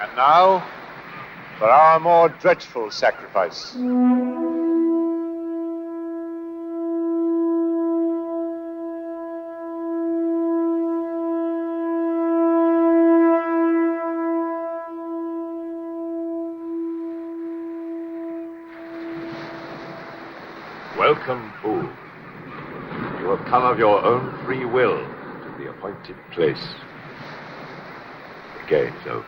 And now, for our more dreadful sacrifice. Welcome, fool. You have come of your own free will to the appointed place. The game's over.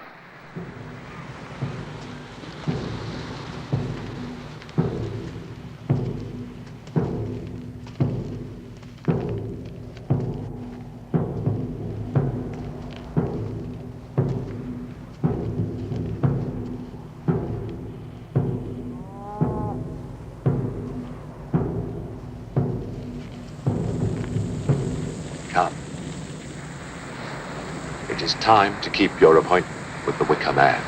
Come. It is time to keep your appointment with the Wicker Man.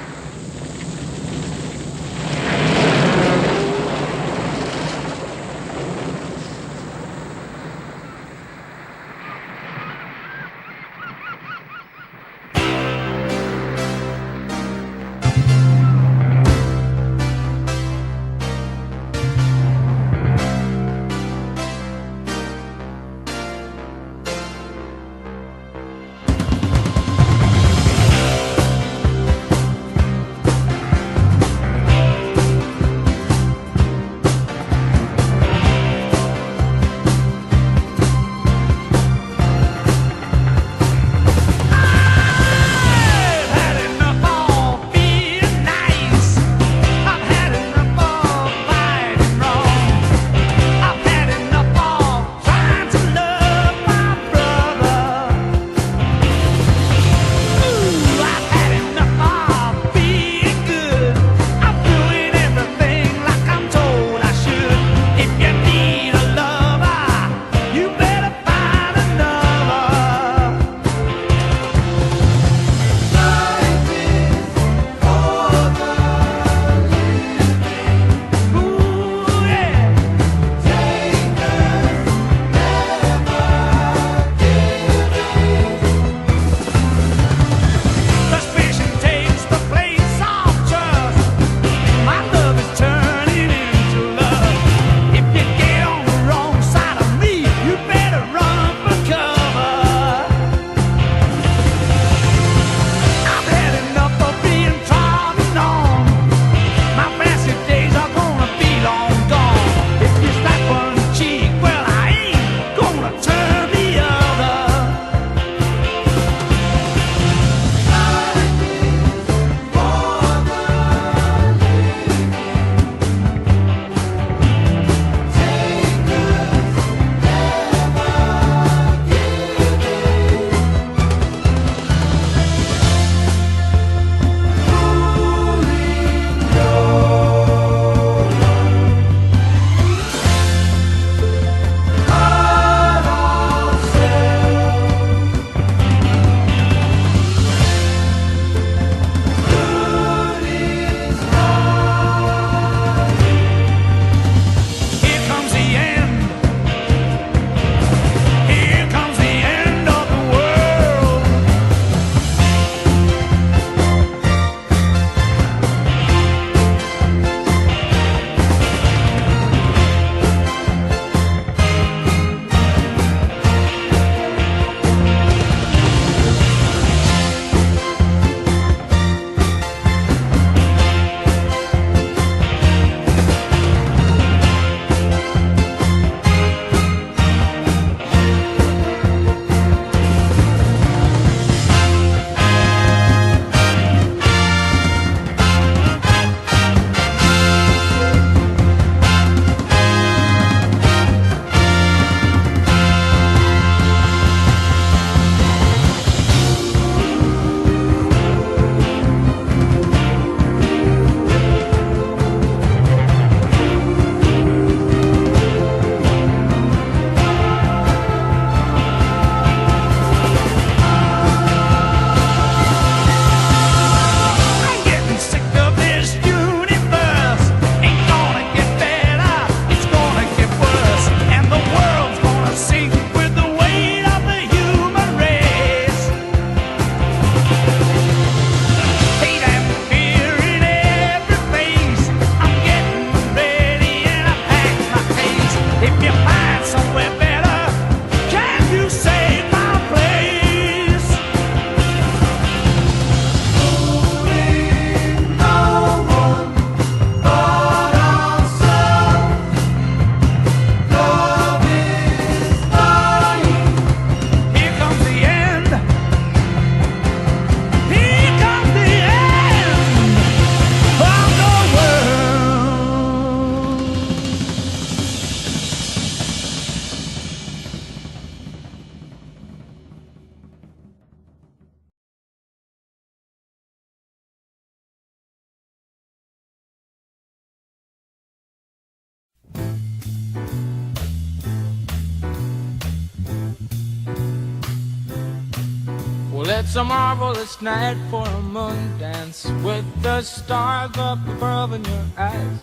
It's a marvelous night for a moon dance with the stars up above in your eyes.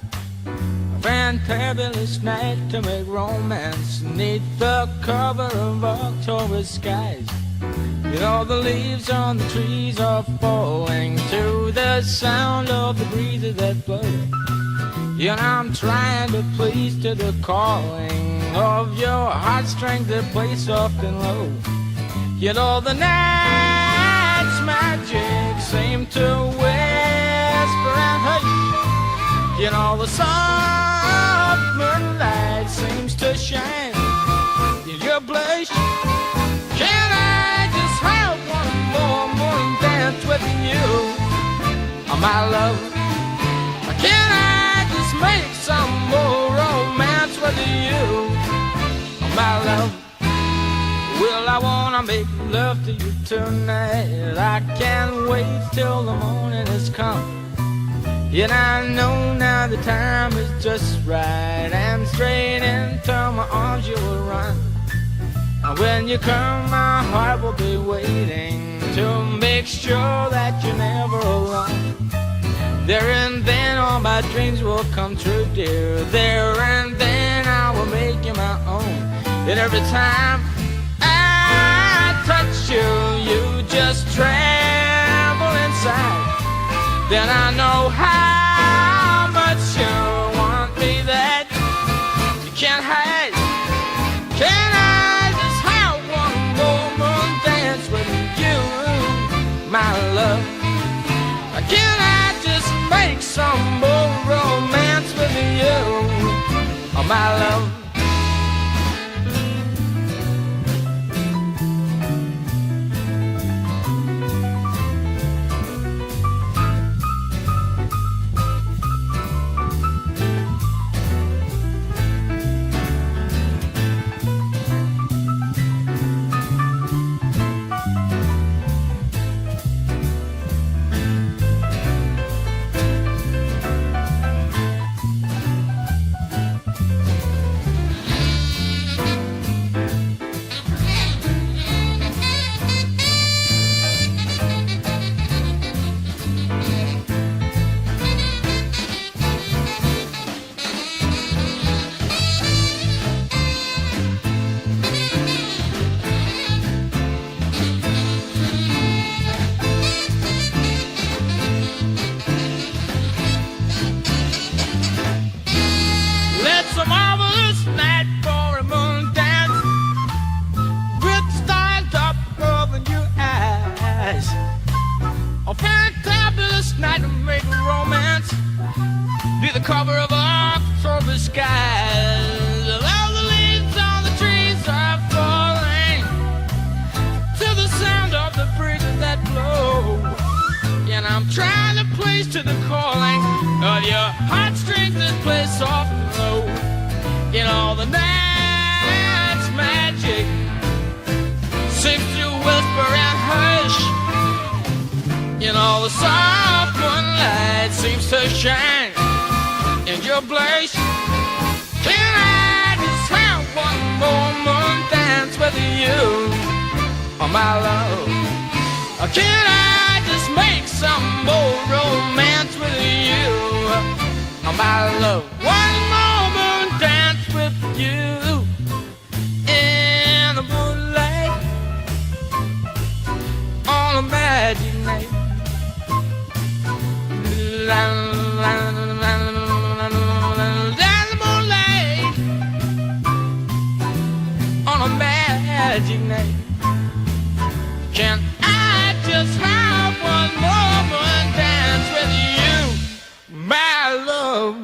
A fantabulous night to make romance neath the cover of October skies. You know the leaves on the trees are falling to the sound of the breezes that blow. You know I'm trying to please to the calling of your heartstrings that play soft and low. You know the night's magic seem to whisper and hush. You know the soft moonlight seems to shine in your blush. Can I just have one more moon dance with you, oh, my love? Can I just make some more romance with you, oh, my love? Well, I wanna make love to you tonight. I can't wait till the morning has come. Yet I know now the time is just right, and straight into my arms you will run. And when you come, my heart will be waiting to make sure that you're never alone. There and then all my dreams will come true, dear. There and then I will make you my own. And every time I touch you, you just tremble inside. Then I know how much you want me that you can't hide. Can I just have one more moon dance with you, my love? Can I just make some more romance with you, oh, my love? Cover of October skies. All the leaves on the trees are falling to the sound of the breezes that blow. And I'm trying to please to the calling of your heartstrings that play soft and low. You know the night's magic seems to whisper and hush. You know the soft moonlight seems to shine in your blush. Can I just have one more moon dance with you, oh, my love? Or can I just make some more romance with you, oh, my love? One more moon dance with you in the moonlight on a magic night. La, la, la, la, la. Magic night. Can I just have one more dance with you, my love?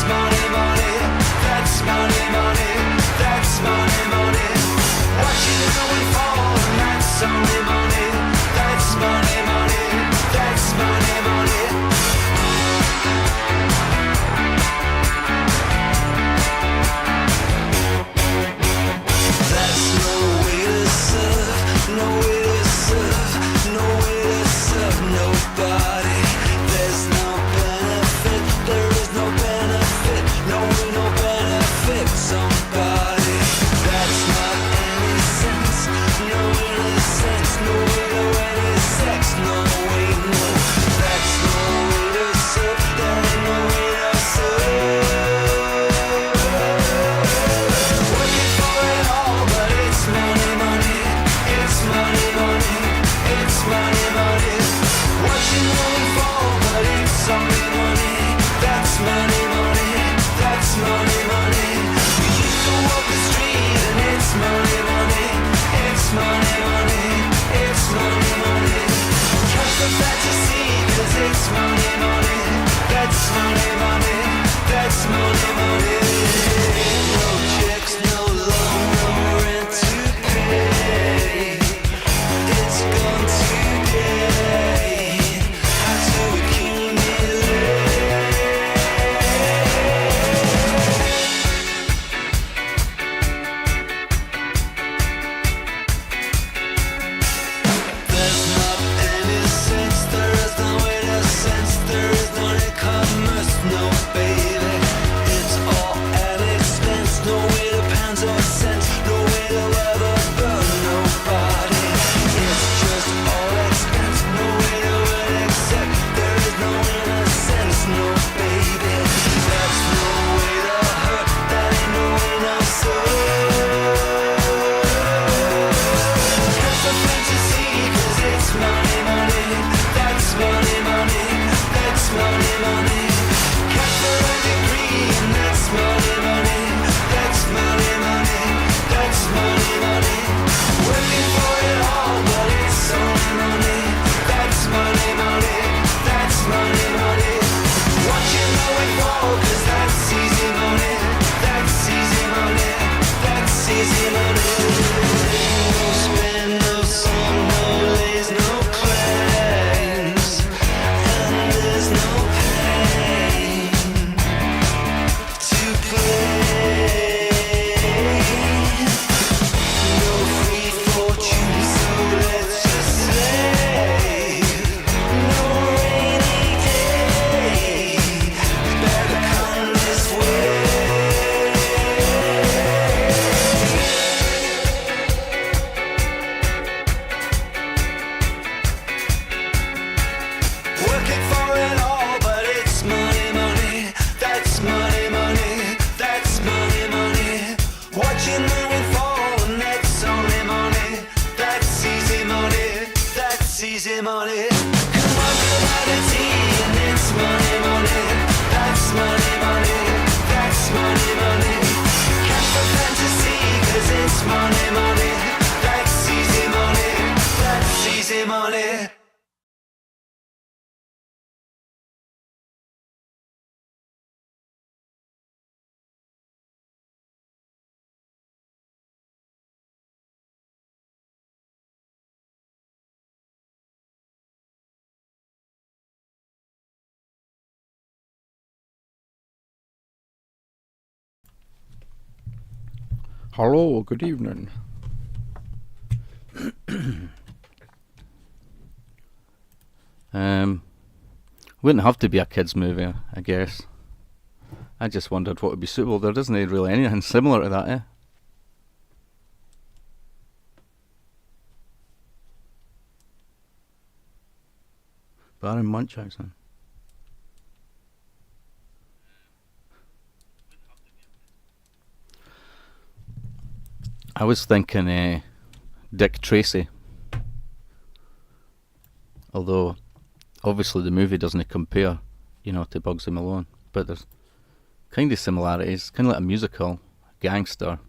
Money, money, that's money, money, that's money. Hello, good evening. Wouldn't have to be a kids' movie, I guess. I just wondered what would be suitable. There isn't really anything similar to that, eh? Baron Munchausen. I was thinking Dick Tracy. Although, obviously the movie doesn't compare, to Bugsy Malone. But there's kind of similarities. Kind of like a musical, a gangster,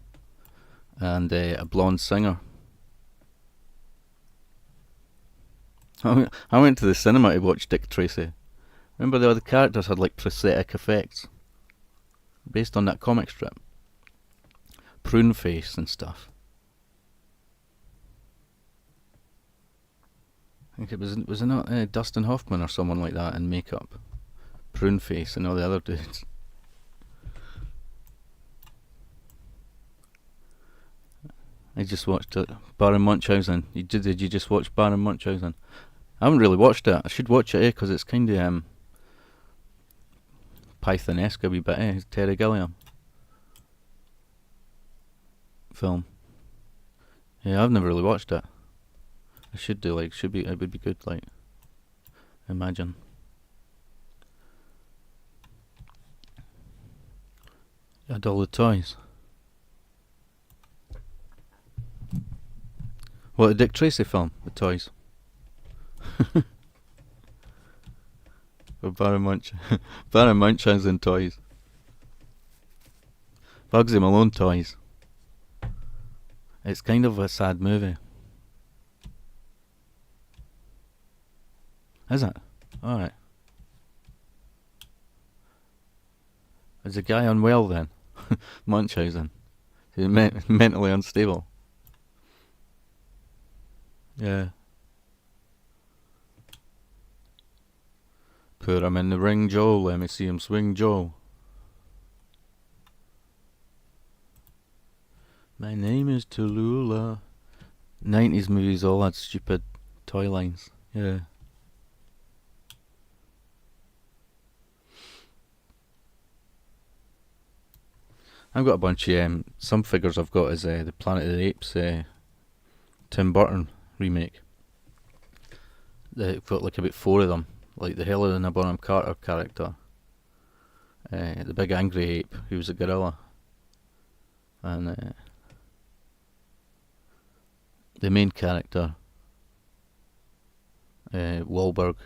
and a blonde singer. I went to the cinema to watch Dick Tracy. Remember the other characters had like prosthetic effects. Based on that comic strip. Prune face and stuff. I think it was it not Dustin Hoffman or someone like that in makeup? Prune face and all the other dudes. I just watched it. Baron Munchausen. Did you just watch Baron Munchausen? I haven't really watched it. I should watch it, because it's kind of Python-esque a wee bit, It's Terry Gilliam film. Yeah, I've never really watched it. I should do, it would be good, imagine. You had all the toys. What, the Dick Tracy film? The toys? Or Baron Munchausen toys. Bugsy Malone toys. It's kind of a sad movie. Is it? Alright. Is the guy unwell then? Munchausen. He's mentally unstable. Yeah. Put him in the ring, Joe. Let me see him swing, Joe. My name is Tallulah. 90s movies all had stupid toy lines. Yeah. I've got a bunch of some figures I've got is the Planet of the Apes Tim Burton remake. I've got like about 4 of them, like the Helena Bonham Carter character, the big angry ape who was a gorilla, and the main character, Wahlberg,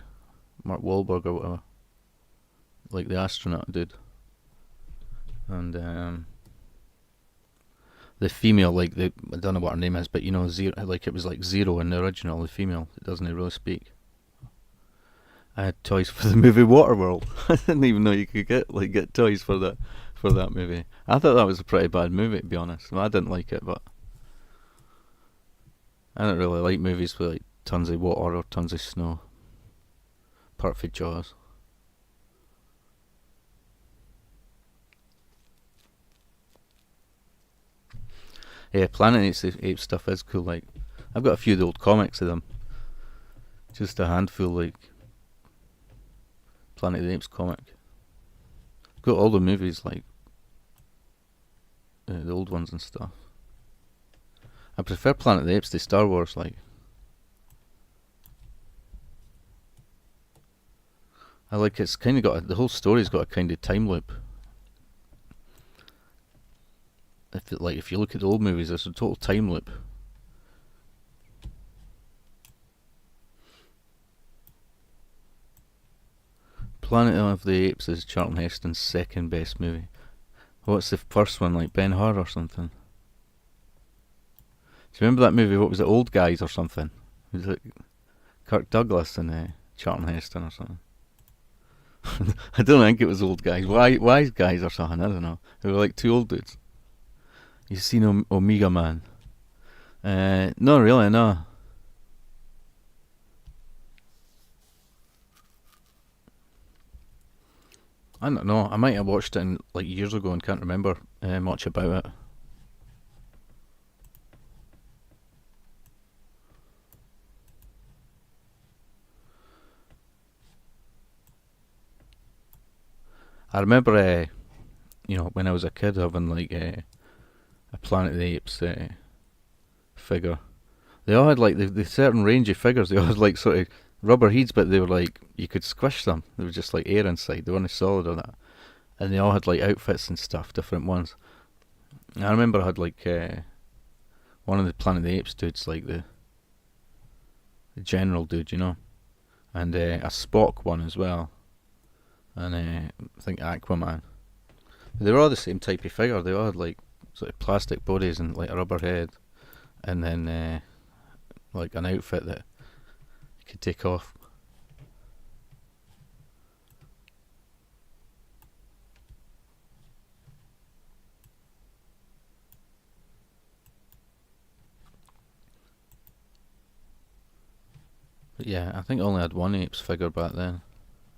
Mark Wahlberg or whatever, like the astronaut dude, and the female, like I don't know what her name is, but you know, Zero, like it was like Zero in the original, the female that doesn't really speak. I had toys for the movie Waterworld. I didn't even know you could get toys for that movie. I thought that was a pretty bad movie, to be honest. Well, I didn't like it, but I don't really like movies with like tons of water or tons of snow. Apart from Jaws. Yeah, Planet of the Apes stuff is cool. Like, I've got a few of the old comics of them. Just a handful, like Planet of the Apes comic. I've got all the movies, like the old ones and stuff. I prefer Planet of the Apes to Star Wars. Like, I like it's kind of got the whole story's got a kind of time loop. If you look at the old movies, there's a total time loop. Planet of the Apes is Charlton Heston's second best movie. What's the first one, like Ben-Hur or something? Do you remember that movie? What was it, Old Guys or something? Was it Kirk Douglas and Charlton Heston or something? I don't think it was Old Guys. Wise Guys or something, I don't know. They were like 2 old dudes. You seen Omega Man? No, really, no. I don't know. I might have watched it like years ago and can't remember much about it. I remember, when I was a kid having like a Planet of the Apes figure. They all had like the certain range of figures. They all had like sort of rubber heads, but they were like you could squish them. There was just like air inside. They weren't solid or that. And they all had like outfits and stuff, different ones. And I remember I had like one of the Planet of the Apes dudes, like the general dude, you know, and a Spock one as well, and I think Aquaman. They were all the same type of figure. They all had like sort of plastic bodies and like a rubber head, and then like an outfit that you could take off. But yeah, I think I only had one Apes figure back then,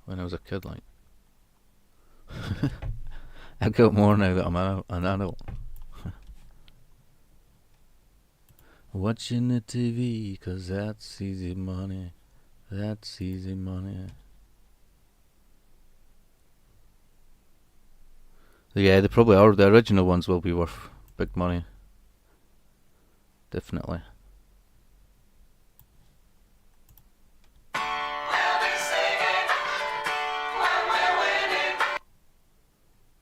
when I was a kid, like. I've got more now that I'm an adult. Watching the TV, 'cause that's easy money. That's easy money. Yeah, they probably are. The original ones will be worth big money. Definitely.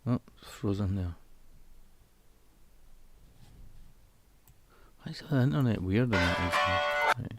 Oh, it's frozen there. Why is the internet weird in that instance? Right.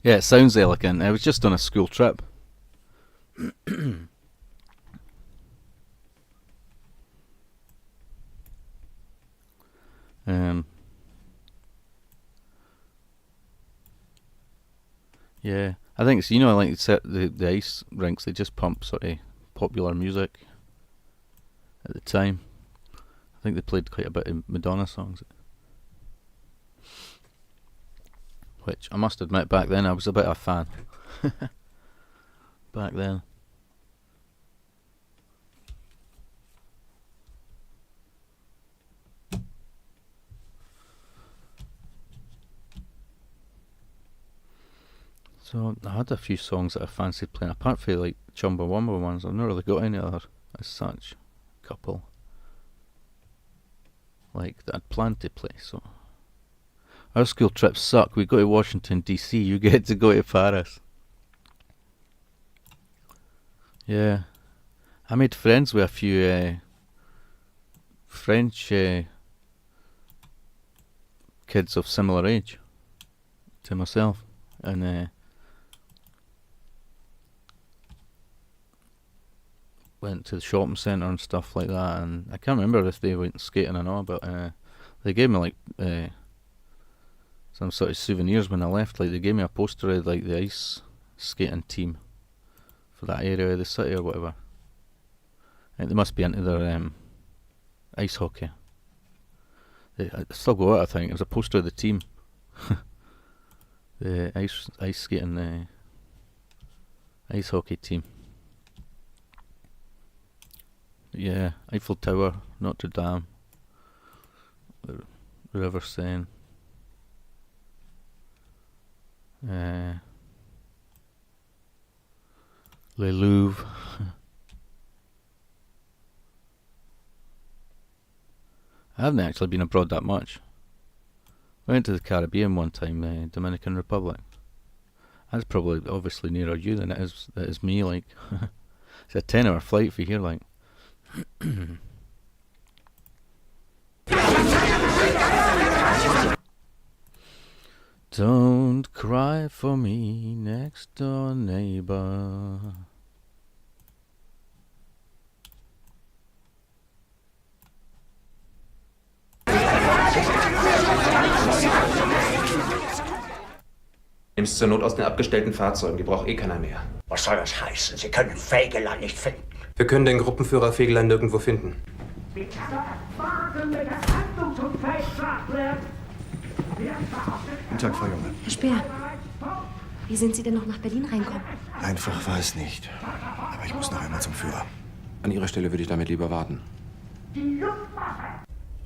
Yeah, it sounds elegant. I was just on a school trip. um, yeah, I think it's, like the ice rinks. They just pump sort of popular music at the time. I think they played quite a bit of Madonna songs, which I must admit back then I was a bit of a fan. Back then. So I had a few songs that I fancied playing, apart from like Chumbawamba ones. I've not really got any other as such. Couple like that I'd planned to play. So our school trips suck. We go to Washington DC. You get to go to Paris. Yeah, I made friends with a few French kids of similar age to myself, and went to the shopping centre and stuff like that. And I can't remember if they went skating or not, but they gave me like some sort of souvenirs when I left. Like they gave me a poster of like the ice skating team for that area of the city or whatever. I think they must be into their ice hockey. I still got it, I think. It was a poster of the team. The ice skating, ice hockey team. Yeah, Eiffel Tower, Notre Dame, the River Seine. Le Louvre. I haven't actually been abroad that much. I went to the Caribbean one time, Dominican Republic. That's probably obviously nearer you than it is me, like. It's a 10-hour flight for here, like. Don't cry for me, next door neighbor. Nimm's zur Not aus den abgestellten Fahrzeugen, die braucht eh keiner mehr. Was soll das heißen? Sie können Fegelein nicht finden. Wir können den Gruppenführer Fegelein nirgendwo finden. Guten Tag, Frau Junge. Herr Speer, wie sind Sie denn noch nach Berlin reinkommen? Einfach war es nicht. Aber ich muss noch einmal zum Führer. An Ihrer Stelle würde ich damit lieber warten.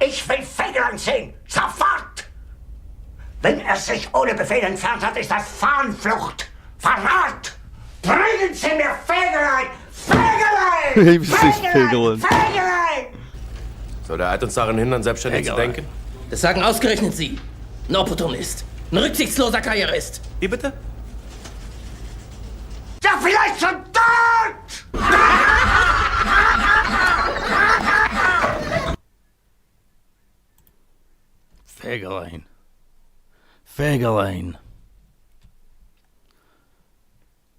Ich will Fegelein sehen! Sofort! Wenn er sich ohne Befehl entfernt hat, ist das Fahnenflucht! Verrat! Bringen Sie mir Fegelein! Fegelein! Fegelein! Fegelein! Soll der Eid uns daran hindern, selbstständig zu denken? Das sagen ausgerechnet Sie. Ein Opportunist. Ein rücksichtsloser Karrierist. Wie bitte? Ja, vielleicht schon tot! Fegelein. Fegelein.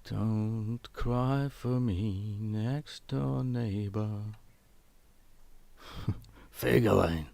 Don't cry for me, next door neighbor. Fegelein.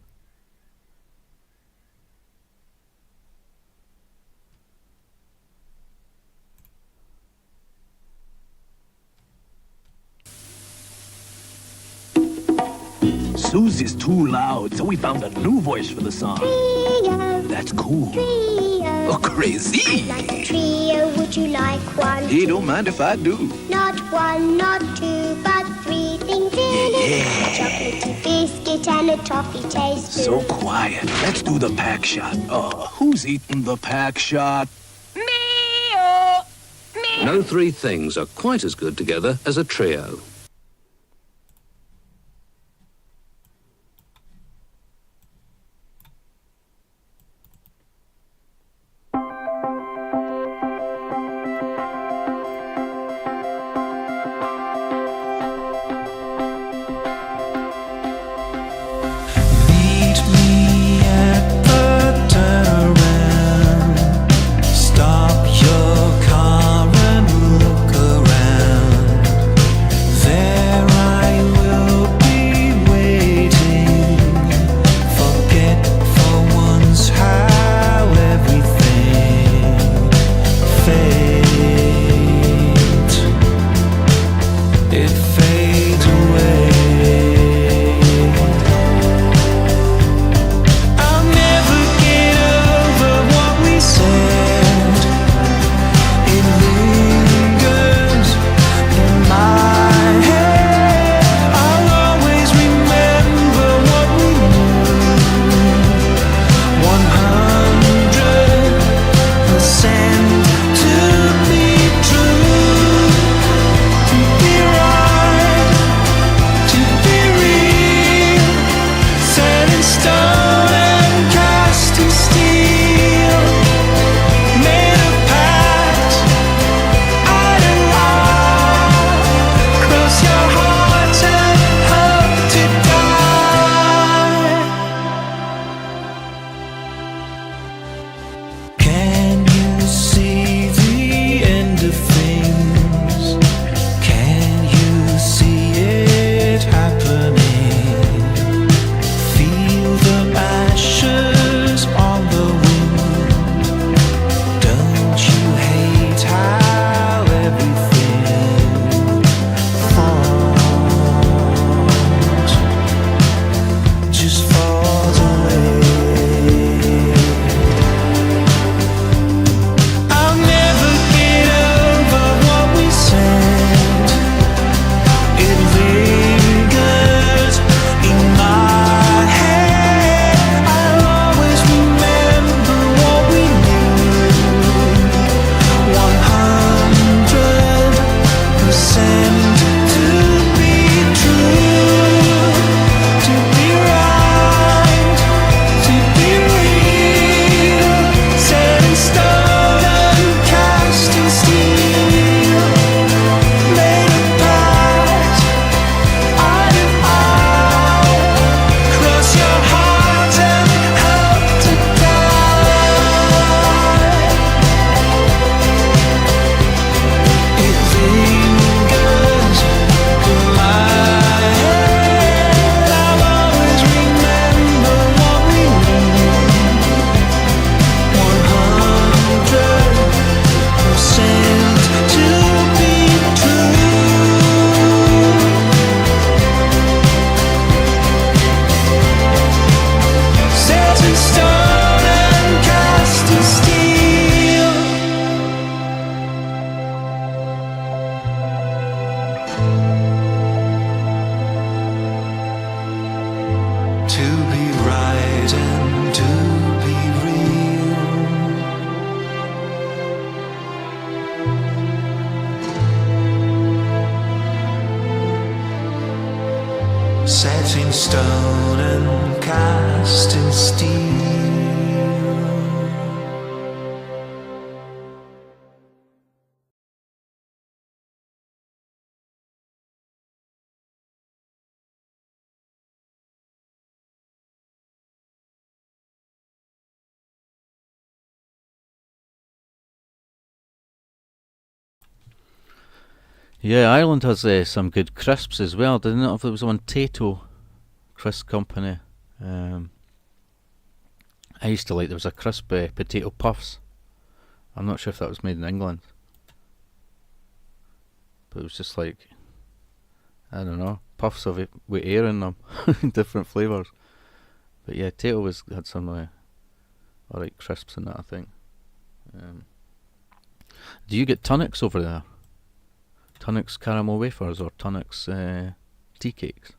Susie's too loud, so we found a new voice for the song. Trio, That's cool. trio. Oh, crazy. I'd like a trio, would you like one? He don't mind if I do. Not one, not two, but three things in it. A chocolatey biscuit and a toffee taste. So quiet. Let's do the pack shot. Oh, who's eating the pack shot? No three things are quite as good together as a trio. Stop your car and look around. set in stone and cast in steel. Yeah, Ireland has some good crisps as well. Didn't know if it was on Tato Crisp Company. I used to like, there was a crisp potato puffs. I'm not sure if that was made in England, but it was just like, I don't know, puffs of it with air in them, different flavours. But yeah, Tato had some alright crisps in that, I think. Do you get Tunnocks over there? Tunnocks caramel wafers or Tunnocks tea cakes?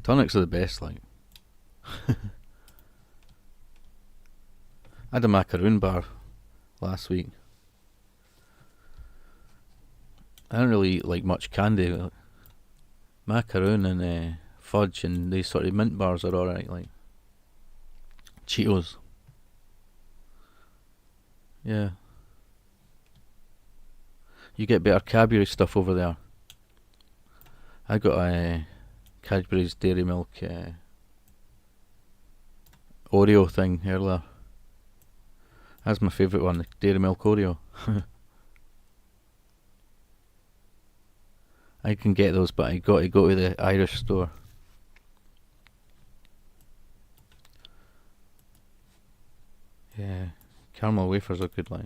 Tunnocks are the best, like. I had a macaroon bar last week. I don't really eat like much candy. Macaroon and fudge and these sort of mint bars are alright, like. Cheetos. Yeah. You get better Cadbury stuff over there. I got a Cadbury's Dairy Milk Oreo thing earlier. That's my favourite one, the Dairy Milk Oreo. I can get those, but I got to go to the Irish store. Yeah, caramel wafers are good, like.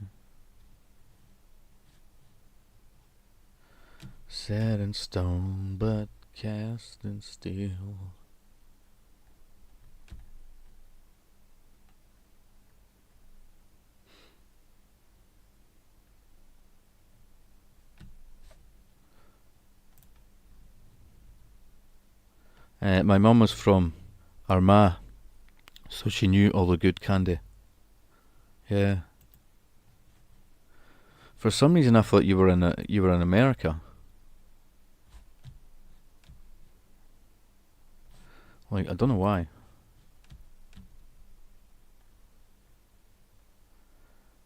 Set in stone, but cast in steel. My mum was from Armagh, so she knew all the good candy. Yeah. For some reason, I thought you were in America. Like, I don't know why.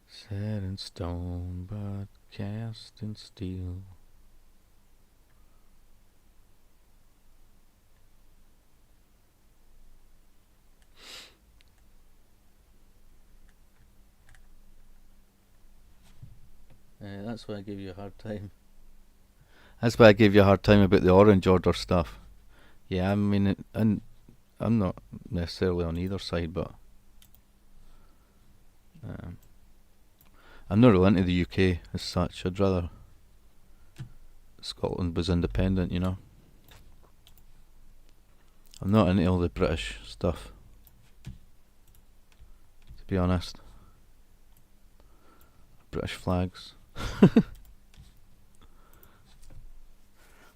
Set in stone, but cast in steel. That's why I gave you a hard time. That's why I gave you a hard time about the orange order stuff. Yeah, I mean, I'm not necessarily on either side, but I'm not really into the UK as such. I'd rather Scotland was independent, you know. I'm not into all the British stuff, to be honest. British flags.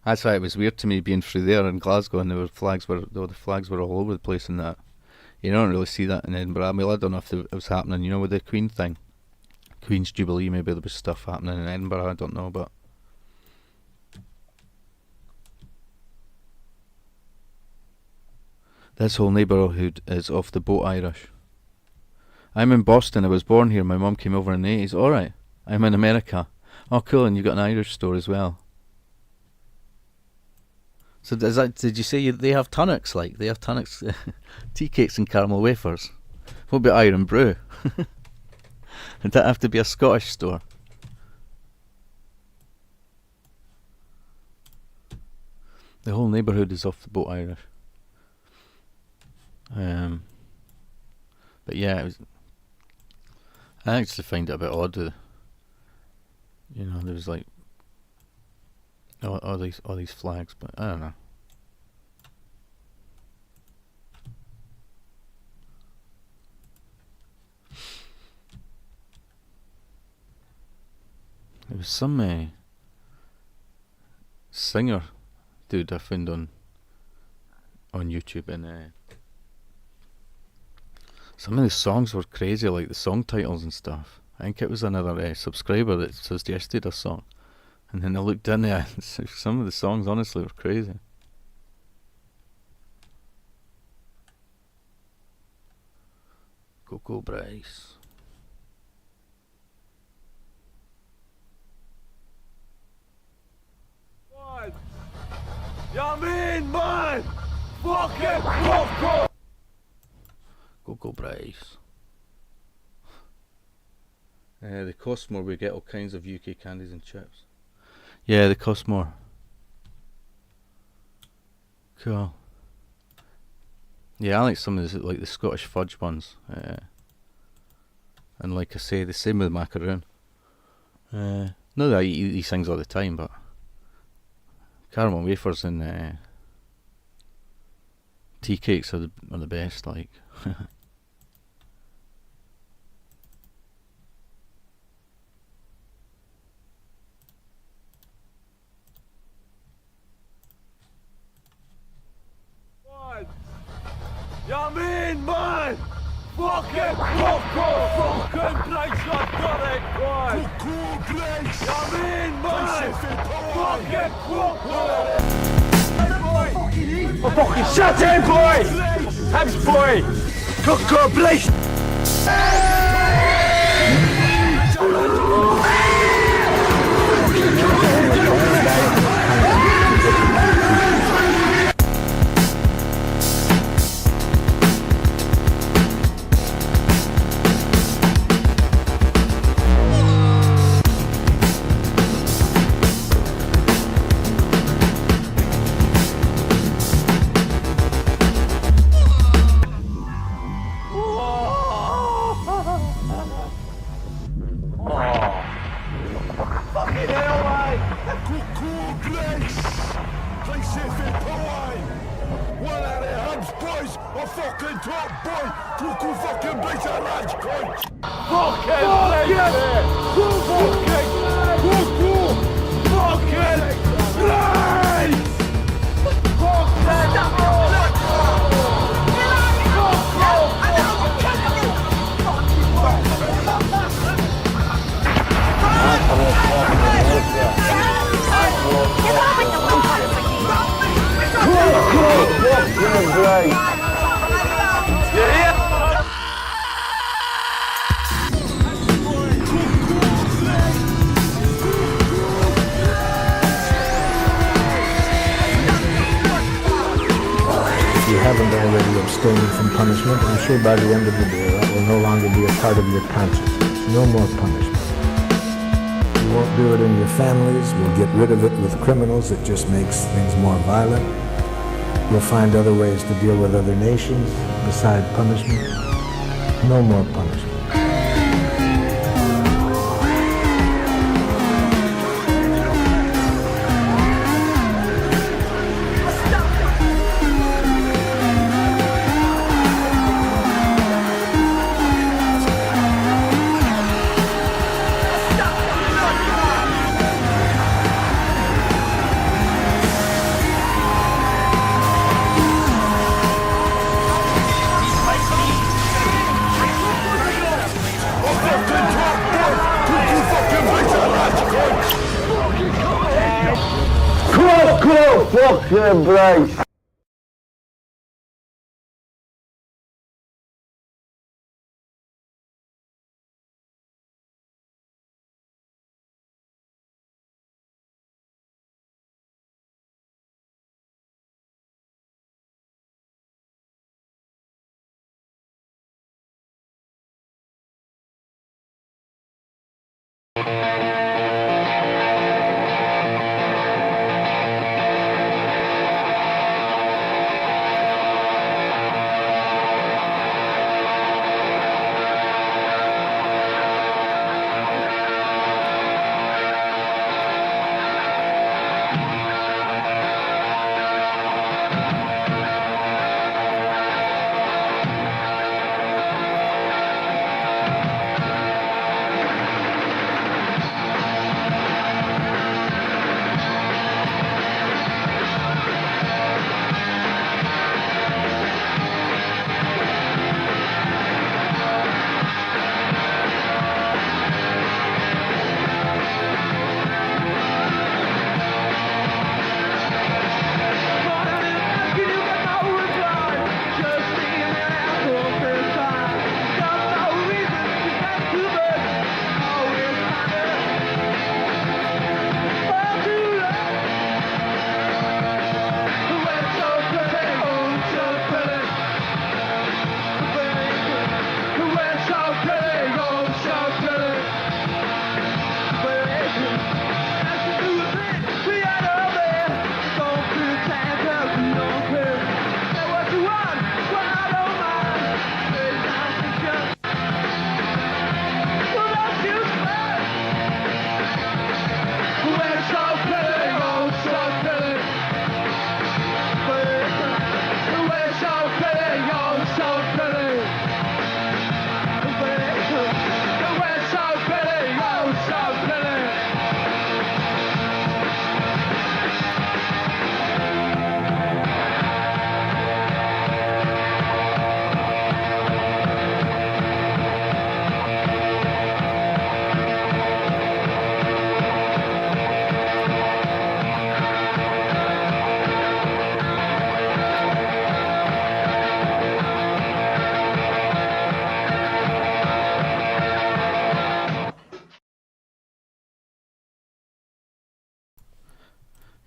That's why it was weird to me being through there in Glasgow, and the flags were all over the place and that. You don't really see that in Edinburgh. I mean, I don't know if it was happening, you know, with the Queen thing. Queen's Jubilee, maybe there was stuff happening in Edinburgh, I don't know, but this whole neighbourhood is off the boat Irish. I'm in Boston, I was born here, my mum came over in the 80s. Alright, I'm in America. Oh cool, and you've got an Irish store as well. So did you say they have Tunnocks, like? They have Tunnocks tea cakes and caramel wafers. What about Iron Brew? Would that have to be a Scottish store? The whole neighbourhood is off the boat Irish. But yeah, I actually find it a bit odd. You know, there was like all these flags, but I don't know. There was some singer dude I found on YouTube, and some of the songs were crazy, like the song titles and stuff. I think it was another subscriber that suggested a song, and then I looked in there and some of the songs honestly were crazy. Coco Bryce. Ja mean, man! Fucking Coco! Coco Bryce. They cost more, we get all kinds of UK candies and chips. Yeah, they cost more. Cool. Yeah, I like some of the, like the Scottish fudge ones. And like I say, the same with macaroon. Not that I eat these things all the time, but caramel wafers and tea cakes are the best, like. Ja mean, man! Fucking Coco! Fucking Bryce, I've got it, man! Coco Bryce! Ja mean, man! Fucking Coco! Fucking shut in, boy! Habs boy! Coco Bryce! Fucking hell, mate! Coco Bryce! Pacific Pie! One out of Hubs boys! A fucking top boy! Coco fucking Bryce a large cunt! Fucking Bryce! Fucking Coco! Fucking Bryce! If you haven't already abstained from punishment, I'm sure by the end of the day that will no longer be a part of your consciousness. No more punishment. You won't do it in your families. We'll get rid of it with criminals. It just makes things more violent. You'll find other ways to deal with other nations beside punishment. No more punishment. Coco fucking Bryce!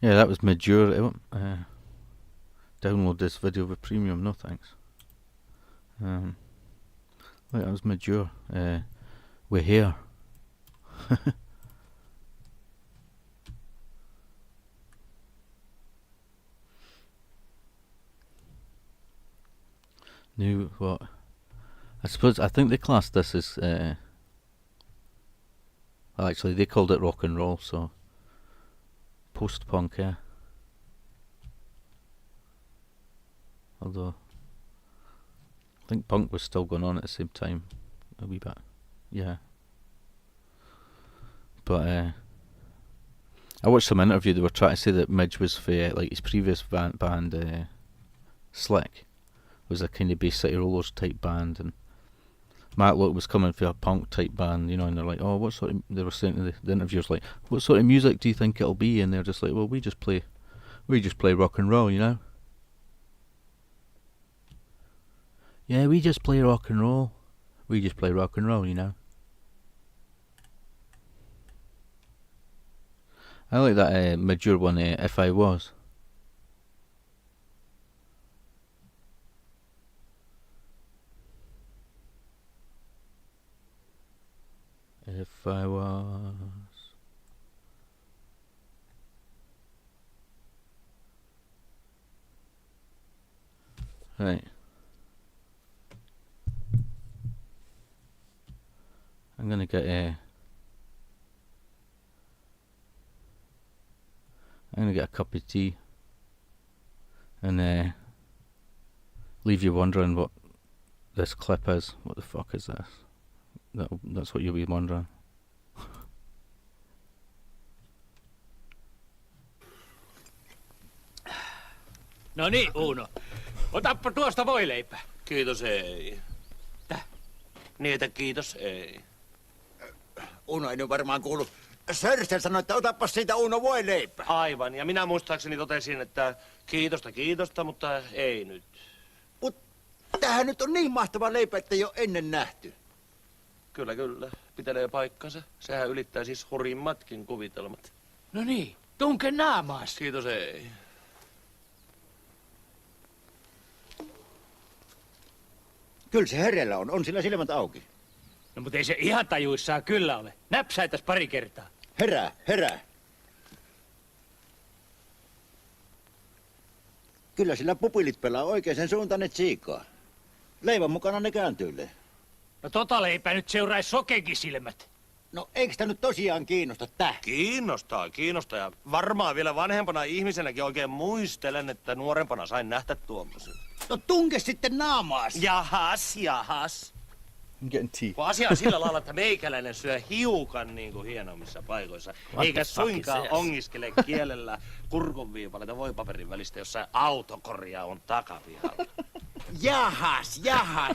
Yeah, that was Major. Download this video with premium, no thanks. Look, that was Major. We're here. New what? I think they classed this as actually they called it rock and roll, so post punk, yeah. Although I think punk was still going on at the same time a wee bit, yeah. But I watched some interview. They were trying to say that Midge was for like his previous band Slick was a kind of Bay City Rollers type band, and Matlock was coming for a punk type band, you know. And they're like, "Oh, what sort of?" They were saying to the interviewers, like, "What sort of music do you think it'll be?" And they're just like, "Well, we just play rock and roll, you know." Yeah, we just play rock and roll. We just play rock and roll, you know. I like that Major one, If I Was. If I was. Right. I'm gonna get a cup of tea and leave you wondering what this clip is. What the fuck is this? That's what you'll be wondering. No niin, Uno. Otappa tuosta voileipää. Kiitos, ei. Niin, että kiitos, ei. Uno ei nyt varmaan kuulu. Sörsen sanoi, että otapas siitä Uno voileipää. Aivan, ja minä muistaakseni totesin, että kiitosta, mutta ei nyt. Mut tämähän nyt on niin mahtava leipä, että ei ole ennen nähty. Kyllä, pitelee paikkansa. Sehän ylittää siis hurjimmatkin kuvitelmat. No niin, tunke naamaas. Kiitos, ei. Kyllä se hereillä on sillä silmät auki. No mutta ei se ihan tajuissaan kyllä ole. Näpsäitäs pari kertaa. Herää. Kyllä sillä pupilit pelaa oikeaan suuntaan, et siikaa. Leivän mukana ne kääntyilee. No leipää nyt seuraisi sokenkin silmät. No eikö sitä nyt tosiaan kiinnosta tää? Kiinnostaa. Ja varmaan vielä vanhempana ihmisenäkin oikein muistelen, että nuorempana sain nähdä tuommoisen. No tunke sitten naamaas. Jahas. I'm getting tea. Kun asia on sillä lailla, että meikäläinen syö hiukan niin kuin hienommissa paikoissa. Eikä suinkaan ongiskele kielellä kurkunviipaleita voipaperin välistä, jossa autokorjaa on takapihalla. Jahas.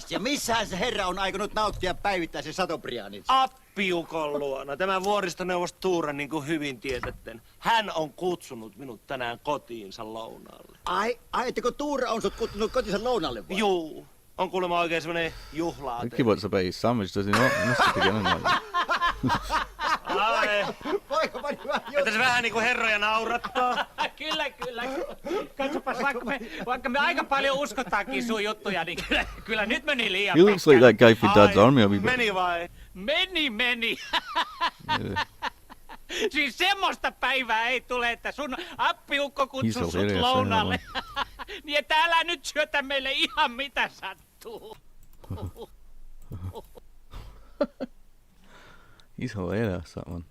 Ja missähän se herra on aikonut nauttia päivittäisen satopriaanitsa? Appiukon luona. Tämä vuoristoneuvos Tuura, niin kuin hyvin tiedätten. Hän on kutsunut minut tänään kotiinsa lounaalle. Ai, etteko Tuura on sut kutsunut kotiinsa lounaalle vai? Juu. On kuulemma oikein semmonen juhlaa. I think he wants a bit of sandwich, does he not? He must be beginning like that. Että se vähän niinku herroja naurattaa. Kyllä. Katsopas, vaikka me aika paljon uskotaankin sun juttuja, niin kyllä nyt meni liian He looks like that guy for Dad's Army a wee bit. Meni vai? Meni. Siis semmoista päivää ei tule, että sun appiukko kutsuu sut lounaalle. Niin että älä nyt syötä meille ihan mitä sattuu. He's hilarious, that one.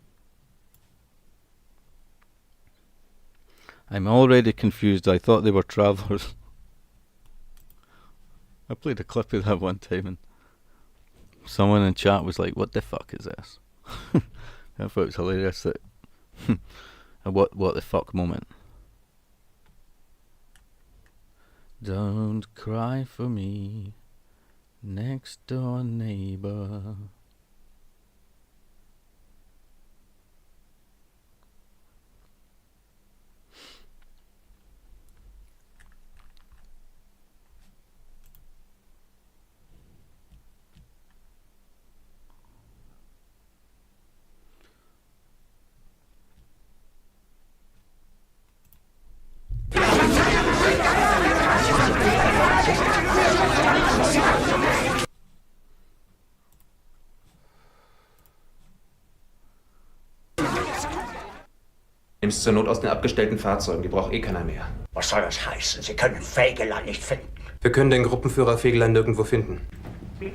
I'm already confused. I thought they were travellers. I played a clip of that one time and someone in chat was like, what the fuck is this? I thought it was hilarious that a what the fuck moment. Don't cry for me, next door neighbor. Nehmt es zur Not aus den abgestellten Fahrzeugen, die braucht eh keiner mehr. Was soll das heißen? Sie können Fegelein nicht finden. Wir können den Gruppenführer Fegelein nirgendwo finden. Guten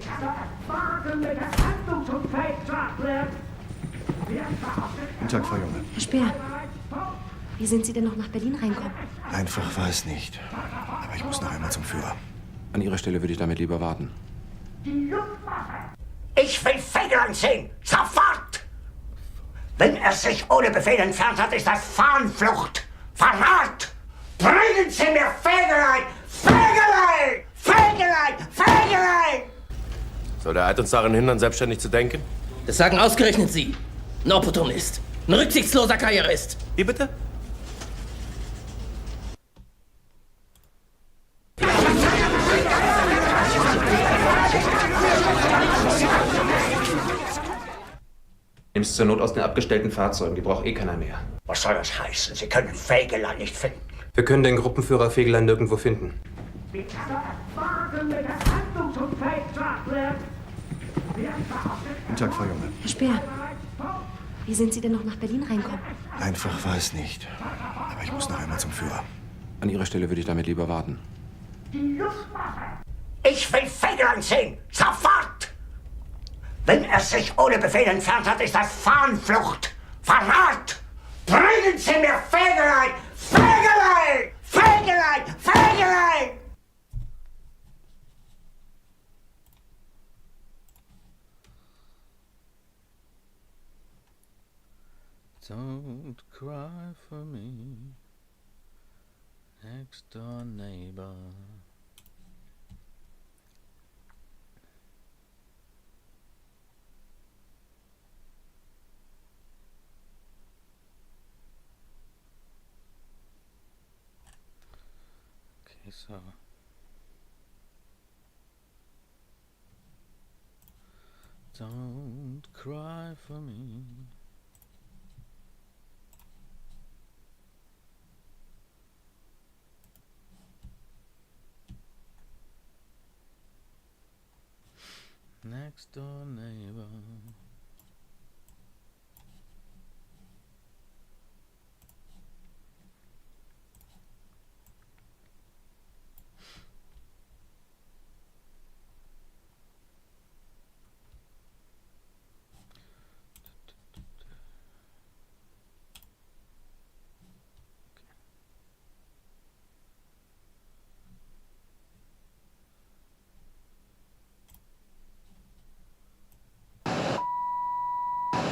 Tag, Frau Junge. Herr Speer, wie sind Sie denn noch nach Berlin reinkommen? Einfach war es nicht. Aber ich muss noch einmal zum Führer. An Ihrer Stelle würde ich damit lieber warten. Ich will Fegelein sehen! Sofort! Wenn er sich ohne Befehl entfernt hat, ist das Fahnenflucht! Verrat! Bringen Sie mir Fegelein! Fegelein! Fegelein! Fegelein! Soll der Eid uns daran hindern, selbstständig zu denken? Das sagen ausgerechnet Sie. Ein Opportunist. Ein rücksichtsloser Karrierist. Wie bitte? Nehmt es zur Not aus den abgestellten Fahrzeugen, die braucht eh keiner mehr. Was soll das heißen? Sie können Fegelein nicht finden. Wir können den Gruppenführer Fegelein nirgendwo finden. Guten Tag, Frau Junge. Herr Speer, wie sind Sie denn noch nach Berlin reinkommen? Einfach war es nicht. Aber ich muss noch einmal zum Führer. An Ihrer Stelle würde ich damit lieber warten. Ich will Fegelein sehen! Sofort! Wenn er sich ohne Befehl entfernt hat, ist das Fahnenflucht! Verrat! Bringen Sie mir Fegelein! Fegelein! Fegelein! Fegelein! Don't cry for me, next door neighbor. Okay, so don't cry for me. Next door neighbor.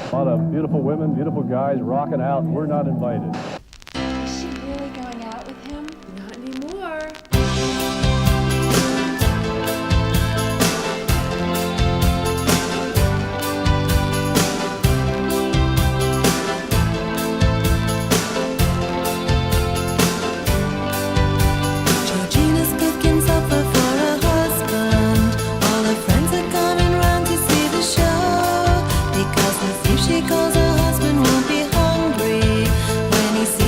A lot of beautiful women, beautiful guys rocking out, and we're not invited. Is she really going out with him? Not anymore. Georgina's cooking supper for her husband. All her friends are coming round to see the show, because the thief she calls her husband won't be hungry when he sees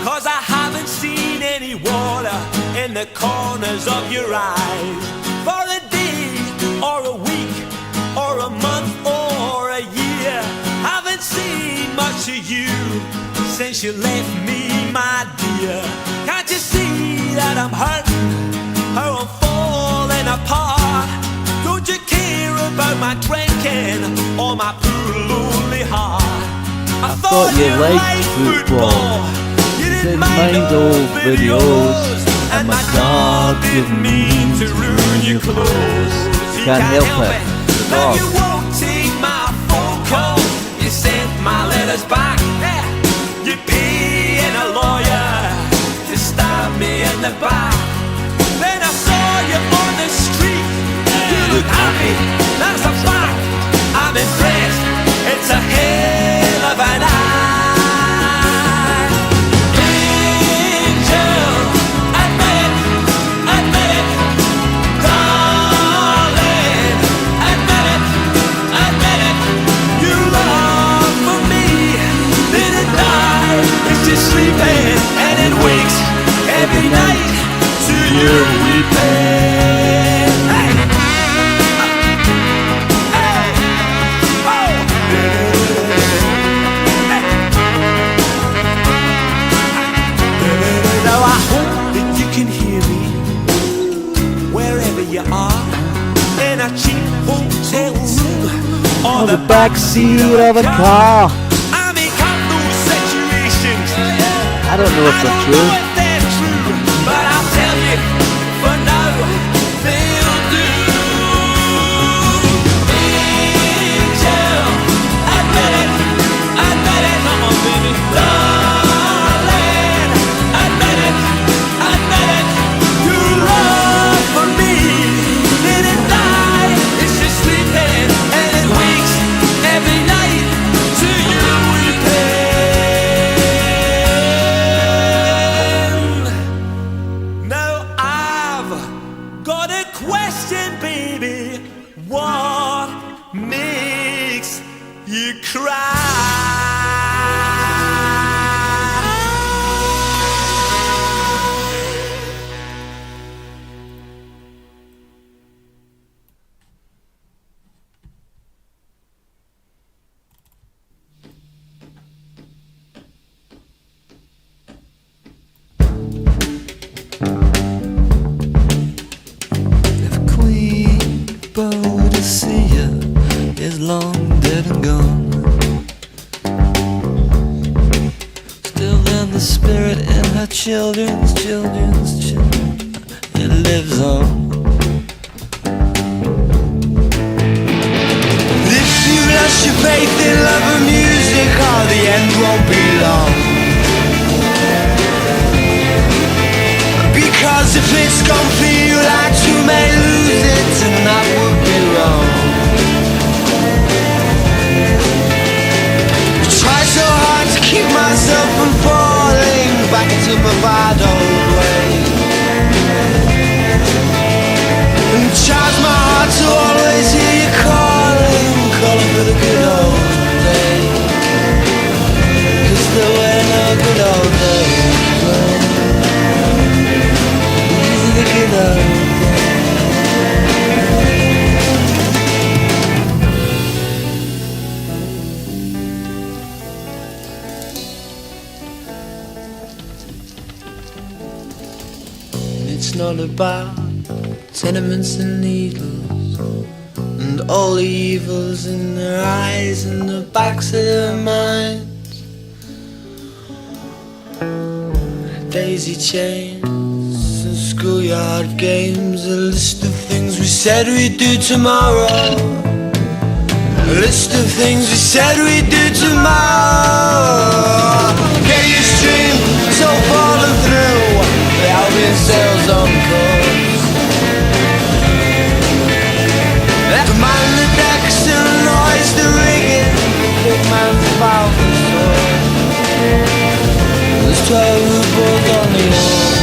'cause I haven't seen any water in the corners of your eyes for a day or a week or a month or a year. Haven't seen much of you since you left me, my dear. Can't you see that I'm hurting, how I'm falling apart? Don't you care about my drinking or my poor lonely heart? I thought you liked football. You didn't mind old videos, and my dog didn't mean to ruin your clothes. Can't help it. Now you won't take my phone call. You sent my letters back. You paying a lawyer to stab me in the back. Then I saw you on the street. You look happy, that's a fact. I'm impressed, it's a hell of a night. Angel, admit it, darling, admit it. Your love for me didn't die, it's just sleeping and it wakes every night to your weeping. Hey! Now I hope that you can hear me wherever you are, in a cheap hotel room or the back seat of a car. I make up those situations. I don't know if they're true. They're true, but I'll tell you for now they'll do. Angel, admit it, come on baby, darling, admit it. Your love for me didn't die, it's just sleeping and it wakes every night to you weeping. Now I've got a question, baby. What makes you cry? Queen Boadicea is long dead and gone. Still then the spirit in her children's children, it lives on. If you lost your faith in love and music, oh, the end won't be long. Because if it's gone for you, like you may lose it, and that would be wrong. I try so hard to keep myself from falling back into my bad old ways, and charge my heart to always hear you calling for the good old days. 'Cause there were no good old days. It's not about tenements and needles and all the evils in their eyes and the backs of their minds. Daisy chains and schoolyard games, a list of things we said we'd do tomorrow. A list of things we said we'd do tomorrow. Get your stream, so falling through the Albion sails on course. The man in the decks and the noise, the rigging, big man's about the sword. There's 12 rubles on the oar.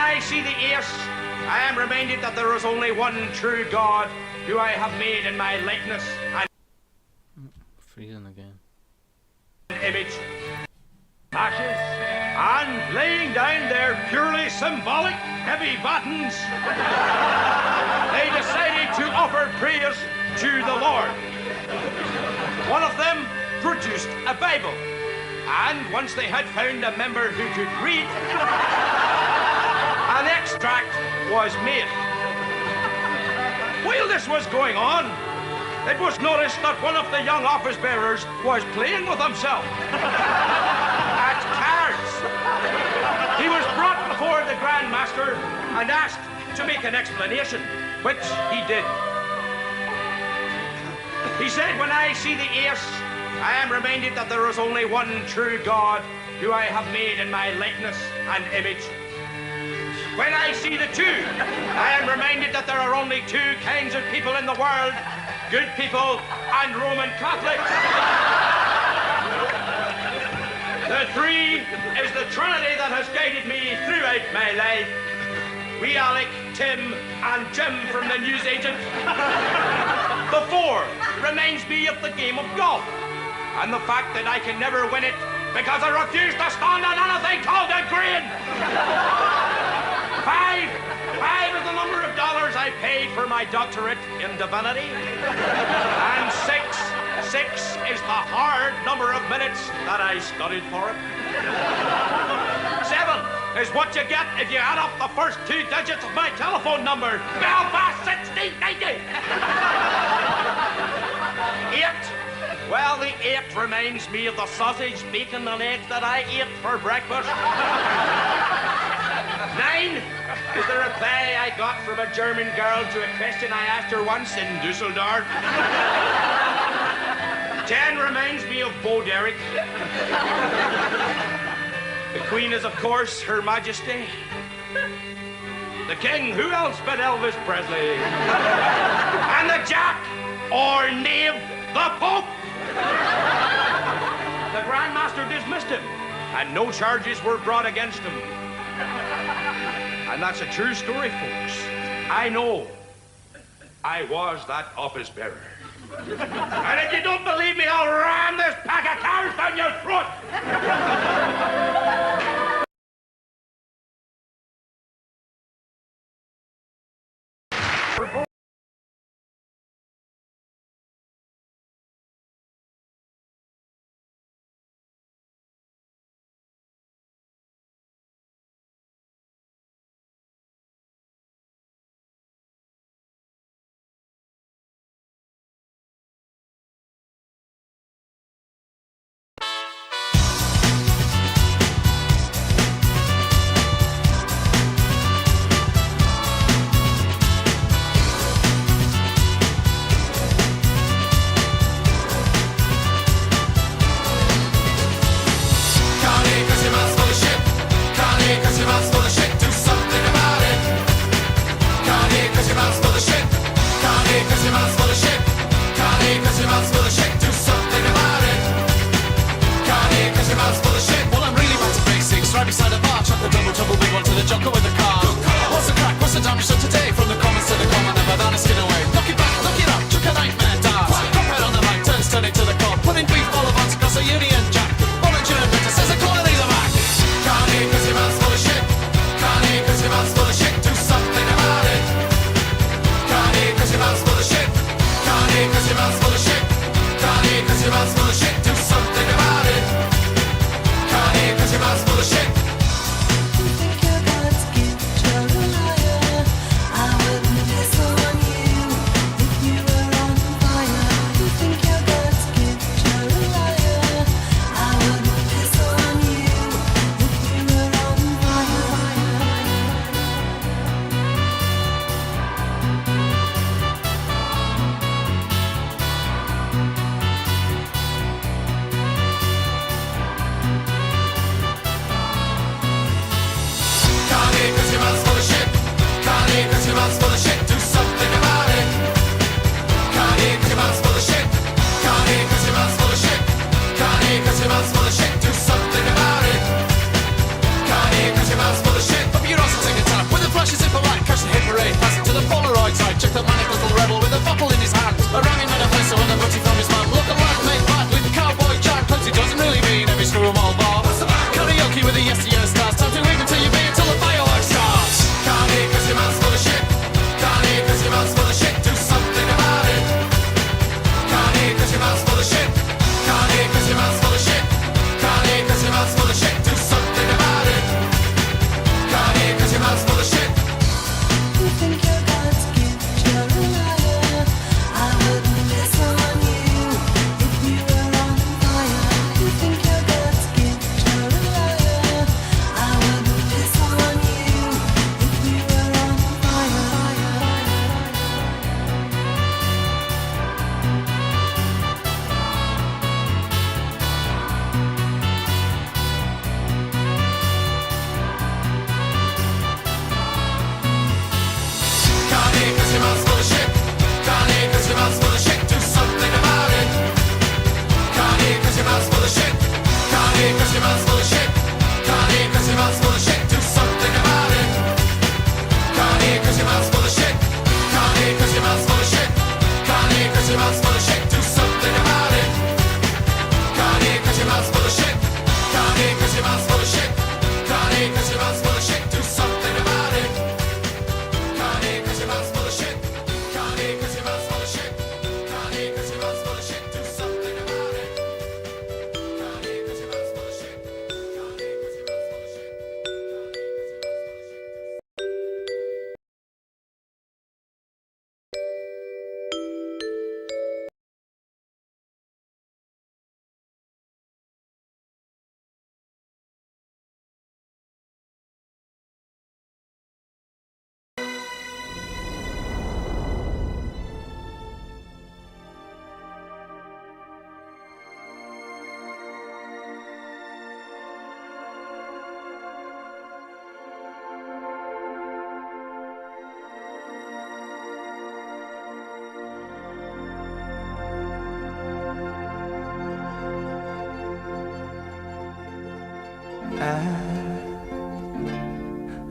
I see the ace, I am reminded that there is only one true God, who I have made in my likeness and freezing again. Image. Ashes, and laying down their purely symbolic heavy batons, they decided to offer praise to the Lord. One of them produced a Bible, and once they had found a member who could read, an extract was made. While this was going on, it was noticed that one of the young office bearers was playing with himself at cards. He was brought before the Grand Master and asked to make an explanation, which he did. He said, when I see the ace, I am reminded that there is only one true God, who I have made in my likeness and image. When I see the two, I am reminded that there are only two kinds of people in the world, good people and Roman Catholics. The three is the Trinity that has guided me throughout my life. We Alec, Tim, and Jim from the newsagent. The four reminds me of the game of golf, and the fact that I can never win it because I refuse to stand on anything called a green. Five is the number of dollars I paid for my doctorate in divinity. And six is the hard number of minutes that I studied for it. 7 is what you get if you add up the first 2 digits of my telephone number. Belfast 1690. 8. Well, the 8 reminds me of the sausage, bacon, and eggs that I ate for breakfast. 9 is the reply I got from a German girl to a question I asked her once in Dusseldorf. 10 reminds me of Bo Derek. The Queen is, of course, Her Majesty. The King, who else but Elvis Presley? And the Jack, or knave, the Pope. The Grand Master dismissed him, and no charges were brought against him. And that's a true story, folks. I know. I was that office bearer. And if you don't believe me, I'll ram this pack of cards down your throat!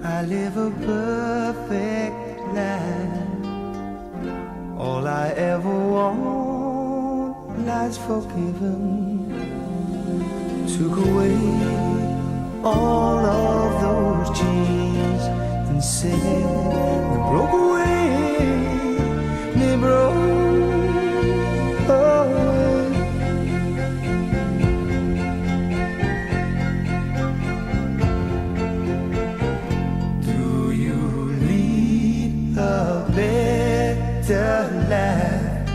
I live a perfect life. All I ever want lies forgiven. Took away all of those chains and said they broke away, they broke away. Do you lead a better life,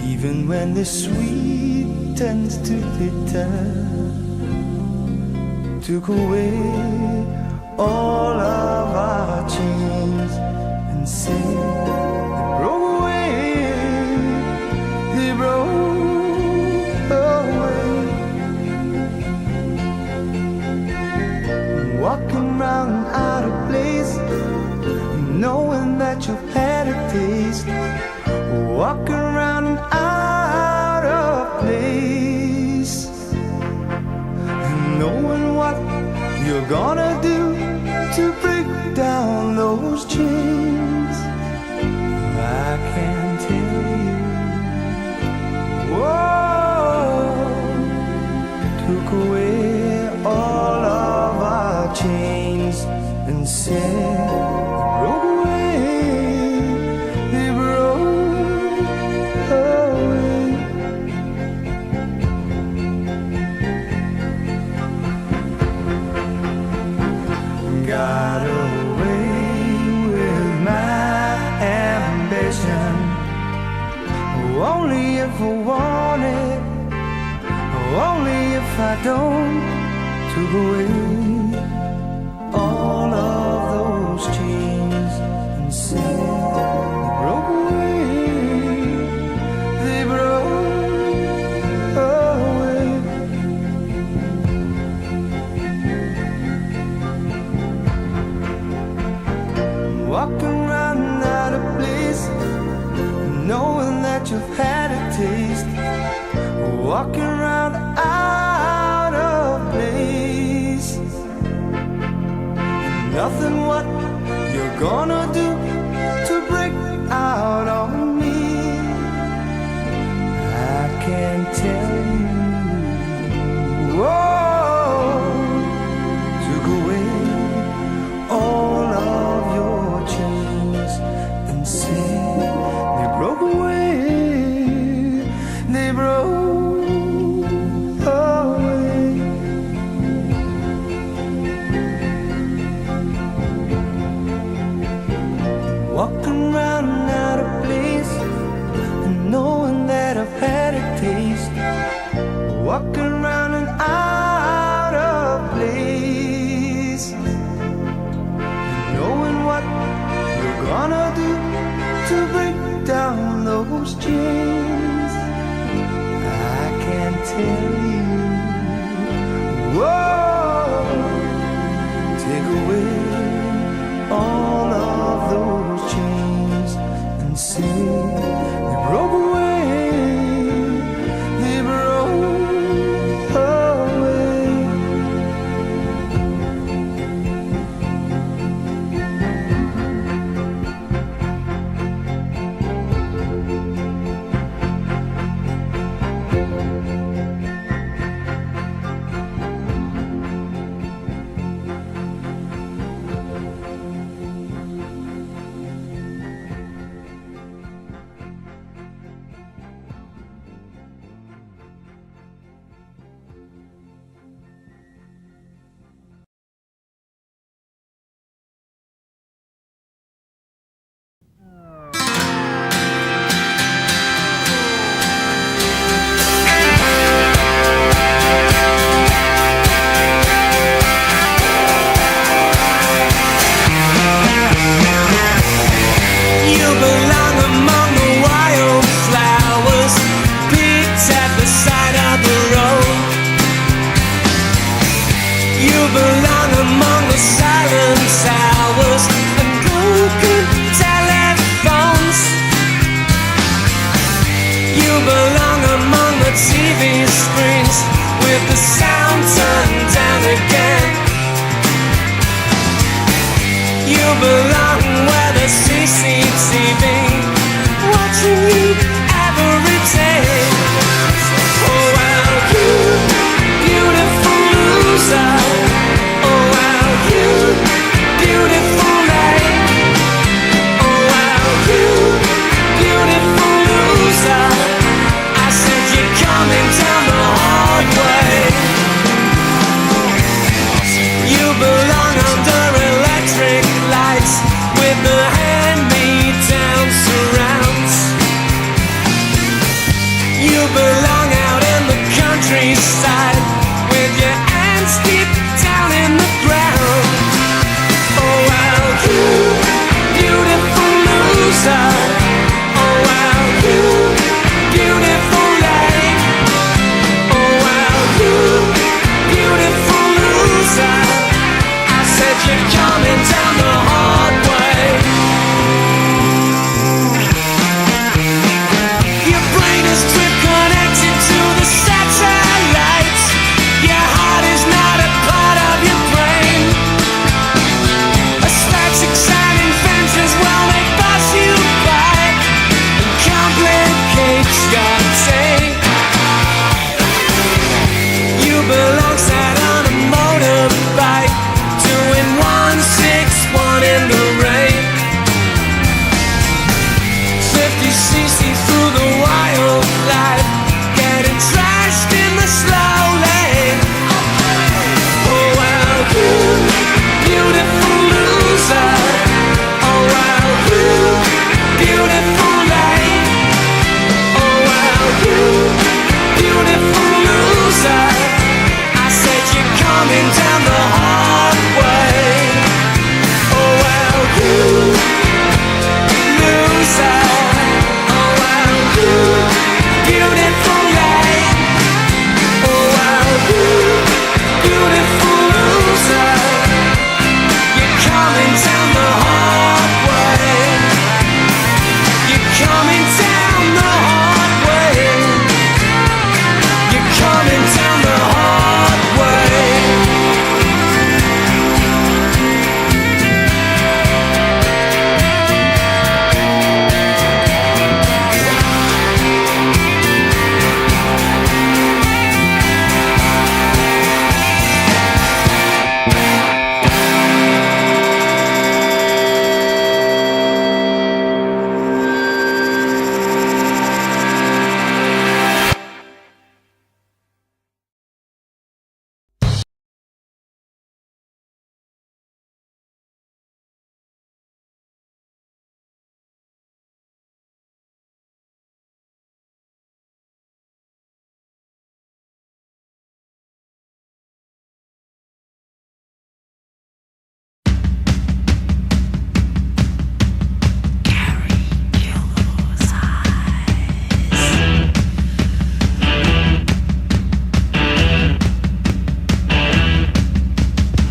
even when the sweet turns to bitter? Took away all of our chains and said they broke away, they broke away. Walking round out of place, knowing that you've had a taste. Walking around and out of place, knowing what you're gonna do to break down those chains. I can't tell you. Whoa, took away all of our chains and said they broke away, they broke away. Got away with my ambition. Only if I want it, only if I don't. Took away all of those chains and said they broke away, they broke away. Walking around out of place, knowing that you've had a taste. Walking around out of place, nothing what you're gonna do to break out on me. I can't tell you. Whoa, took away all of your chains and said they broke away, they broke away. Walking around out of place, knowing that I've had a taste. Walking around and out of place, knowing what you're gonna do to break down those chains. I can't tell you. Whoa, take away all of those chains and say they broke away, they broke away. You belong among the wildflowers picked at the side of the road. You belong among the silent towers and broken telephones. You belong among the TV screens with the sound turned down belong where the sea seems TV, watching you every day. Oh well, you beautiful loser. Oh well, you beautiful lady. Oh well, you beautiful loser. I said you're coming down the hard way. You belong under electric lights with the hand-me-down surrounds. You belong out in the countryside with your hands deep down in the ground. Oh well, you beautiful loser. Oh well, you beautiful lady. Oh well, you beautiful loser. I said you're coming down the hard way. Your brain is trip connected to the satellite. Your heart is not a part of your brain. A static sign fences, well, they pass you by and complicates your day. You belong sat on a motorbike, doing 161 in the rain. 50cc through the wildlife, getting trashed in the slow lane. Oh well, you beautiful loser. Oh well, you beautiful lady. Oh well, you beautiful loser. I said you're coming down the hard way. Oh well, you loser. Oh well, you beautiful lady. Oh well, you beautiful loser. You're coming down the hard way. You're coming down the hard way. You're coming down the hard way.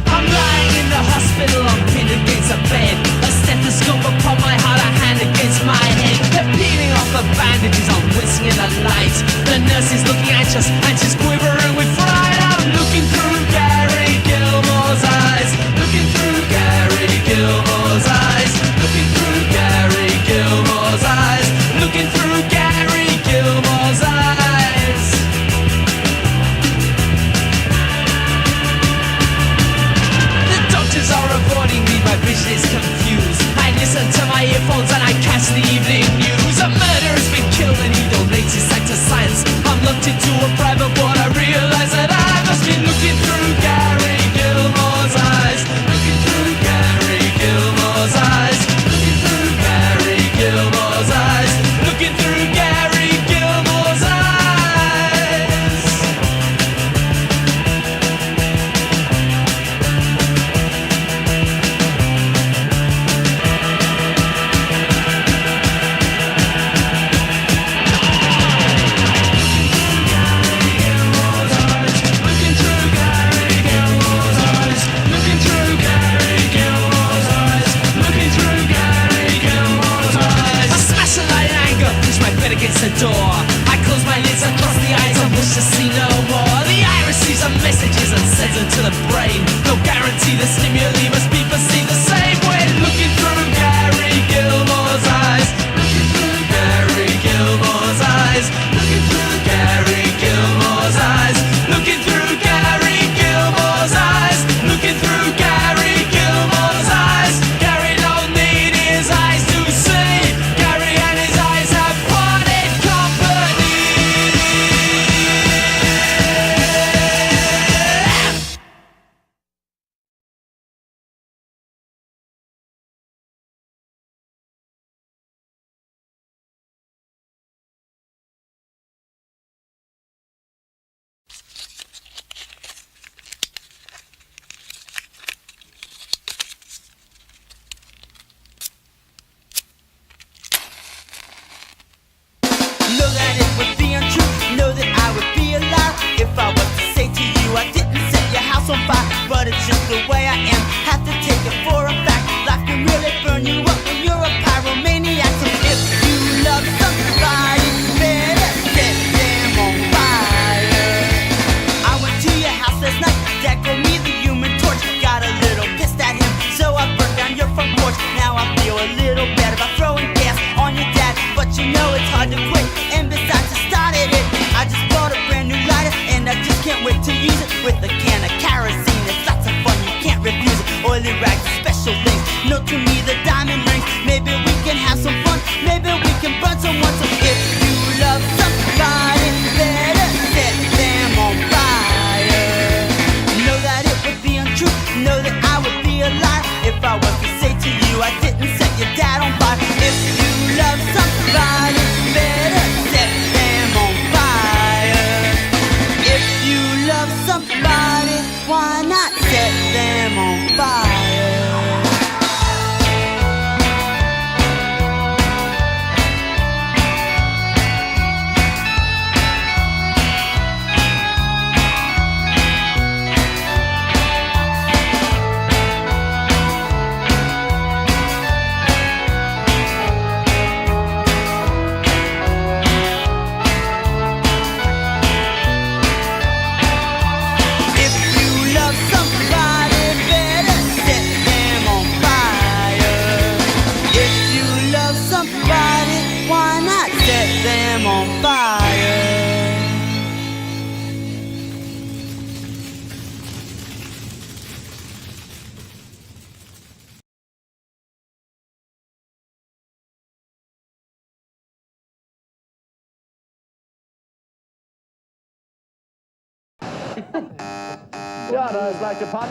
I'm lying in the hospital, I'm pinned against a bed. A stethoscope upon my heart, a hand against my head. They're peeling off the bandages, I'm whistling in the light. The nurse is looking anxious and she's quivering with fright. I'm looking through Gary Gilmore's eyes. Looking through Gary Gilmore's eyes. Looking through Gary Gilmore's eyes. Looking through Gary Gilmore's eyes. The doctors are avoiding me, my vision is confused. I listen to my earphones and I catch the evening news. A murder has been killed and he donates his sight to science. I'm locked into a private ward, I realize that I must be looking through Gary Gilmore's eyes. Looking through Gary Gilmore's eyes. Looking through Gary Gilmore's eyes. Looking through Gary Gilmore's eyes. the brain. No guarantee the stimuli must be perceived the same way. Looking Know that it would be untrue. Know that I would be a liar if I was to say to you I didn't set your house on fire. But it's just the way I am. Have to take it for a fact. Life can really burn you up when you're a pyromaniac. So if you love somebody, better set them on fire. I went to your house last night. Dad gave me the Human Torch. Got a little pissed at him, so I burned down your front porch. Now I feel a little bad about throwing gas on your dad, but you know it's hard to quit. And besides, I started it. I just bought a brand new lighter, and I just can't wait to use it with a can of kerosene. It's lots of fun, you can't refuse it. Oily rags, special things. No to me, the diamond rings. Maybe we can have some fun. Maybe we can burn someone. So if you love somebody, better set them on fire. Know that it would be untrue. Know that I would be a liar if I was to say to you I didn't set your dad on fire. If you love somebody, better set them on fire. If you love somebody, why not set them on fire? Ja, da ist leichte Punt.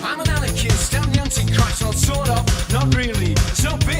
I'm an anarchist, I'm the antichrist, well sort of, not really, so big.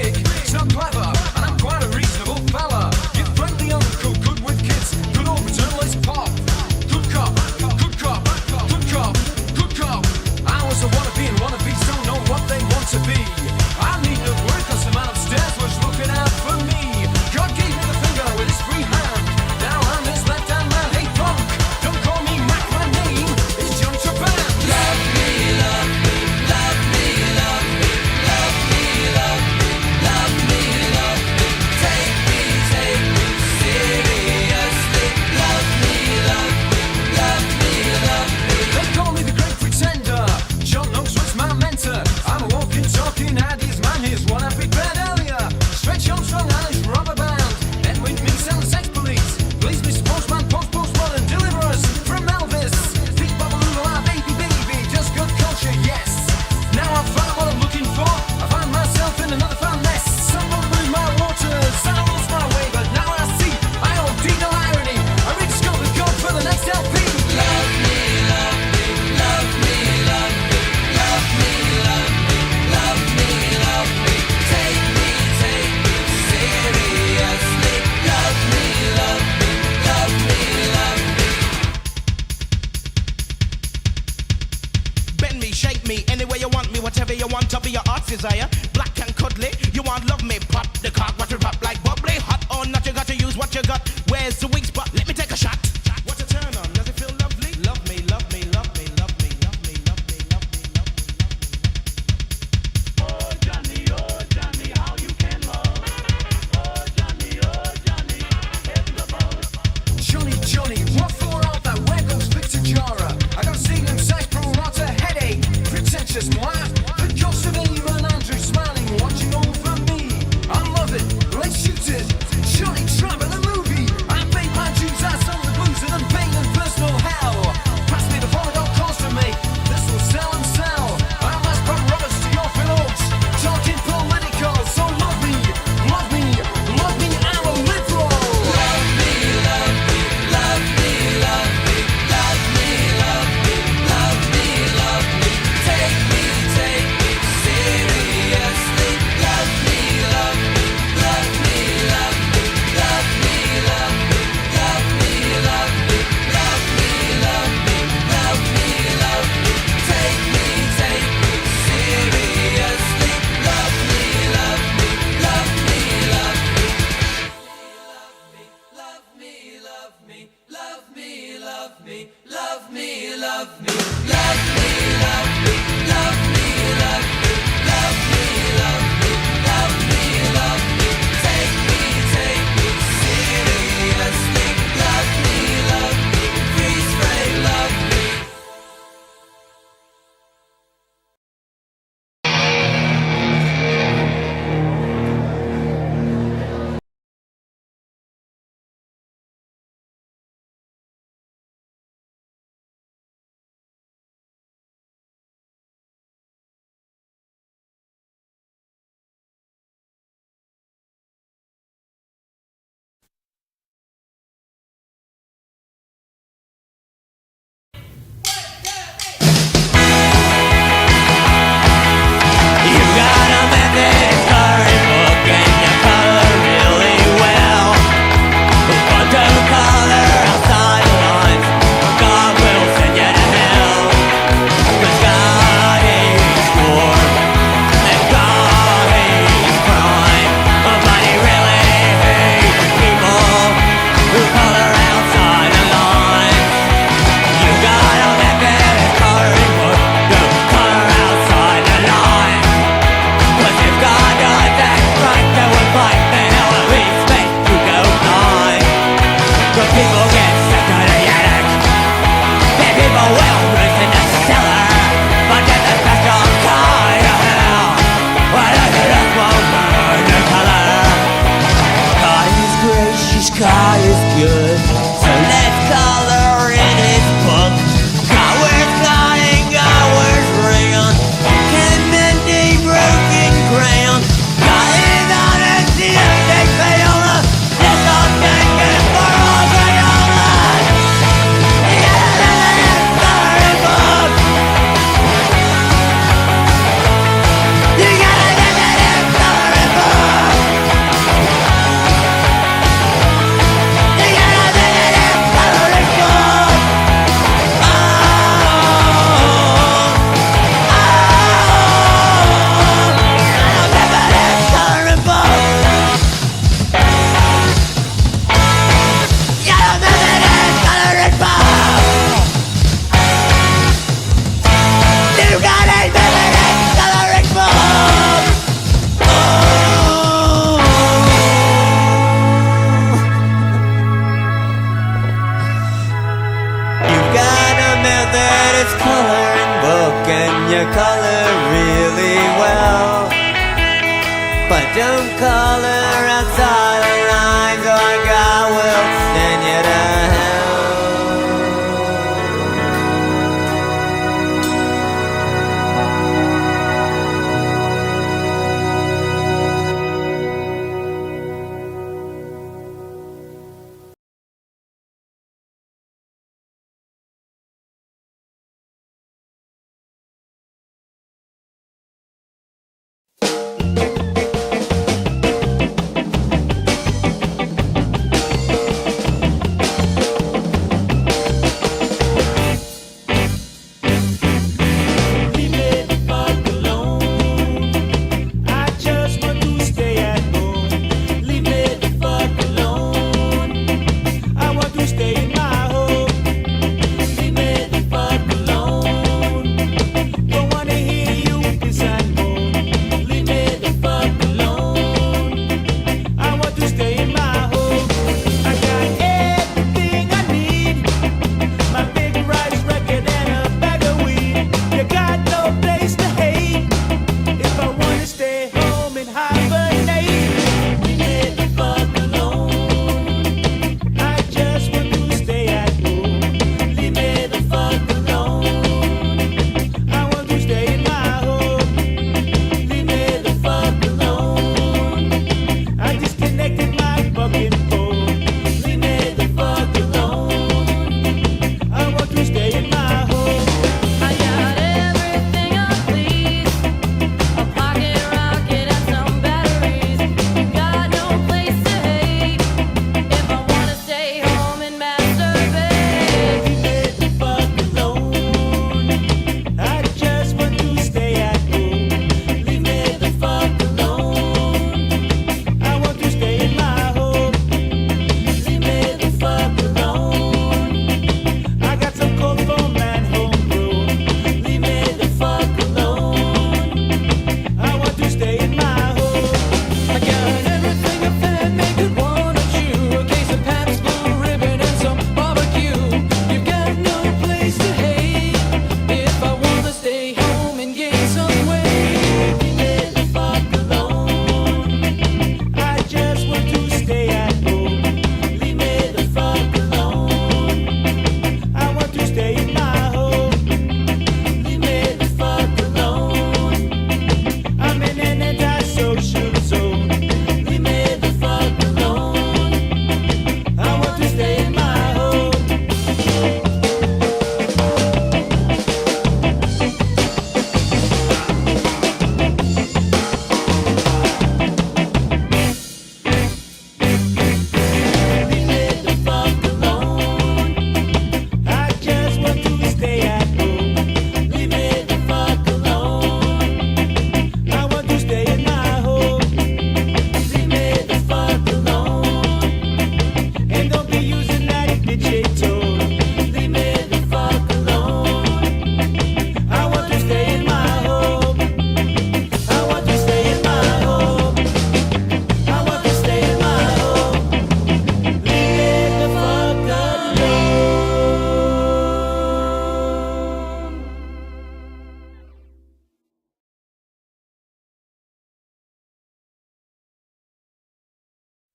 color outside the lines, or God will send you to hell.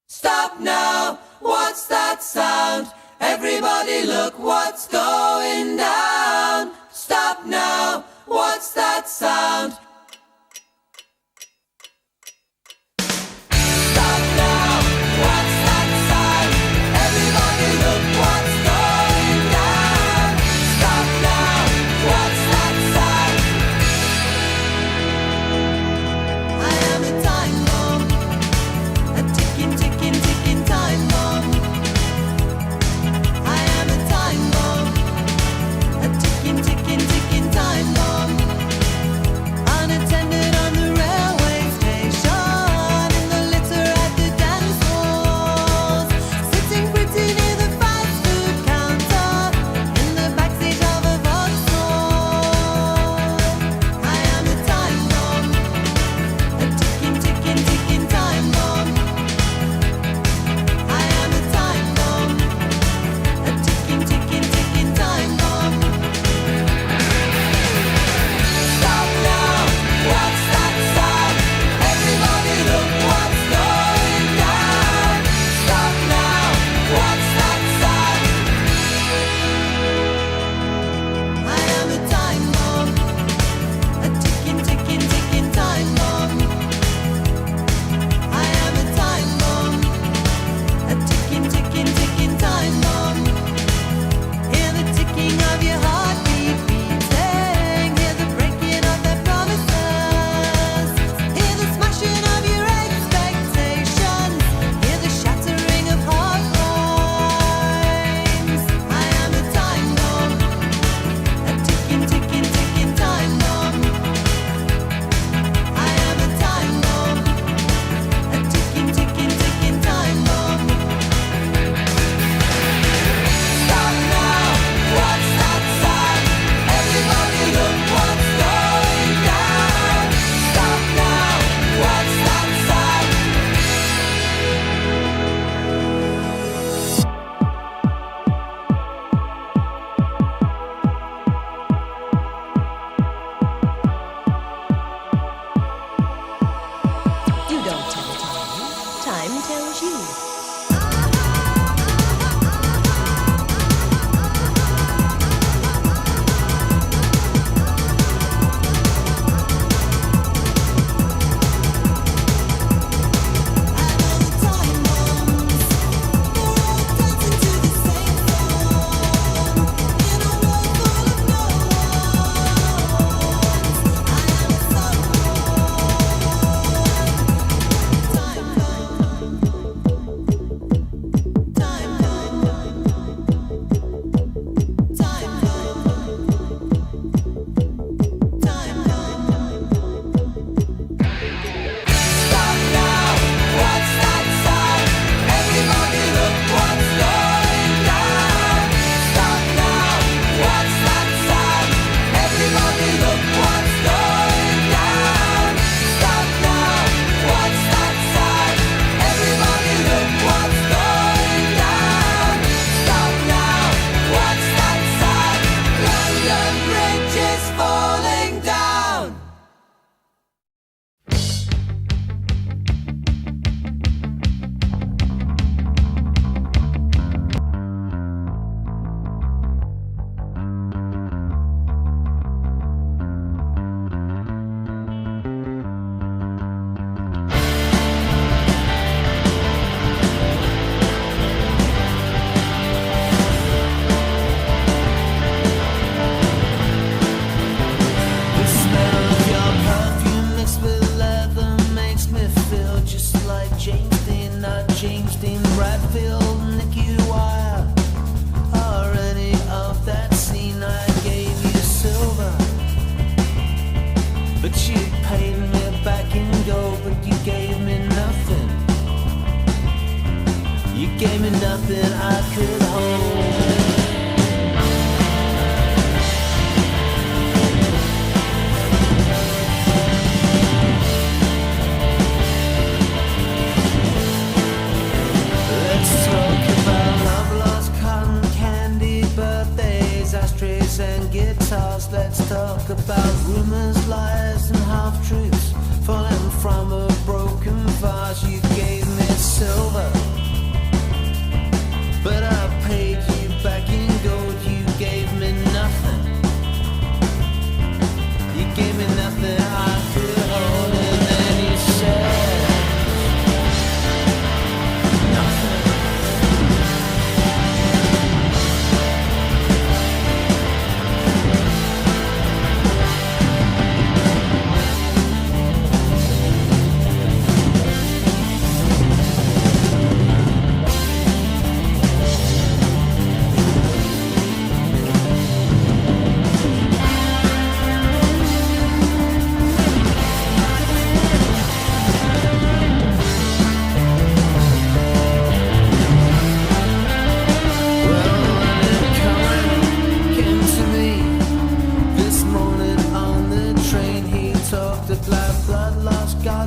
Stop now, what's that sound? Everybody look what's going down. Stop now, what's that sound? Stop now, what's that sound? Everybody look what's going down. Stop now, what's that sound? I am a time bomb, a ticking, ticking, ticking time bomb. I am a time bomb, a ticking, ticking, ticking time bomb. time tells you. Let's talk about rumors, lies, and half-truths falling from a broken vase. You gave me silver, but I paid you back in gold. You gave me nothing. You gave me nothing I could hold, and then you said nothing.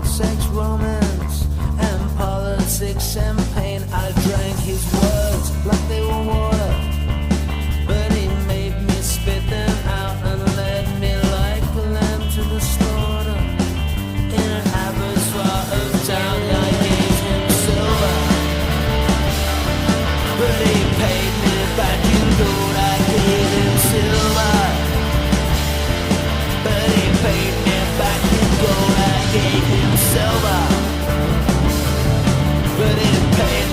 Sex, romance, and politics and pain. I drank his words like they were water, but he made me spit them out and led me like a lamb to the slaughter. In an abattoir of town, I gave him silver, but he paid me back in gold. I gave him silver, but he paid me back in gold. I gave him silver, but it paid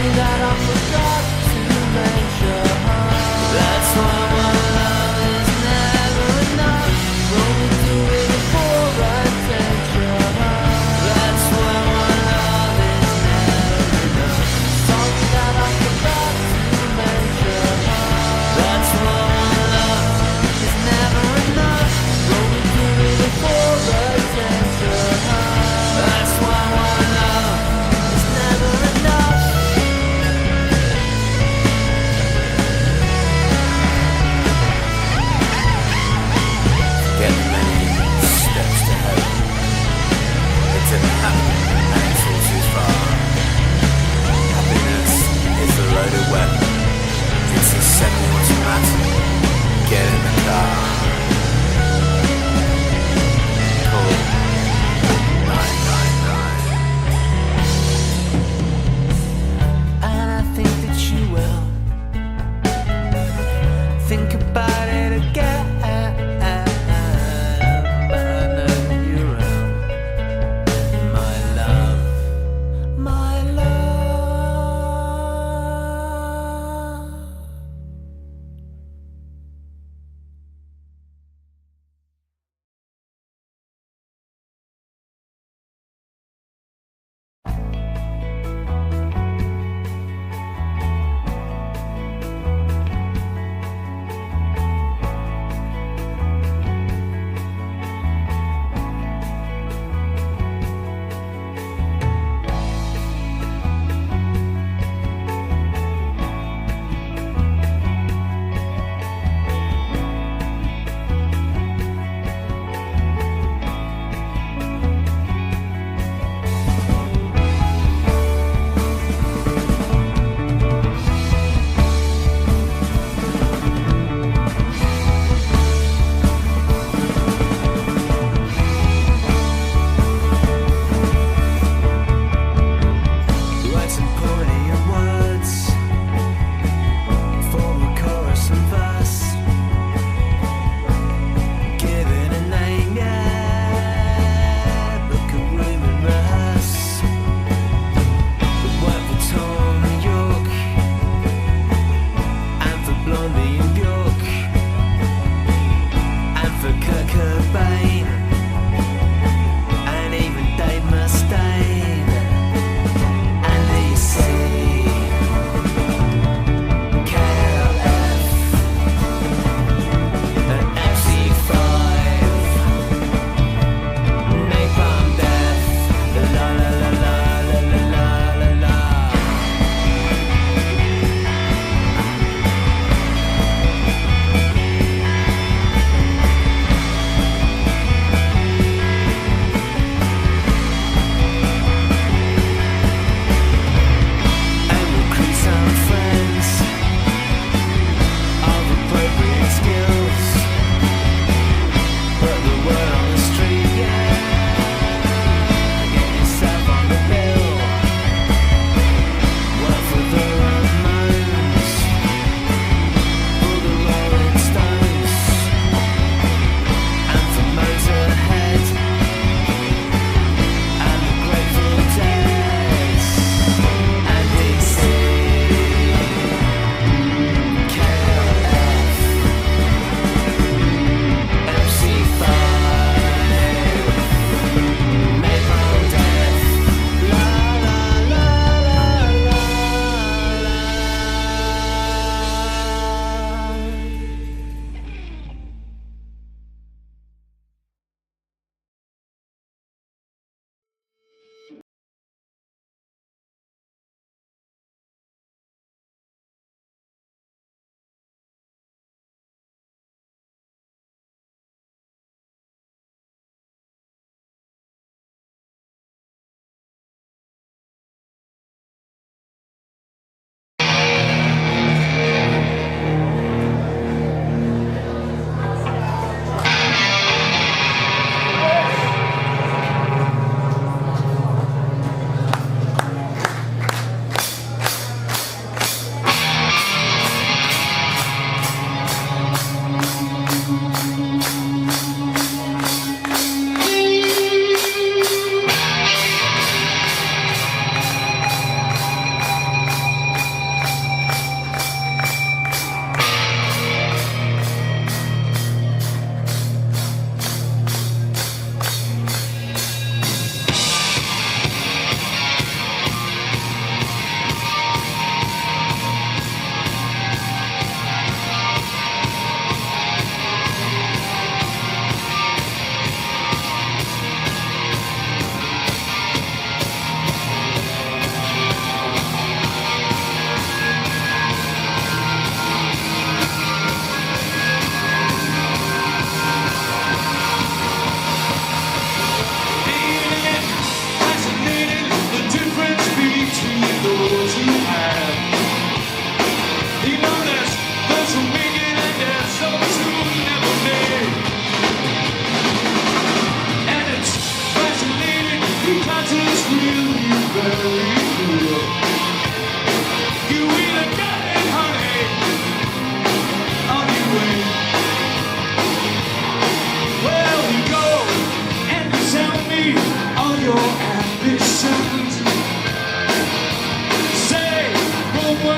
Sorry that I forgot to mention. That's why my love is never enough. Only do it for attention. That's why my love is never enough. Sorry that I forgot to mention. That's why my love is never enough. Only do it for attention. That's why my love is never enough.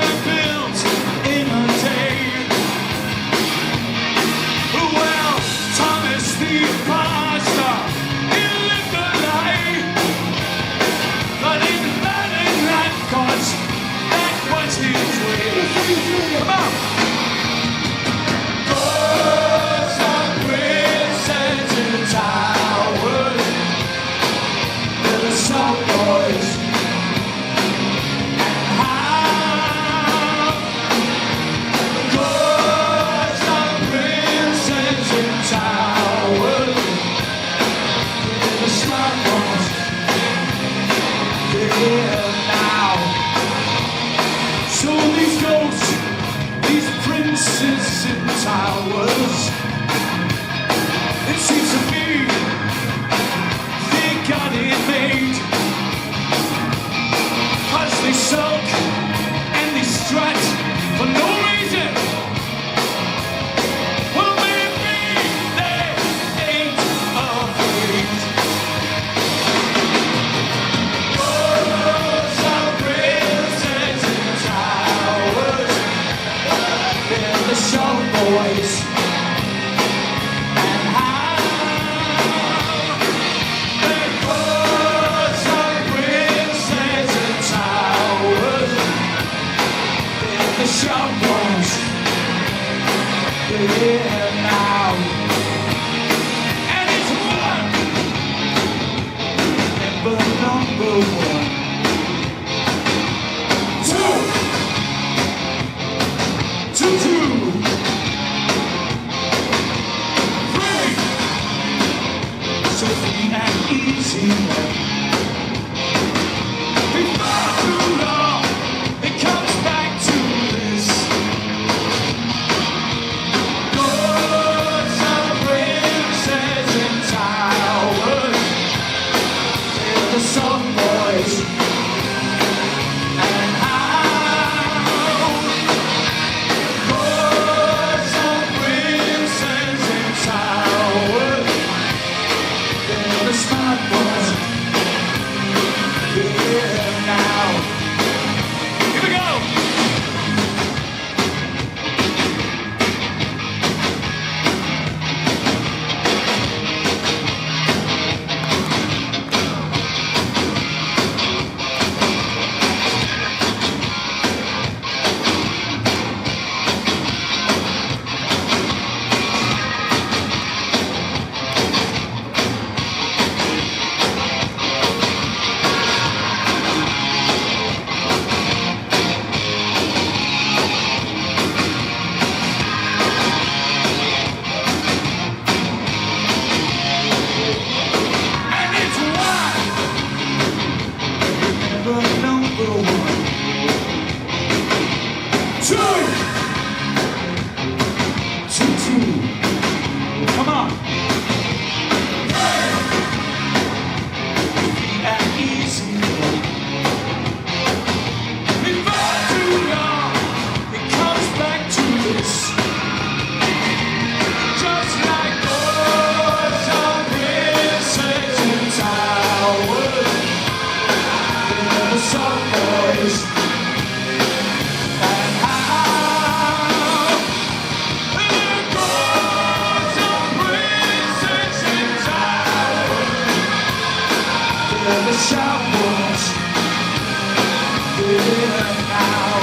were built in a day. Well, Thomas the Apostle, he lived a lie, but in that cause, that was his way. Come on! Ghosts of prisons in the towers, they're the soft boys. So these ghosts, these princes in towers, it seems to me they got it made, 'cause they sulk and they strut for no reason. Well, maybe they ain't afraid. Ghosts of prisons in towers, they're the show boys. And how the ghosts of prisons in towers, they're the show boys. Yeah, now. And it's one, never number one. Two, three, so free and easy. Before too long, it comes back to this. Ghosts of princes in towers, they're the soft boys. And how ghosts of princes in towers, they're the smart boys. Yeah, now. Here we go. And it's one, never number one. Two, come on. Three, and easy. Before too long, it comes back to this. Just like ghosts of princes in towers, they're the soft boys. And how the ghosts of princes in towers, they're the sharp ones. Yeah, now.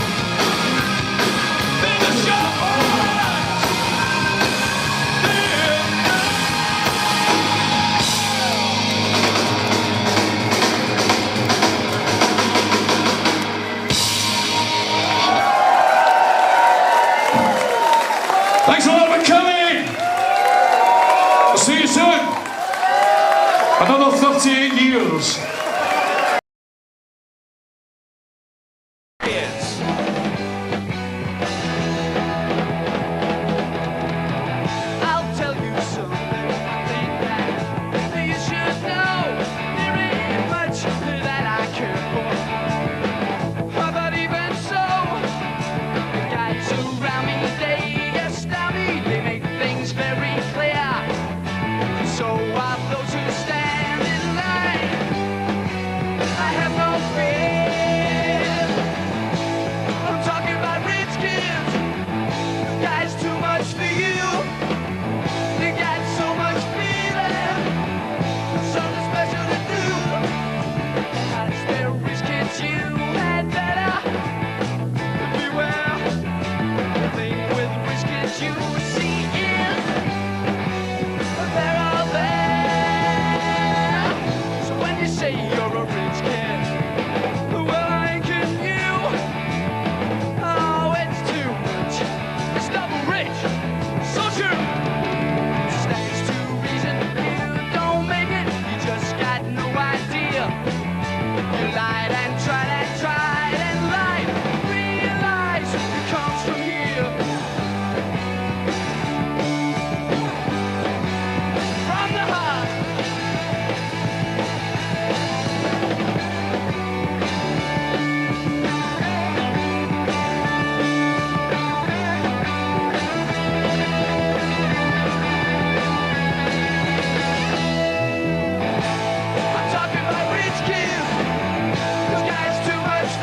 They're the sharp ones. Thanks a lot for coming. I'll see you soon. Another 38 years. I'll tell you something I think that you should know. There ain't much that I care for. But even so, the guys around me, they astound me. They make things very clear. So are those who stand in line. tried, and life realize it comes from here. From the heart. I'm talking about rich kids who got too much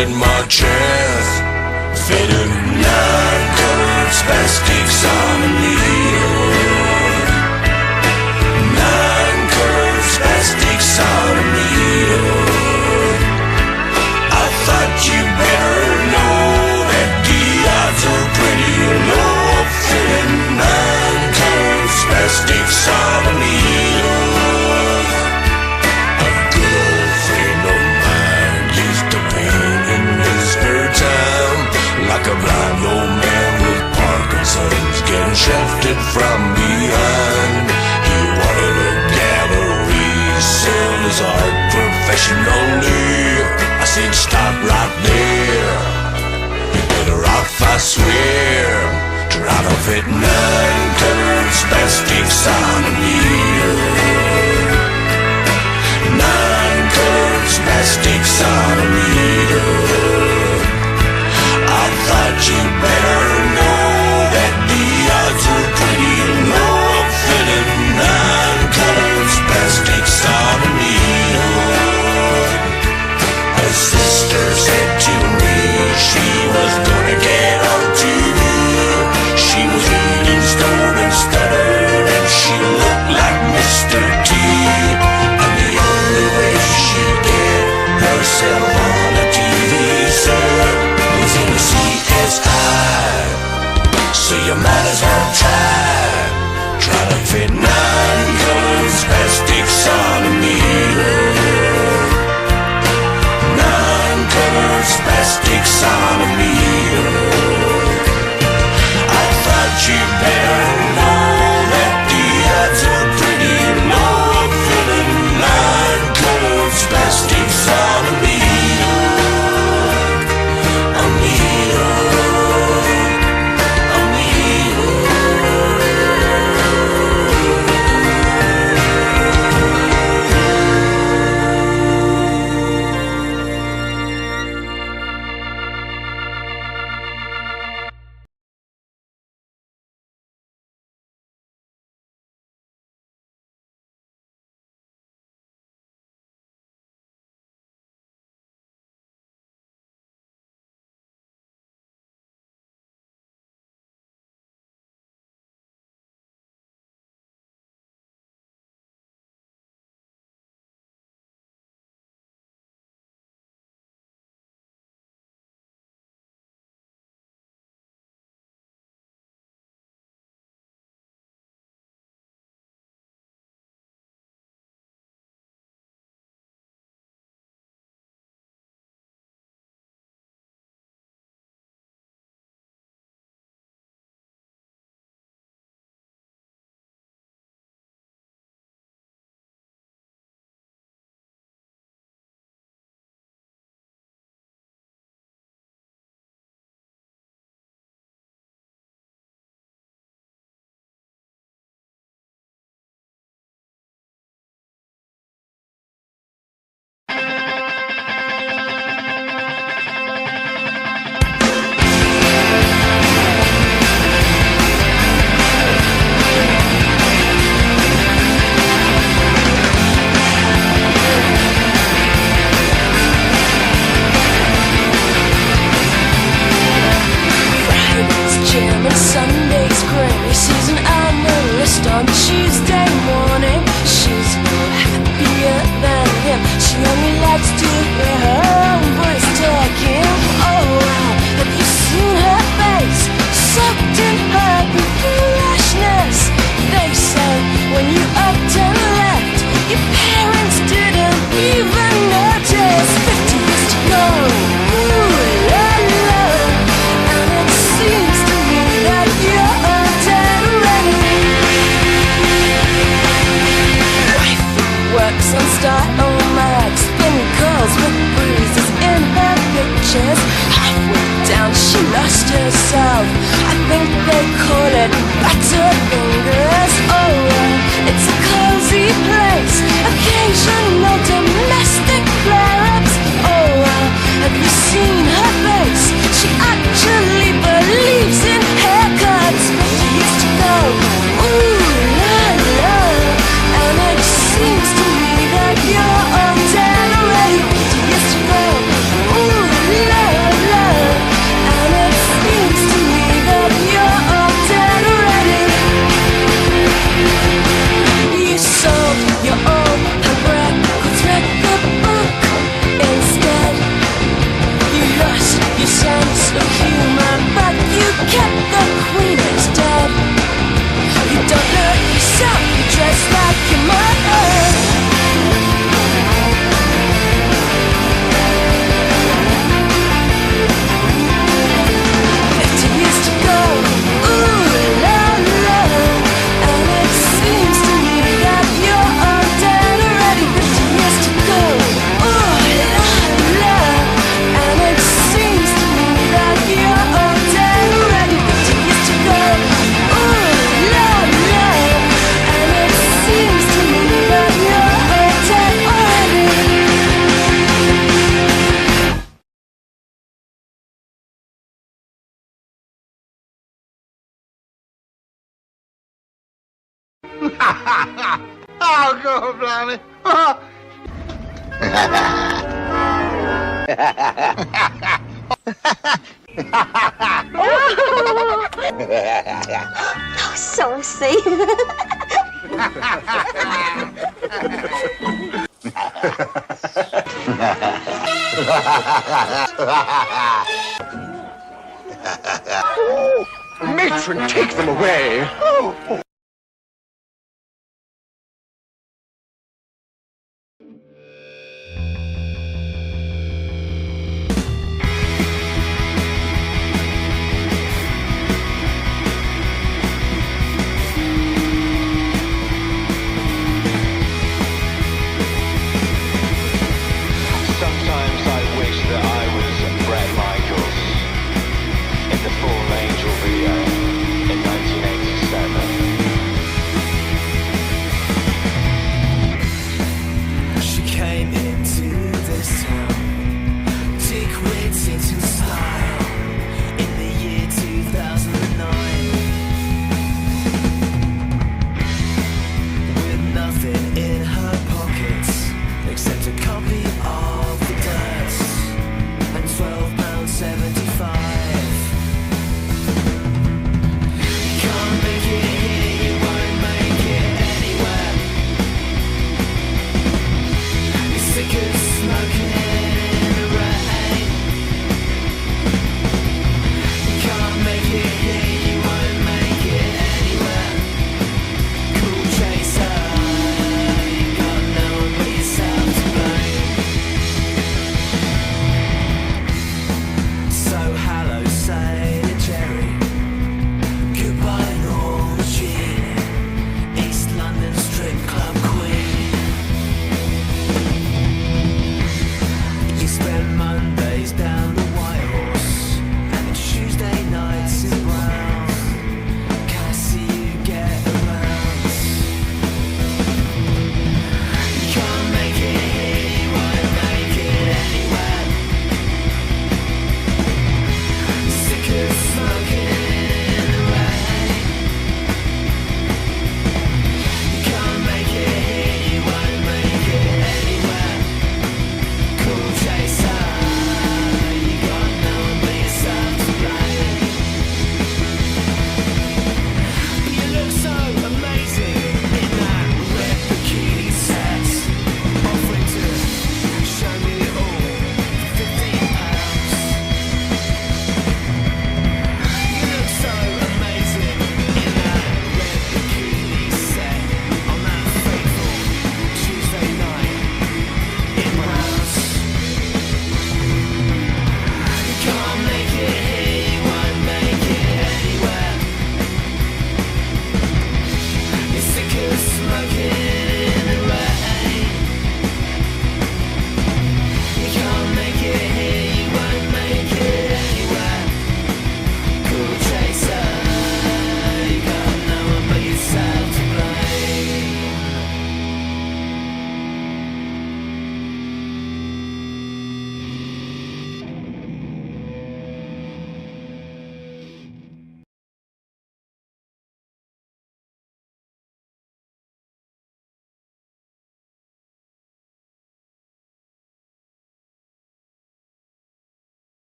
in my chest. Fitted 9-colored spastic sonometer. 9-colored spastic sonometer. I thought you better know that the odds are pretty low. Fitted 9-colored spastic sonometer. A good friend of mine used to paint in his spare time, like a blind old man with Parkinson's getting shafted from behind. He wanted a gallery, sell his art professionally. I said stop right there, you better off I swear. Try to fit 9-colored spastic sonometer. 9-colored spastic sonometer. I thought you better know that the odds are pretty low of fitting 9-colored spastic sonometer. A sister said to me she was gonna get on TV. She was reading Stone and Stuttered, and she looked Oh, God, blimey. Oh, saucy. Matron, take them away. Sometimes I wish that I was Bret Michaels in the Fallen Angel video in 1987. She came into this town, Dick Whittington style, in the year 2009. With nothing in her pockets except a copy of The Dirt and £12.75. You can't make it here, you won't make it anywhere. You're sick of smoking in the rain. You can't make it here, you won't make it anywhere. Cool chaser, you got no one but yourself to blame. So hello, Sailor Jerry. Goodbye, Norma Jean, East London strip club queen. You spend Mondays down the White Horse and Tuesday nights in Brown. Can I see you get around? You can't make it here, you won't make it anywhere. Sick of smoking in the rain. You can't make it here, you won't make it anywhere. Cool chaser, you got no one but yourself to blame. But you look so amazing in that red bikini set, offering to show me it all for £15. You look so amazing in that red bikini set on that fateful Tuesday night in my house. You can't make it here, you won't make it anywhere. You're sick of smoking in the rain. You can't make it here, you won't make it anywhere. Cool chaser, you got no one but yourself to blame.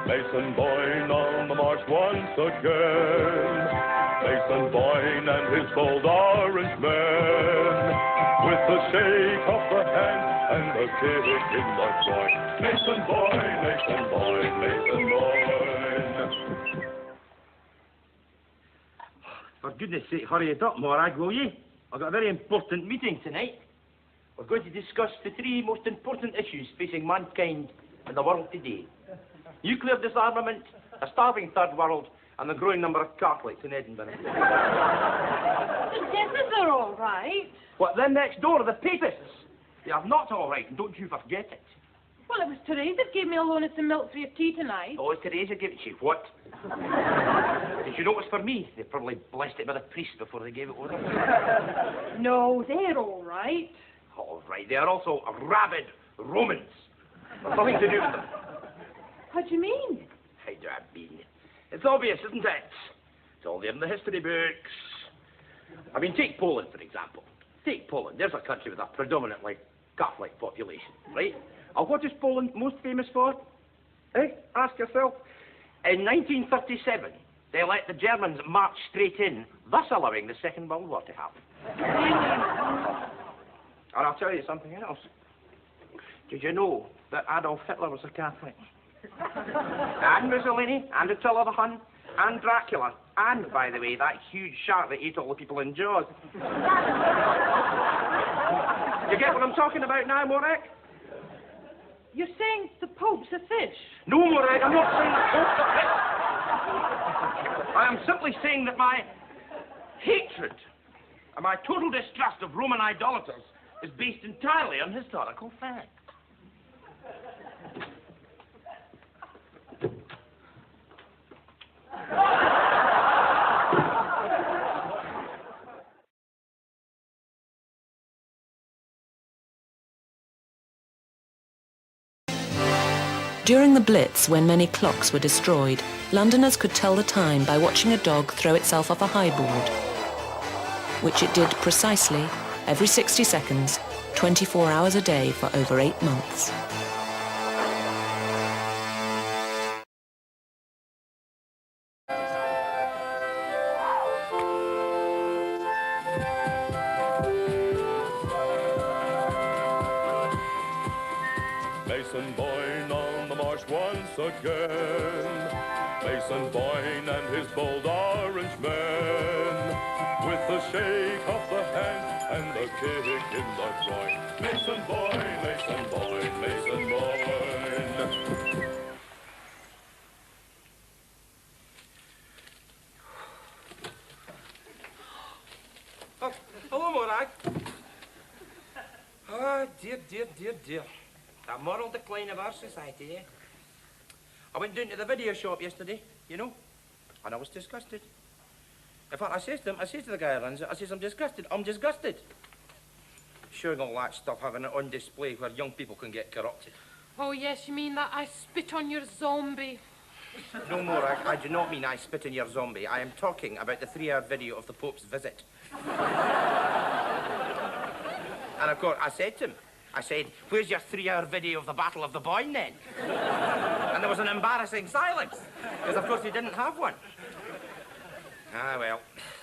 Mason Boyne on the march once again. Mason Boyne and his bold orange men, with the shake of the hand and the kick in the groin. Mason Boyne, Mason Boyne, Mason Boyne. For goodness sake, hurry it up, Morag, will ye? I've got a very important meeting tonight. we're going to discuss the three most important issues facing mankind and the world today. Nuclear disarmament, a starving third world, and the growing number of Catholics in Edinburgh. The Deppers are all right. What, them next door, the papists? They are not all right, and don't you forget it. Well, it was Teresa that gave me a loan of some milk for your tea tonight. Oh, Teresa gave it to you. What? Did you know it was for me? They probably blessed it with a priest before they gave it over. No, they're all right. All right, they are also rabid Romans. There's nothing to do with them. What do you mean? How do I mean? It's obvious, isn't it? It's all there in the history books. I mean, take Poland, for example. Take Poland. There's a country with a predominantly Catholic population, right? What is Poland most famous for? Ask yourself. In 1937, they let the Germans march straight in, thus allowing the Second World War to happen. And I'll tell you something else. Did you know that Adolf Hitler was a Catholic? And Mussolini, and Attila the Hun, and Dracula, and, by the way, that huge shark that ate all the people in Jaws. You get what I'm talking about now, Morag? You're saying the Pope's a fish? No, Morag, I'm not saying the Pope's a fish. I am simply saying that my hatred and my total distrust of Roman idolaters is based entirely on historical fact. During the Blitz, when many clocks were destroyed, Londoners could tell the time by watching a dog throw itself off a high board, which it did precisely every 60 seconds, 24 hours a day for over 8 months. Mason Boyne on the march once again. Mason Boyne and his bold orange men, with the shake of the hand and the kick in the groin. Mason Boyne, Mason Boyne, Mason Boyne. Oh, hello, Morag. Oh, dear, dear, dear, dear. The moral decline of our society, eh? I went down to the video shop yesterday, you know, and I was disgusted. In fact, I says to the guy who runs it, I says, I'm disgusted. Showing all that stuff, having it on display where young people can get corrupted. Oh, yes, you mean that I spit on your zombie. No more, I do not mean I spit in your zombie. I am talking about the 3-hour video of the Pope's visit. And of course, I said to him, where's your 3-hour video of the Battle of the Boyne then? And there was an embarrassing silence, because of course he didn't have one. Ah, well,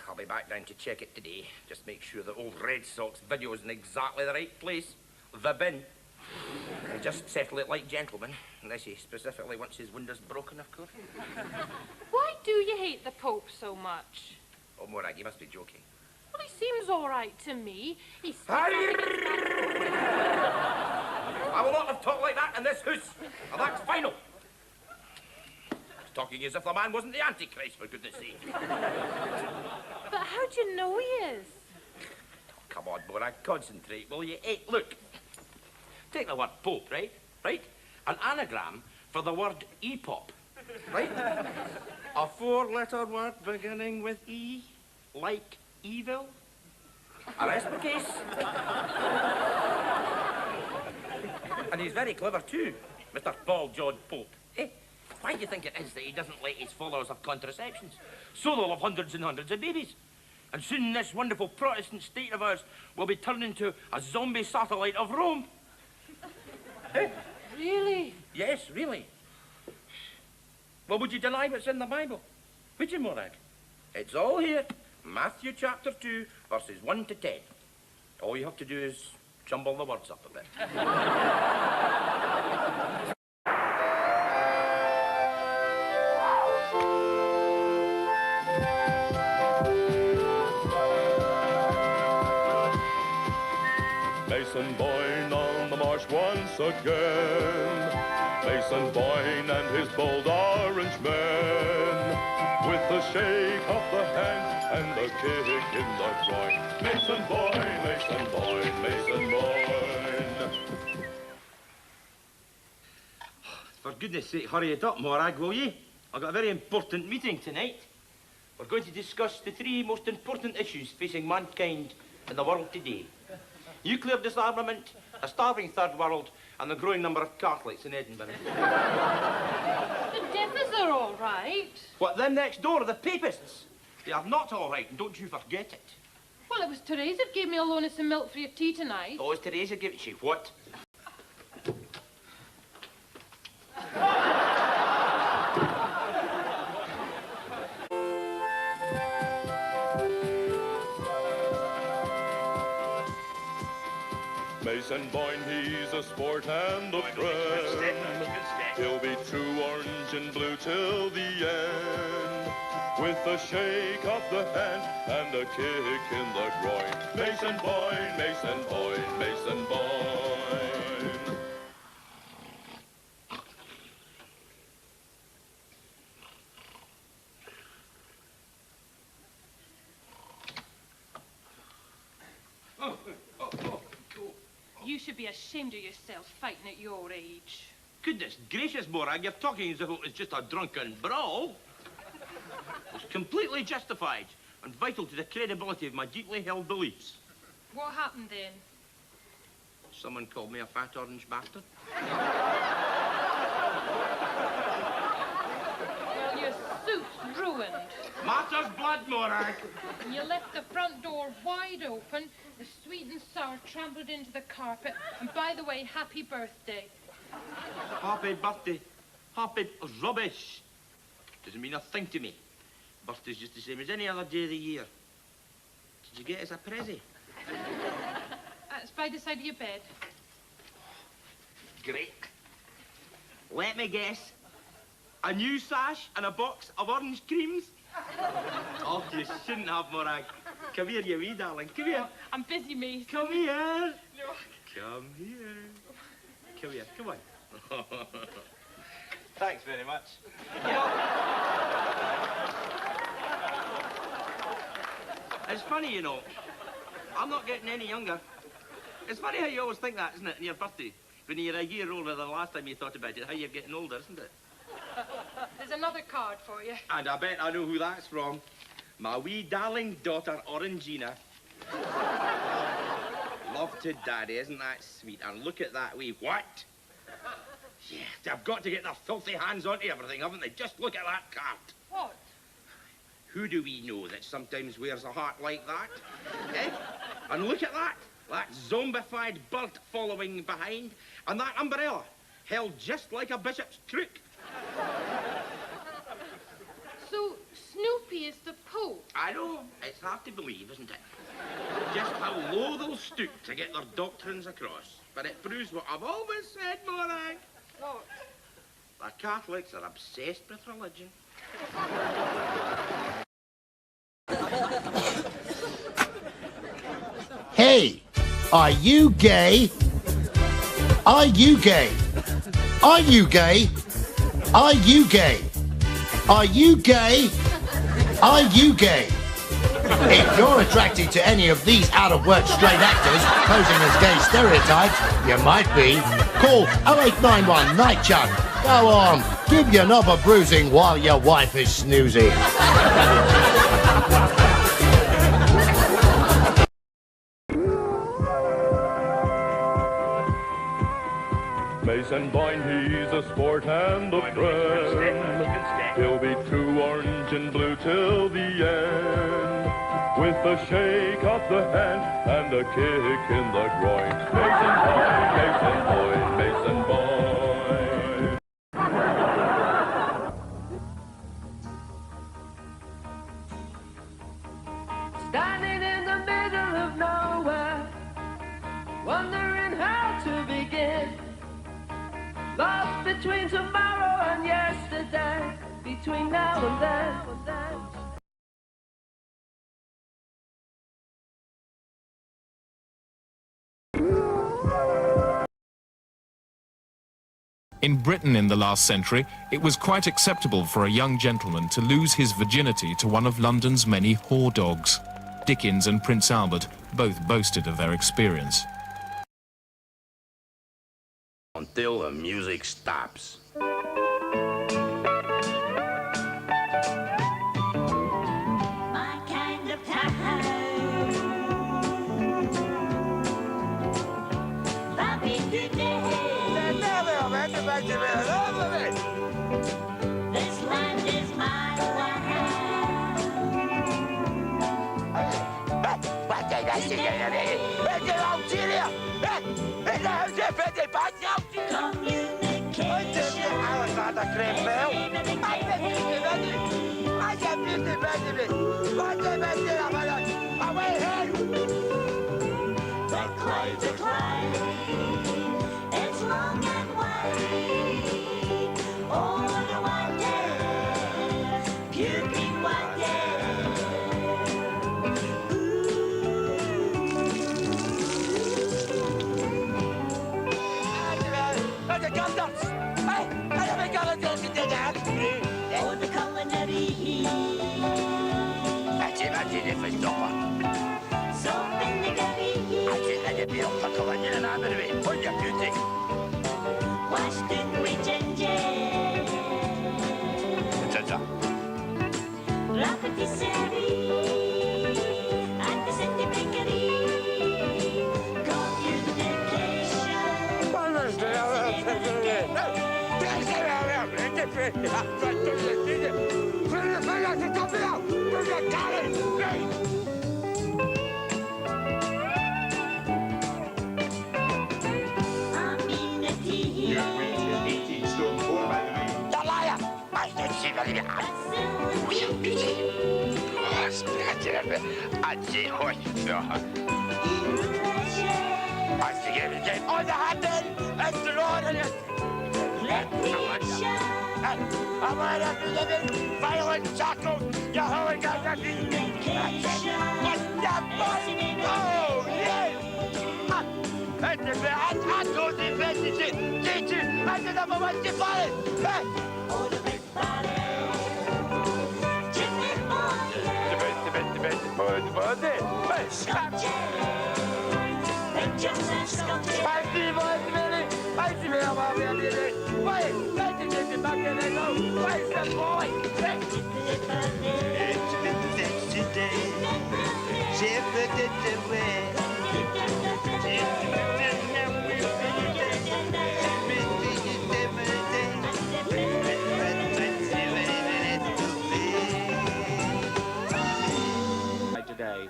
I'll be back down to check it today. Just make sure the old Red Sox video is in exactly the right place. The bin. And just settle it like gentlemen, unless he specifically wants his windows broken, of course. Why do you hate the Pope so much? Oh, Morag, you must be joking. Well, he seems all right to me. He's... I will not have talked like that in this house. And that's final. He's talking as if the man wasn't the Antichrist, for goodness sake. But how do you know he is? Come on, Morag, concentrate, will you? Hey, look. Take the word Pope, right? Right? An anagram for the word E-pop. Right? A 4-letter word beginning with E, like evil. A rest the case. And he's very clever too, Mr. Paul-John Pope. Eh? Why do you think it is that he doesn't let his followers have contraceptions? So they'll have hundreds and hundreds of babies. And soon this wonderful Protestant state of ours will be turned into a zombie satellite of Rome. Eh? Really? Yes, really. Well, would you deny what's in the Bible? Would you, Morag? It's all here. Matthew chapter 2, verses 1 to 10. All you have to do is jumble the words up a bit. Mason Boyne on the march once again. Mason Boyne and his bold orange men, with the shake of the hand and the kick in the groin. Mason Boyne, Mason Boyne, Mason Boyne. For goodness sake, hurry it up, Morag, will ye? I've got a very important meeting tonight. We're going to discuss the three most important issues facing mankind in the world today. Nuclear disarmament, a starving third world, and the growing number of Catholics in Edinburgh. The Devils are all right. What, them next door are the Papists? They are not all right, and don't you forget it. Well, it was Teresa who gave me a loan of some milk for your tea tonight. Oh, is Teresa giving you what? Mason Boyne, he's a sport and a friend. He'll be true orange and blue till the end, with a shake of the hand and a kick in the groin. Mason Boyne, Mason Boyne, Mason Boyne. You should be ashamed of yourself fighting at your age. Goodness gracious, Morag, you're talking as if it was just a drunken brawl. It's completely justified and vital to the credibility of my deeply held beliefs. What happened then? Someone called me a fat orange bastard. Well, your suit's ruined. Matters blood, Morag. And you left the front door wide open, the sweet and sour trampled into the carpet, and by the way, happy birthday. Happy birthday. Happy rubbish. Doesn't mean a thing to me. Birthday's just the same as any other day of the year. Did you get us a present? It's by the side of your bed. Great. Let me guess. A new sash and a box of orange creams? Oh, you shouldn't have, Morag. Come here, you wee darling. Come here. I'm busy, mate. Come here. No. Come here. Come here. Come on. Thanks very much. You know, it's funny, you know. I'm not getting any younger. It's funny how you always think that, isn't it, on your birthday? When you're a year older than the last time you thought about it, how you're getting older, isn't it? There's another card for you. And I bet I know who that's from. My wee darling daughter, Orangina. Love to Daddy, isn't that sweet? And look at that wee what? Yeah, they've got to get their filthy hands onto everything, haven't they? Just look at that card. What? Who do we know that sometimes wears a heart like that? Eh? And look at that. That zombified bird following behind. And that umbrella, held just like a bishop's crook. So, Snoopy is the Pope? I know. It's hard to believe, isn't it? Just how low they'll stoop to get their doctrines across. But it proves what I've always said, Morag. What? The Catholics are obsessed with religion. Hey, are you gay? Are you gay? Are you gay? Are you gay? Are you gay? Are you gay? If you're attracted to any of these out-of-work straight actors posing as gay stereotypes, you might be. Call 0891 Night Chuck. Go on, give your knob a bruising while your wife is snoozing. Mason Boyne, he's a sport and a friend. He'll be true orange and blue till the end, with a shake of the hand and a kick in the groin. Mason Boyne, Mason Boyne, Mason Boyne. Standing in the middle of nowhere, wondering how to begin. Lost between tomorrow and yesterday, between now and then. In Britain in the last century, it was quite acceptable for a young gentleman to lose his virginity to one of London's many whore dogs. Dickens and Prince Albert both boasted of their experience. Until the music stops. My kind of time. Bobby today. This land is my land. Decline. It's long and wide. Over the water, puking water. Oh, the culinary heat. Imagine if it's not. So vinegary heat. Washed in with ginger. Rotisserie. And the city bakery. Communication. Violent tackles, you hooligan! Oh, yes! I told you, did you? I did have a one to follow. Oh, the big body. Jimmy boy. Scotch. Pictures and sculptures. Today.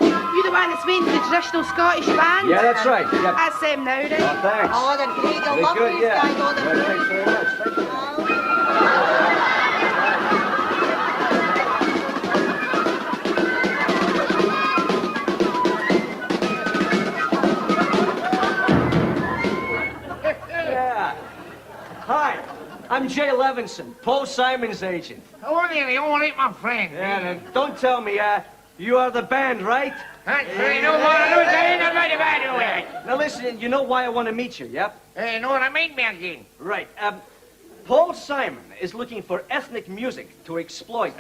You the one that's been to the traditional Scottish band? Yeah, that's right. Yep. That's them now, then. Oh, thanks. Oh, they're great. They'll They're love good, these yeah. guys. Oh, they're Yeah, thanks very much. Thank you. Yeah. Hi, I'm Jay Levinson, Paul Simon's agent. How are you? All right, my friend. Yeah, now, don't tell me, you are the band, right? That's right. No more to lose. I ain't about the band away. Now listen, you know why I want to meet you, yep? Hey, know what I mean, man, again? Right. Paul Simon is looking for ethnic music to exploit,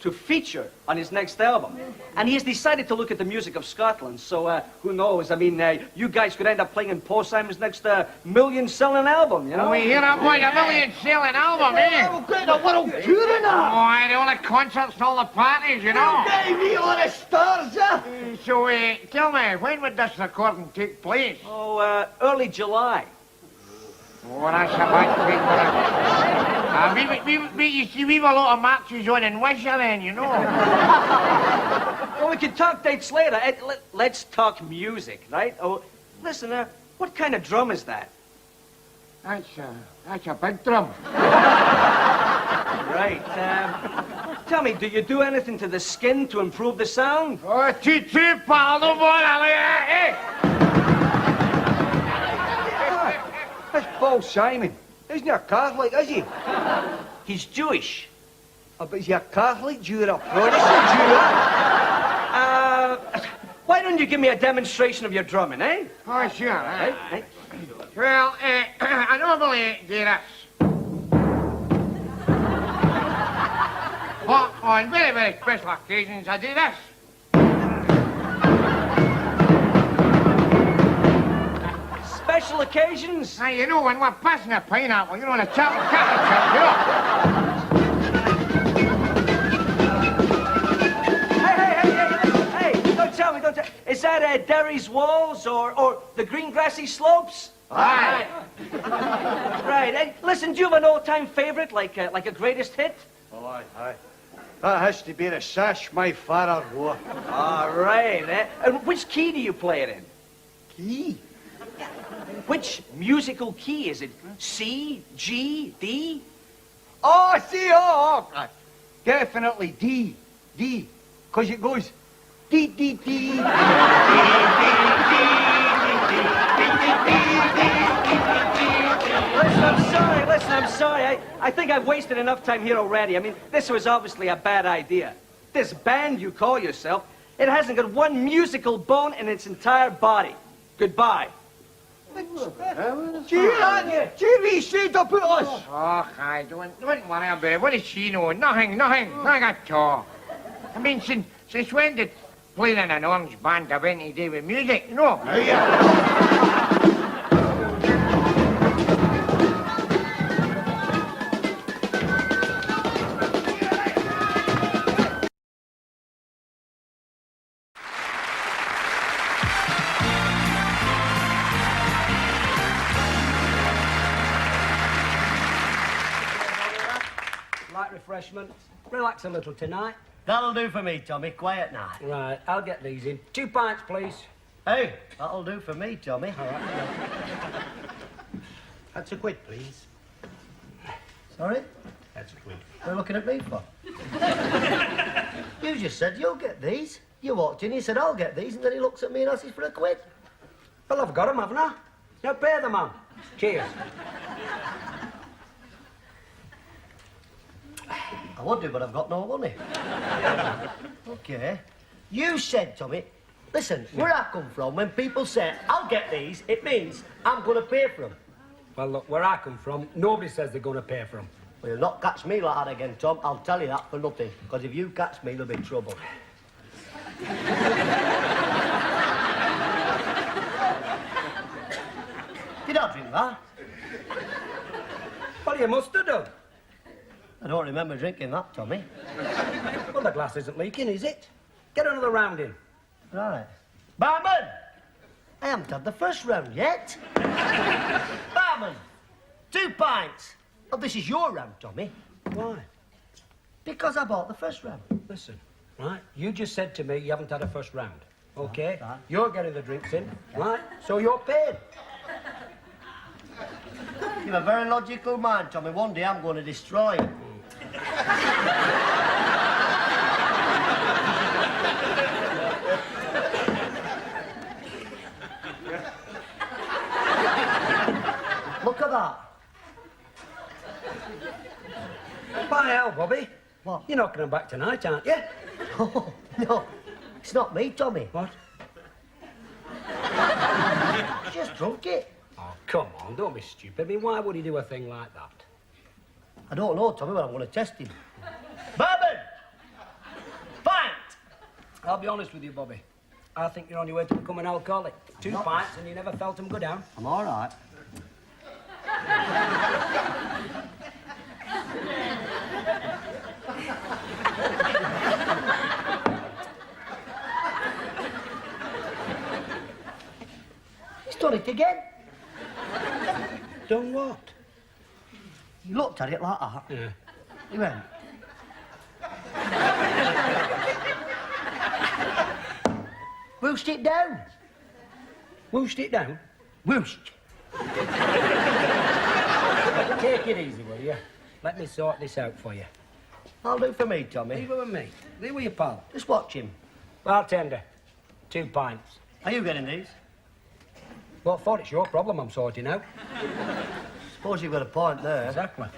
to feature on his next album. And he has decided to look at the music of Scotland, so who knows? I mean, you guys could end up playing in Paul Simon's next million-selling album, you know? Oh, we hear up like a million-selling album, eh? We're getting a little touring now. Oh, and all the concerts and all the parties, you know? Baby, all the stars, So, tell me, when would this recording take place? Oh, early July. Oh, that's a bad thing. You see, we've a lot of matches on in Wisha then, you know. Well, we can talk dates later. Let's talk music, right? Oh, listen, what kind of drum is that? That's a big drum. Right. Tell me, do you do anything to the skin to improve the sound? Oh, toot, pal, don't bother, hey! That's Paul Simon. Isn't he a Catholic, is he? He's Jewish. Oh, but is he a Catholic Jew or a Protestant Jew? Why don't you give me a demonstration of your drumming, eh? Oh, sure, Right? Well, I normally do this. But on very, very special occasions, I do this. Special occasions? Now, you know, when we're passing a pineapple, you know, on a chapel cat, you know. Hey, don't tell me. Is that Derry's Walls or the green grassy slopes? Aye. Right. Hey, listen, do you have an all-time favourite, like a greatest hit? Oh, aye. That has to be the Sash My Father Wore. All right. And which key do you play it in? Key? Which musical key is it? C, G, D? Oh, C, oh. Definitely D. D. Because it goes D, D, D. Listen, I'm sorry. I think I've wasted enough time here already. I mean, this was obviously a bad idea. This band you call yourself, it hasn't got one musical bone in its entire body. Goodbye. Jimmy straight up at us. Oh, I don't worry about it. What does she know? Nothing at all. I mean, since when did playing in an orange band have anything to do with music, you know? Oh, yeah. Light refreshment. Relax a little tonight. That'll do for me, Tommy. Quiet now. Right, I'll get these in. 2 pints, please. Hey, that'll do for me, Tommy. All right. That's a quid, please. Sorry? That's a quid. What are you looking at me for? You just said you'll get these. You walked in, he said, I'll get these, and then he looks at me and asks for a quid. Well, I've got them, haven't I? Now pay them on. Cheers. I would do, but I've got no money. OK. You said, Tommy, listen, where I come from, when people say, I'll get these, it means I'm going to pay for them. Well, look, where I come from, nobody says they're going to pay for them. Well, you'll not catch me like that again, Tom. I'll tell you that for nothing. Because if you catch me, there'll be trouble. Did I drink that? Well, you must have done. I don't remember drinking that, Tommy. Well, the glass isn't leaking, is it? Get another round in. Right. Barman! I haven't had the first round yet. Barman! 2 pints. Oh, this is your round, Tommy. Why? Because I bought the first round. Listen, right? You just said to me you haven't had a first round. OK? Right. You're getting the drinks in, right? So you're paid. You've a very logical mind, Tommy. One day I'm going to destroy you. Look at that. By hell, Bobby. What? You're not coming back tonight, aren't you? Oh, no. It's not me, Tommy. What? Just drunk it. Oh, come on, don't be stupid. I mean, why would he do a thing like that? I don't know, Tommy, but I'm going to test him. Bourbon! Pint! I'll be honest with you, Bobby. I think you're on your way to become an alcoholic. 2 pints and you never felt them go down. I'm all right. He's done it again. Done what? He looked at it like that. Yeah. He went. Whooshed it down. Whooshed it down? Whooshed. Take it easy, will you? Let me sort this out for you. I'll do for me, Tommy. Leave it with me. Leave it with your pal. Just watch him. Bartender, 2 pints. Are you getting these? What for? It's your problem I'm sorting out. Suppose you've got a point there. Exactly.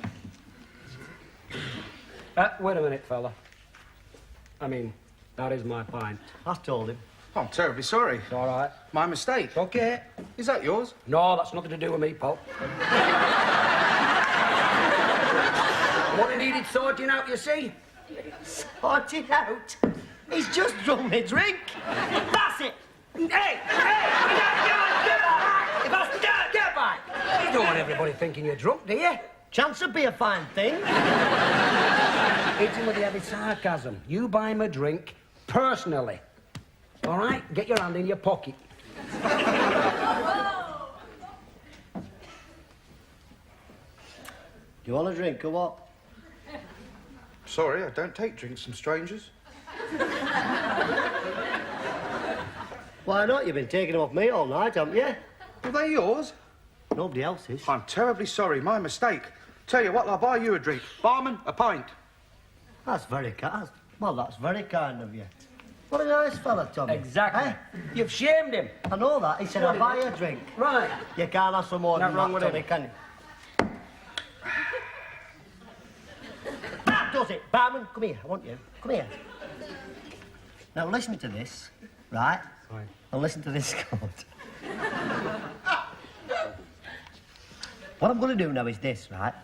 Wait a minute, fella. I mean, that is my pint. I told him. I'm terribly sorry. It's all right. My mistake. Okay. Is that yours? No, that's nothing to do with me, Paul. What he needed sorting out, you see? Sorting out? He's just drunk me drink. That's it. Hey! Get back! You don't want everybody thinking you're drunk, do you? Chance would be a fine thing. Hit him with the heavy sarcasm. You buy him a drink personally. All right? Get your hand in your pocket. Do you want a drink or what? Sorry, I don't take drinks from strangers. Why not? You've been taking them off me all night, haven't you? Are they yours? Nobody else's. I'm terribly sorry. My mistake. Tell you what, I'll buy you a drink. Barman, a pint. That's very kind. Well, that's very kind of you. What a nice fella, Tommy. Exactly. Eh? You've shamed him. I know that. He said, I'll buy you a drink. Right. You can't ask for more Not than wrong that, with Tommy, him. can you? That does it. Barman, come here. I want you. Come here. Now, listen to this, right? Right. And listen to this chord. What I'm going to do now is this, right?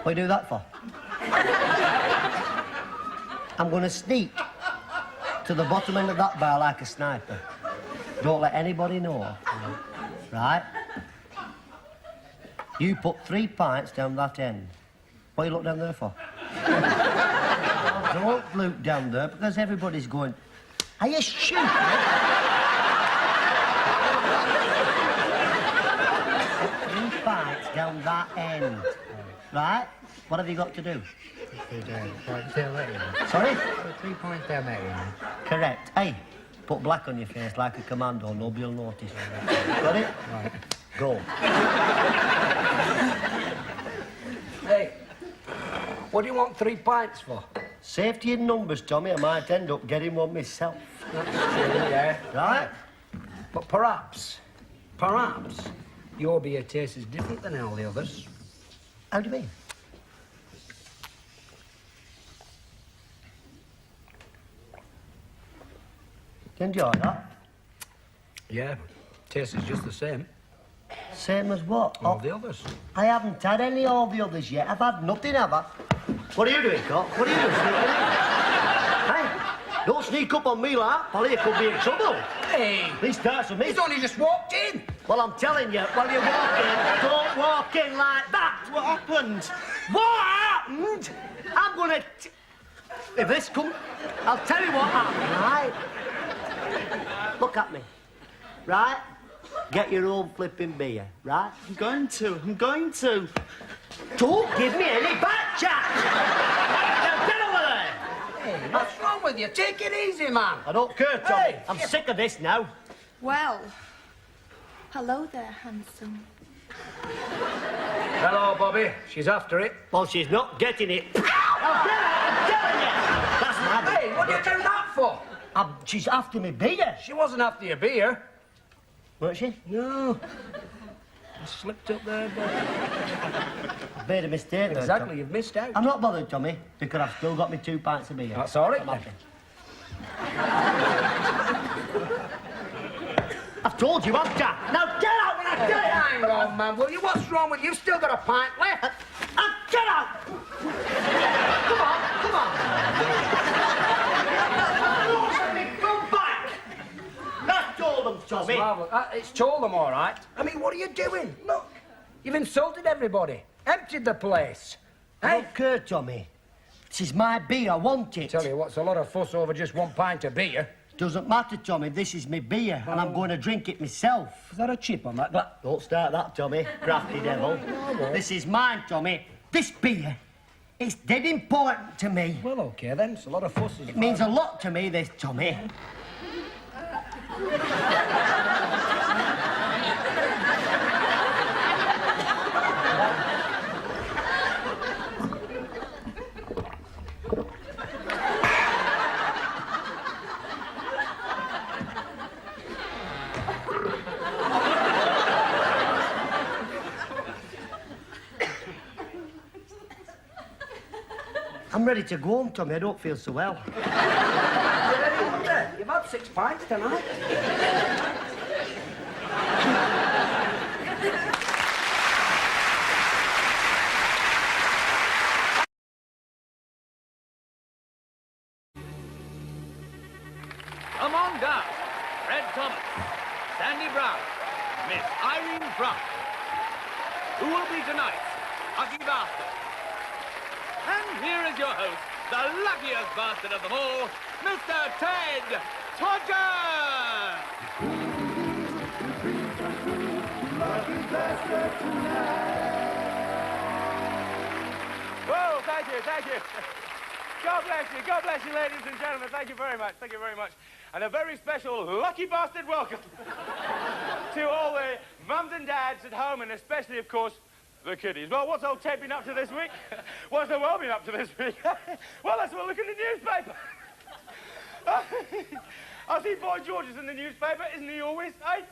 What do you do that for? I'm going to sneak to the bottom end of that bar like a sniper. Don't let anybody know. Right? You put 3 pints down that end. What you look down there for? Don't look down there because everybody's going, are you shooting? 3 pints down that end. Right? What have you got to do? Sorry? 3 points down there. Correct. Hey, put black on your face like a commando, nobody will notice. Got it? Right. Go. Hey, what do you want 3 pints for? Safety in numbers, Tommy. I might end up getting one myself. That's true, yeah. Right? But perhaps, your beer taste is different than all the others. How do you mean? Do you enjoy that? Yeah, taste is just the same. Same as what? All the others. I haven't had any all the others yet. I've had nothing, have I? What are you doing, Cop? What are you doing, sneaking in? Hey, don't sneak up on me like that, Polly. You could be in trouble. Hey! These starts with me. He's only just walked in. Well, I'm telling you, while you're walking, don't walk in like that. What happened? What happened? I'm gonna... If this comes... I'll tell you what happened, right? Look at me. Right? Get your own flipping beer, right? I'm going to. Don't give me any back chat! Now get over there! Hey, what's wrong with you? Take it easy, man. I don't care, Tommy. Hey. I'm sick of this now. Well, hello there, handsome. Hello, Bobby. She's after it. Well, she's not getting it. I'll get it, I'm telling you! That's mad. Hey, what do you do that for? She's after me beer. She wasn't after your beer. Weren't she? No. I slipped up there, Bobby. I've made a mistake there, Exactly, Tom. you've missed out. I'm not bothered, Tommy, because I've still got me 2 pints of beer. That's all right, I'm then. happy. I've told you, haven't I? Now get out when I tell you! Hang on, man, will you? What's wrong with you? You've still got a pint left. Get out! Come on, come on! Come back! That's told them, Tommy. It's told them, all right. I mean, what are you doing? Look, you've insulted everybody. Emptied the place. I don't care, Tommy. This is my beer. I want it. Tell you what's a lot of fuss over just 1 pint of beer. Doesn't matter, Tommy. This is my beer, and I'm going to drink it myself. Is that a chip on that glass? Don't start that, Tommy. Crafty devil. This is mine, Tommy. This beer, it's dead important to me. Well, OK, then. It's a lot of fuss. It means a lot to me, this, Tommy. I'm ready to go home, Tommy. I don't feel so well. You You've had 6 pints tonight. Come on down. Fred Thomas, Sandy Brown, Miss Irene Brown. Who will be tonight's lucky bastard? And here is your host, the luckiest bastard of them all, Mr. Ted Todger! Whoa, thank you. God bless you, ladies and gentlemen. Thank you very much. And a very special lucky bastard welcome to all the mums and dads at home, and especially, of course, the kiddies. Well, what's old Ted been up to this week? What's the world been up to this week? Well, let's have a look in the newspaper. I see Boy George is in the newspaper, isn't he always? Hey,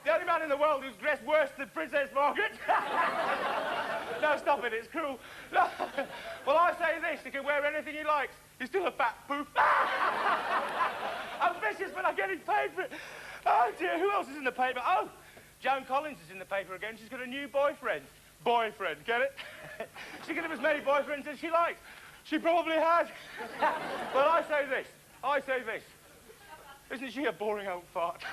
the only man in the world who's dressed worse than Princess Margaret. No, stop it, it's cruel. No. Well, I say this, he can wear anything he likes. He's still a fat poof. I'm vicious, but I'm getting paid for it. Oh, dear, who else is in the paper? Oh, Joan Collins is in the paper again. She's got a new boyfriend. Get it? She can have as many boyfriends as she likes. She probably has. Well, I say this. Isn't she a boring old fart?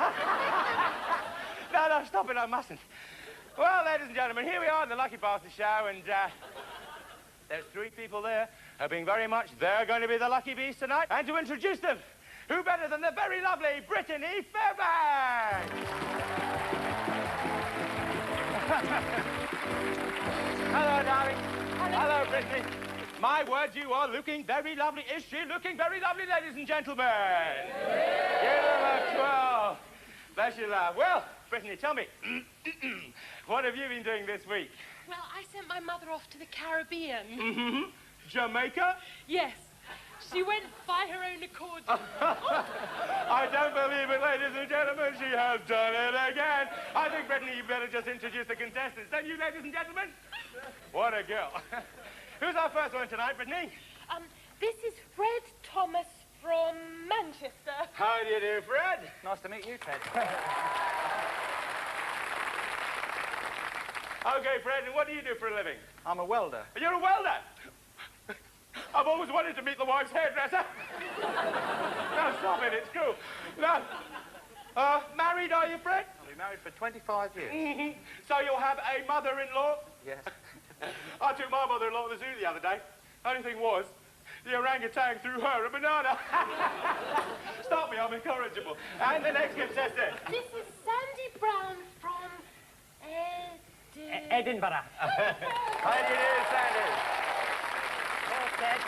No, stop it, I mustn't. Well, ladies and gentlemen, here we are in the Lucky Bastard show, and there's 3 people there hoping very much they're going to be the lucky beast tonight. And to introduce them, who better than the very lovely Brittany Fairbanks? Hello, darling. Hello, Brittany. My word, you are looking very lovely. Is she looking very lovely, ladies and gentlemen? You look well. Bless you, love. Well, Brittany, tell me, what have you been doing this week? Well, I sent my mother off to the Caribbean. Mm-hmm. Jamaica? Yes. She went by her own accord. I don't believe it, ladies and gentlemen. She has done it again. I think, Brittany, you better just introduce the contestants. Don't you, ladies and gentlemen? What a girl. Who's our first one tonight, Brittany? This is Fred Thomas from Manchester. How do you do, Fred? Nice to meet you, Ted. Okay, Fred, and what do you do for a living? I'm a welder. You're a welder? I've always wanted to meet the wife's hairdresser. No, stop it, it's cool. No. Married, are you, Fred? I've been married for 25 years. Mm-hmm. So you'll have a mother-in-law? Yes. I took my mother-in-law to the zoo the other day. Only thing was, the orangutan threw her a banana. Stop me, I'm incorrigible. And the next contestant. This is Sandy Brown from Edinburgh. How do you do, Sandy? Hello, Ted.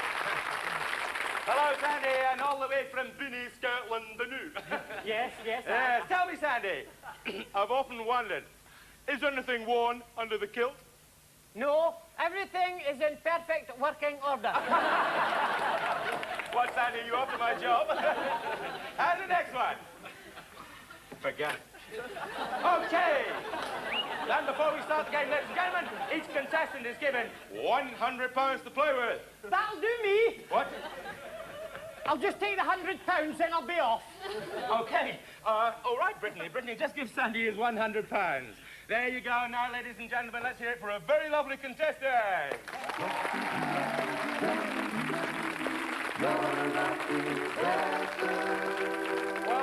Hello, Sandy, and all the way from Binny, Scotland, the new. Yes. Tell me, Sandy, I've often wondered, is anything worn under the kilt? No, everything is in perfect working order. What, Sandy, you up to my job? And the next one. Forget it. Okay. And before we start the game, ladies and gentlemen, each contestant is given £100 to play with. That'll do me. What? I'll just take the £100, then I'll be off. Okay. All right, Brittany. Brittany, just give Sandy his £100. There you go. Now, ladies and gentlemen, let's hear it for a very lovely contestant. Well,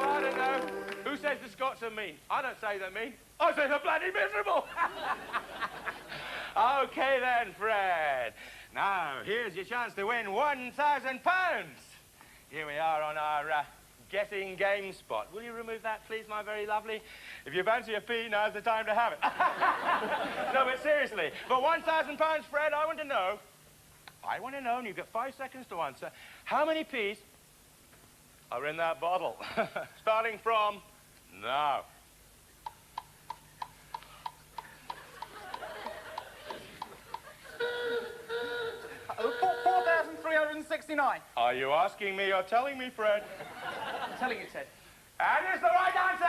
I don't know. Who says the Scots are mean? I don't say they're mean. I say they're bloody miserable. Okay, then, Fred. Now, here's your chance to win £1,000. Here we are on our guessing game spot. Will you remove that, please, my very lovely? If you fancy a pee, now's the time to have it. No, but seriously, for £1,000, Fred, I want to know, and you've got 5 seconds to answer, how many peas are in that bottle? Starting from now. 4,369. Are you asking me or telling me, Fred? I'm telling you, Ted. And it's the right answer!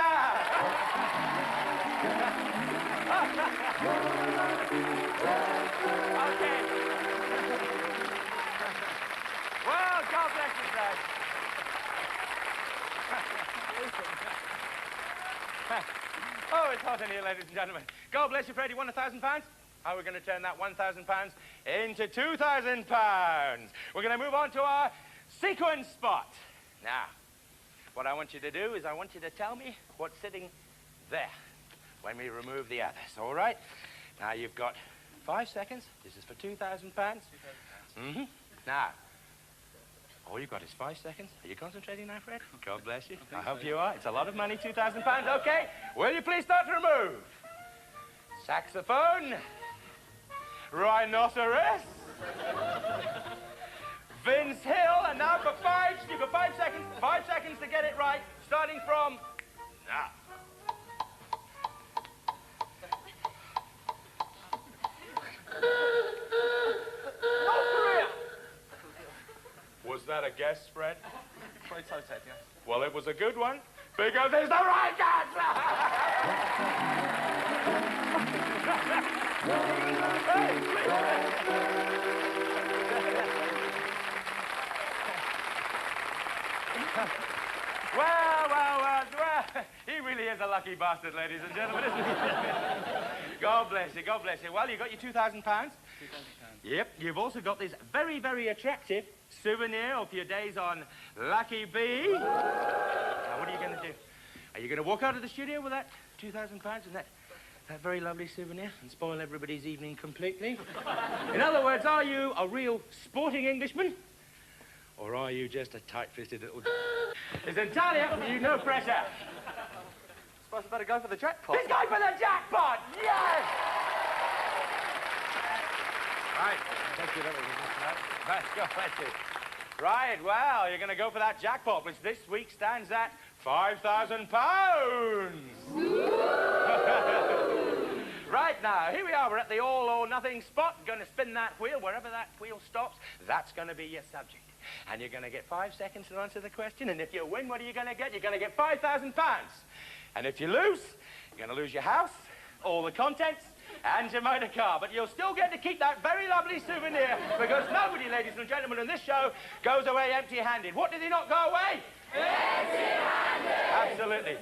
Okay. Well, God bless you, Fred. Well done here, ladies and gentlemen. God bless you, Fred. You won £1,000. How are we going to turn that £1,000 into £2,000? We're going to move on to our sequence spot. Now, what I want you to do is I want you to tell me what's sitting there when we remove the others, all right? Now, you've got 5 seconds. This is for £2,000. Mm-hmm. Now, all you've got is 5 seconds. Are you concentrating now, Fred? God bless you. I hope you are. It's a lot of money, £2,000. Okay. Will you please start to remove? Saxophone. Rhinoceros. Vince Hill. And now for you've got 5 seconds. 5 seconds to get it right. Starting from now. Was that a guess, Fred? Prototype, yes. Well, it was a good one, because it's the right answer! Well, he really is a lucky bastard, ladies and gentlemen, isn't he? God bless you, God bless you. Well, you got your £2,000. £2,000. Yep, you've also got this very, very attractive souvenir of your days on Lucky Bee. Now, what are you going to do? Are you going to walk out of the studio with that £2,000 and that very lovely souvenir and spoil everybody's evening completely? In other words, are you a real sporting Englishman? Or are you just a tight-fisted little... It's entirely up to you, no pressure. I suppose I better go for the jackpot. He's going for the jackpot! Yes! Right. Thank you, Right, go ahead. Right, well, you're going to go for that jackpot, which this week stands at £5,000. Right now, here we are. We're at the all-or-nothing spot. Going to spin that wheel. Wherever that wheel stops, that's going to be your subject. And you're going to get 5 seconds to answer the question. And if you win, what are you going to get? You're going to get £5,000. And if you lose, you're going to lose your house, all the contents, and your motor car. But you'll still get to keep that very lovely souvenir, because nobody, ladies and gentlemen, in this show goes away empty-handed. What did he not go away? Empty-handed! Absolutely.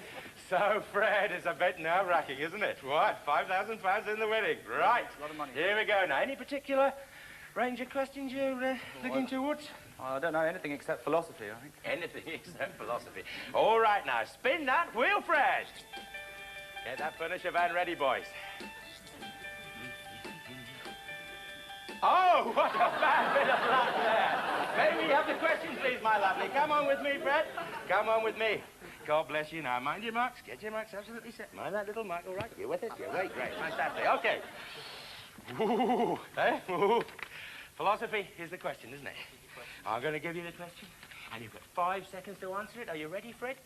So, Fred, it's a bit nerve-wracking, isn't it? What? £5,000 in the winning. Right. A lot of money. Here we go. Now, any particular range of questions you're looking towards? I don't know anything except philosophy, I think. Anything except philosophy. All right, now, spin that wheel, Fred. Get that furniture van ready, boys. Oh, what a bad bit of luck there. May we have the questions, please, my lovely? Come on with me, Fred. Come on with me. God bless you. Now, mind your marks. Get your marks absolutely set. Mind that little mark, all right? You're with it? You're right. Great. Fantastic. Okay. Ooh, eh? Ooh. Philosophy is the question, isn't it? I'm going to give you the question, and you've got 5 seconds to answer it. Are you ready, Fred?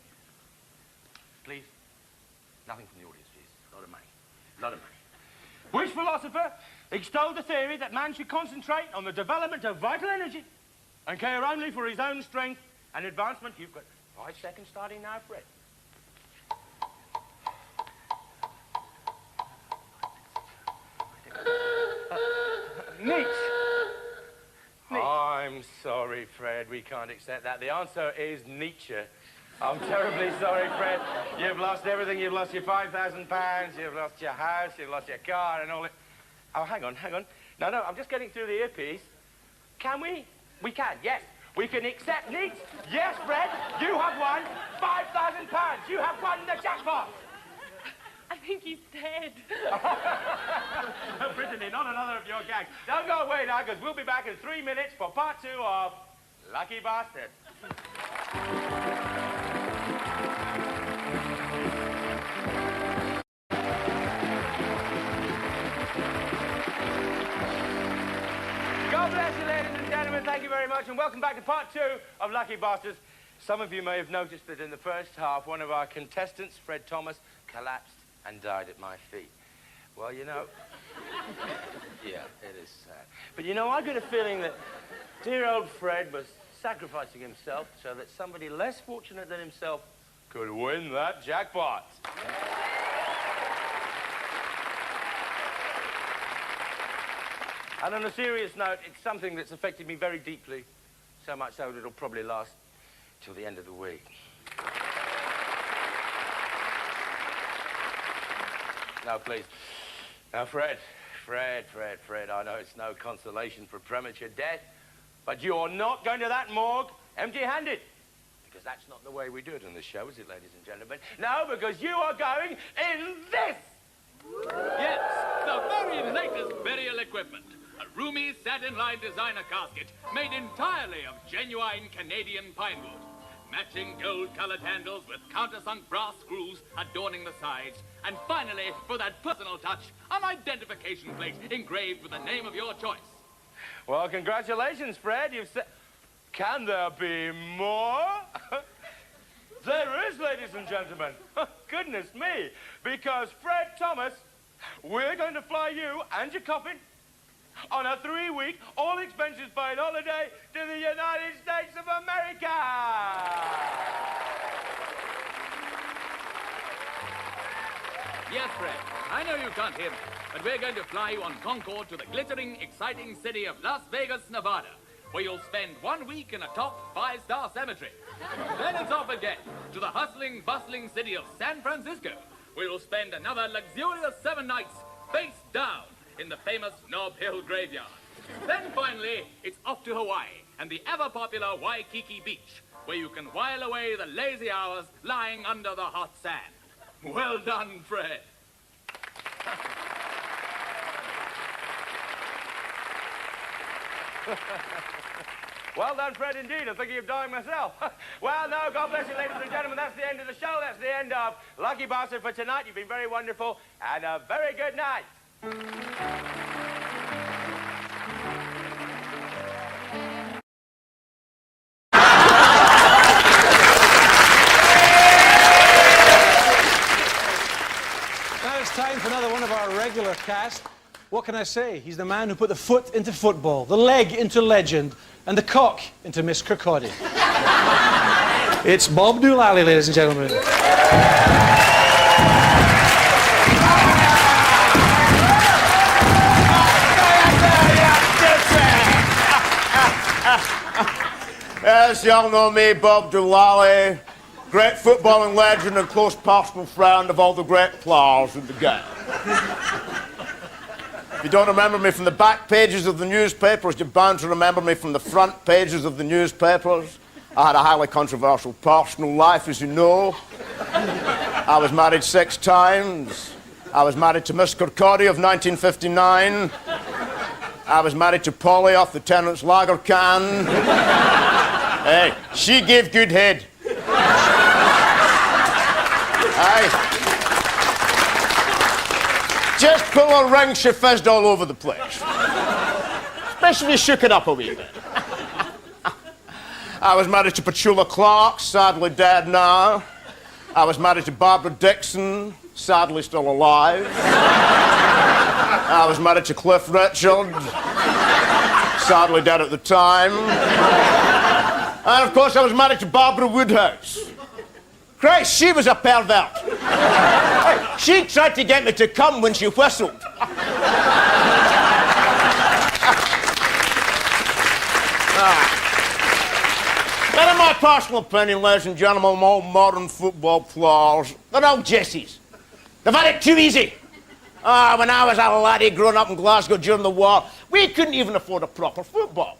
Please. Nothing from the audience, please. A lot of money. A lot of money. Which philosopher extolled the theory that man should concentrate on the development of vital energy and care only for his own strength and advancement? You've got 5 seconds starting now, Fred. Nietzsche. I'm sorry, Fred. We can't accept that. The answer is Nietzsche. I'm terribly sorry, Fred. You've lost everything. You've lost your £5,000. You've lost your house. You've lost your car and all it. Oh, hang on. No, I'm just getting through the earpiece. Can we? We can, yes. We can accept Nietzsche. Yes, Fred, you have won £5,000. You have won the jackpot. I think he's dead. Brittany, not another of your gags. Don't go away now, because we'll be back in 3 minutes for part 2 of Lucky Bastard. God bless you, ladies and gentlemen. Thank you very much, and welcome back to part 2 of Lucky Bastards. Some of you may have noticed that in the first half, one of our contestants, Fred Thomas, collapsed and died at my feet. Well, you know... yeah, it is sad. But, you know, I got a feeling that dear old Fred was sacrificing himself so that somebody less fortunate than himself could win that jackpot. And on a serious note, it's something that's affected me very deeply, so much so that it'll probably last till the end of the week. Now, please. Now, Fred, I know it's no consolation for premature death, but you're not going to that morgue empty-handed. Because that's not the way we do it on this show, is it, ladies and gentlemen? No, because you are going in this! Yes, the very latest burial equipment. A roomy satin-lined designer casket made entirely of genuine Canadian pine wood. Matching gold-colored handles with countersunk brass screws adorning the sides. And finally, for that personal touch, an identification plate engraved with the name of your choice. Well, congratulations, Fred. You've said... Can there be more? There is, ladies and gentlemen. Goodness me. Because Fred Thomas, we're going to fly you and your coffin on a 3-week, all-expenses-paid holiday to the United States of America. Yes, Fred, I know you can't hear me, but we're going to fly you on Concorde to the glittering, exciting city of Las Vegas, Nevada, where you'll spend 1 week in a top 5-star cemetery. Then it's off again to the hustling, bustling city of San Francisco, where you'll spend another luxurious 7 nights face down in the famous Nob Hill graveyard. Then finally, it's off to Hawaii and the ever-popular Waikiki Beach, where you can while away the lazy hours lying under the hot sand. Well done, Fred. Well done, Fred, indeed. I'm thinking of dying myself. Well, no, God bless you, ladies and gentlemen. That's the end of the show. That's the end of Lucky Bastard for tonight. You've been very wonderful, and a very good night. Now it's time for another one of our regular cast. What can I say? He's the man who put the foot into football, the leg into legend, and the cock into Miss Kirkcaldy. It's Bob Doolally, ladies and gentlemen. Yes, y'all know me, Bob Doolally, great footballing legend and close personal friend of all the great players in the game. If you don't remember me from the back pages of the newspapers, you're bound to remember me from the front pages of the newspapers. I had a highly controversial personal life, as you know. I was married 6 times. I was married to Miss Kirkcaldy of 1959. I was married to Polly off the Tennant's Lager can. Hey, she gave good head. Aye. Just pull her ring, she fizzed all over the place. Especially if you shook it up a wee bit. I was married to Petula Clark, sadly dead now. I was married to Barbara Dixon, sadly still alive. I was married to Cliff Richard, sadly dead at the time. And of course I was married to Barbara Woodhouse. Christ, she was a pervert. She tried to get me to come when she whistled. But in my personal opinion, ladies and gentlemen, all modern football players, they're all Jessies. They've had it too easy. When I was a laddie growing up in Glasgow during the war, we couldn't even afford a proper football.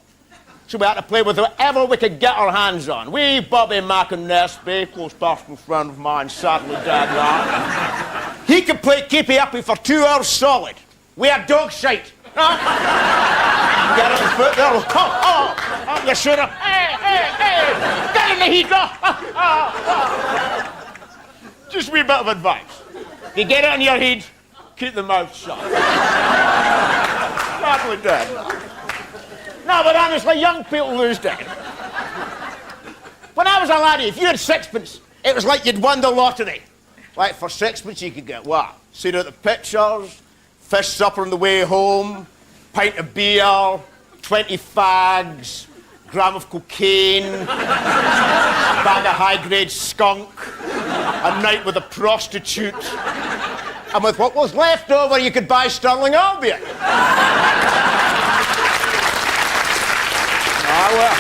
So we had to play with whatever we could get our hands on. We, Bobby McInnesby, close personal friend of mine, sadly dead now, he could play keepy-uppy for 2 hours solid. We had dog shite. Get on the foot there. Oh, you should have. Hey, get in the heat. Just a wee bit of advice. If you get it on your head, keep the mouth shut. Sadly dead. No, but honestly, young people lose day. When I was a laddie, if you had 6pence, it was like you'd won the lottery. Like, for 6pence, you could get what? See the pictures, fish supper on the way home, pint of beer, 20 fags, gram of cocaine, bag of high-grade skunk, a night with a prostitute, and with what was left over, you could buy Stirling Albion. Well.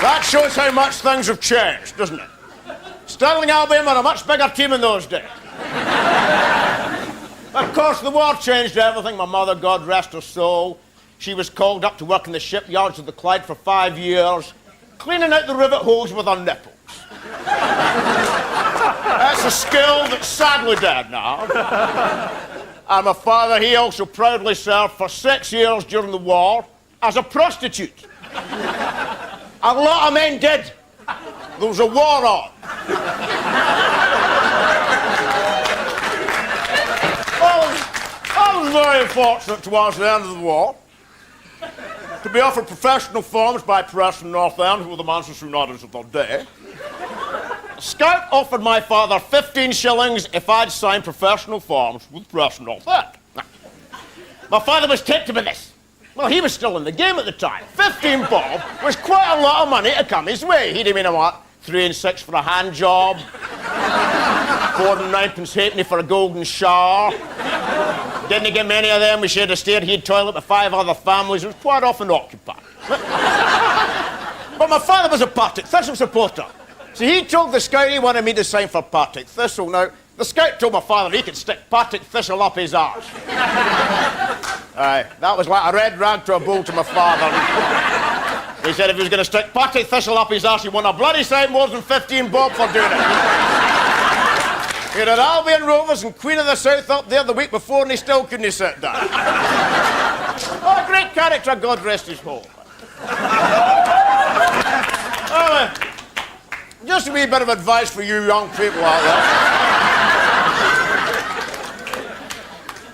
That shows how much things have changed, doesn't it? Stirling Albion were a much bigger team in those days. Of course, the war changed everything. My mother, God rest her soul, she was called up to work in the shipyards of the Clyde for 5 years, cleaning out the rivet holes with her nipples. That's a skill that's sadly dead now. And my father, he also proudly served for 6 years during the war as a prostitute. A lot of men did. There was a war on. I was very fortunate towards the end of the war to be offered professional forms by Preston North End, who were the Manchester Uniteds of their day. A scout offered my father 15 shillings if I'd signed professional forms with Preston North End. My father was taken with this. Well, he was still in the game at the time. 15 bob was quite a lot of money to come his way. He'd have been, what, 3 and 6 for a hand job, 4 and 9pence halfpenny for a golden shower. Didn't get many of them. We shared a stair-head toilet with 5 other families. It was quite often occupied. But my father was a Partick Thistle supporter. So he told the scout he wanted me to sign for Partick Thistle. Now, the scout told my father he could stick Partick Thistle up his arse. That was like a red rag to a bull to my father. He said if he was going to stick Partick Thistle up his arse, he won a bloody sight more than 15 bob for doing it. He had Albion Rovers and Queen of the South up there the week before, and he still couldn't sit down. Oh, a great character, God rest his soul. Just a wee bit of advice for you young people out there.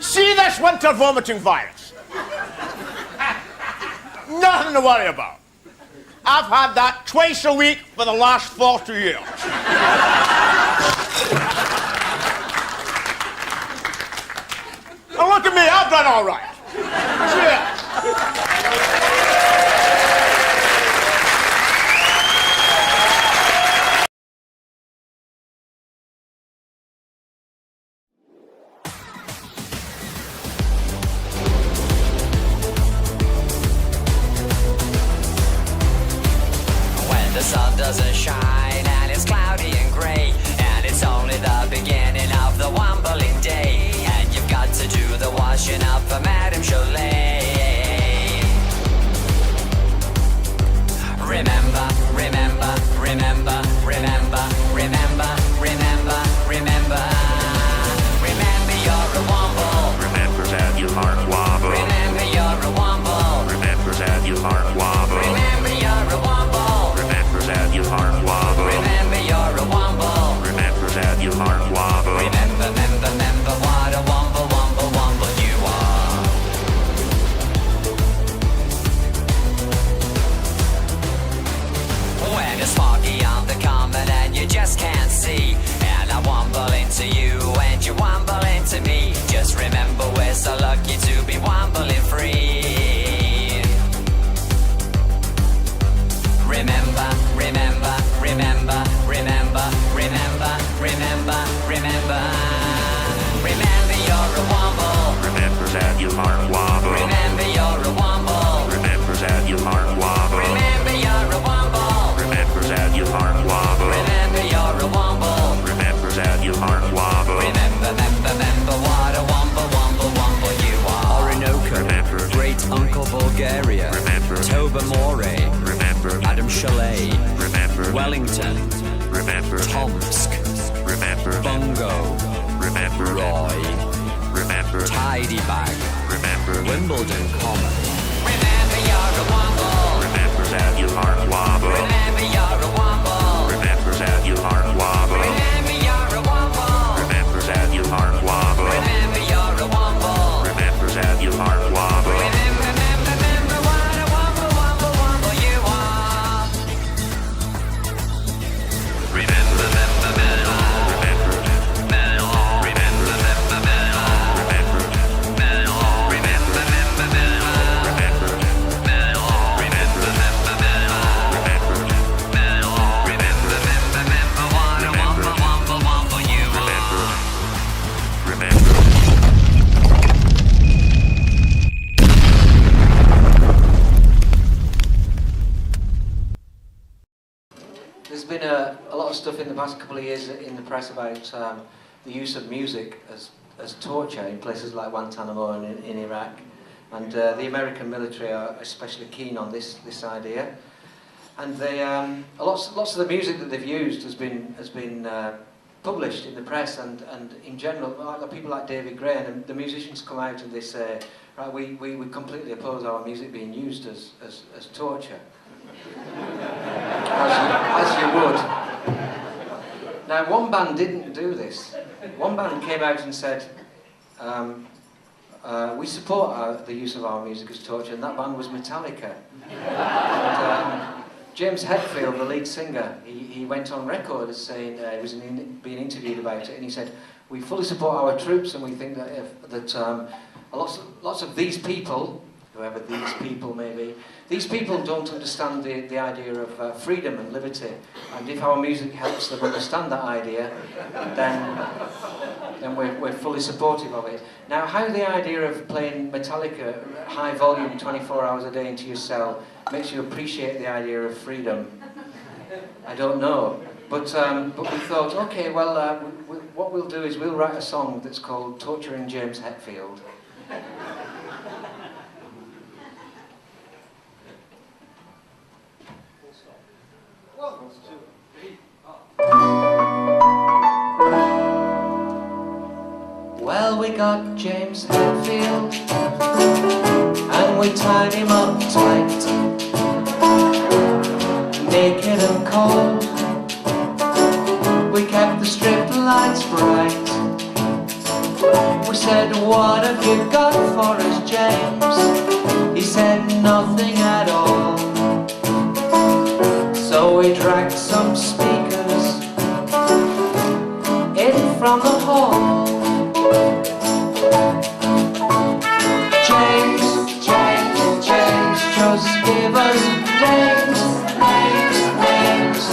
See this winter vomiting virus? Nothing to worry about. I've had that twice a week for the last 40 years. Now look at me, I've done all right. When the sun doesn't shine and it's cloudy and grey, and it's only the beginning of the Wambling day, and you've got to do the washing up for Madame Cholet. Remember, remember, remember, remember, remember, remember, remember. Remember you're a womble. Remember that you aren't wobble. Remember you're a womble. Remember that you aren't wobble. Remember you're a womble. Remember that you aren't wobble. Remember you're a womble. Remember that you aren't wobble. Remember, remember, remember what a womble, womble, womble you are. When it's foggy on the common and you just can't see, and I womble into you and you womble into me, just remember we're so lucky to be wombling free. Remember, remember, remember, remember, remember, remember, remember. Remember you're a womble. Remember that you aren't wobble. Remember you're a womble. Remember that you aren't wobble. Remember you're a womble. Remember that you aren't wobble. Remember you're a womble. Remember that you aren't wobble. Remember, remember, remember what a womble, womble, womble you are. Orinoco. Remember. Great Uncle Bulgaria. Remember. Tobermory. Remember. Adam Chalet. Remember. Wellington. Remember. Tomsk. Remember. Bungo. Remember. Roy. Remember. Tidy Bag. Remember. Wimbledon Common. Remember you're a womble. Remember that you aren't wobble. Remember you're a womble. Remember that you aren't wobble. Remember you're a womble. Remember that you aren't wobble. Remember you're a womble. Remember that you aren't wobble. Remember, remember, remember what a womble, womble, womble you are. Remember, remember, remember. Remember, stuff in the past couple of years in the press about the use of music as torture in places like Guantanamo and in Iraq. And the American military are especially keen on this idea. And they, lots of the music that they've used has been published in the press, and in general, like people like David Gray, and the musicians come out and they say, right, we completely oppose our music being used as torture. as you would. Now, one band didn't do this. One band came out and said, we support the use of our music as torture, and that band was Metallica. And, James Hetfield, the lead singer, he went on record as saying, he was being interviewed about it, and he said, we fully support our troops, and we think that lots of these people, whoever these people may be, these people don't understand the idea of freedom and liberty, and if our music helps them understand that idea, then we're fully supportive of it. Now, how the idea of playing Metallica high volume 24 hours a day into your cell makes you appreciate the idea of freedom, I don't know. But we thought, okay, well, what we'll do is we'll write a song that's called Torturing James Hetfield. Well, we got James Hetfield, and we tied him up tight, naked and cold. We kept the strip lights bright. We said, what have you got for us, James? He said, nothing at all. So we dragged some speakers in from the hall. James, James, James, just give us names, names, names.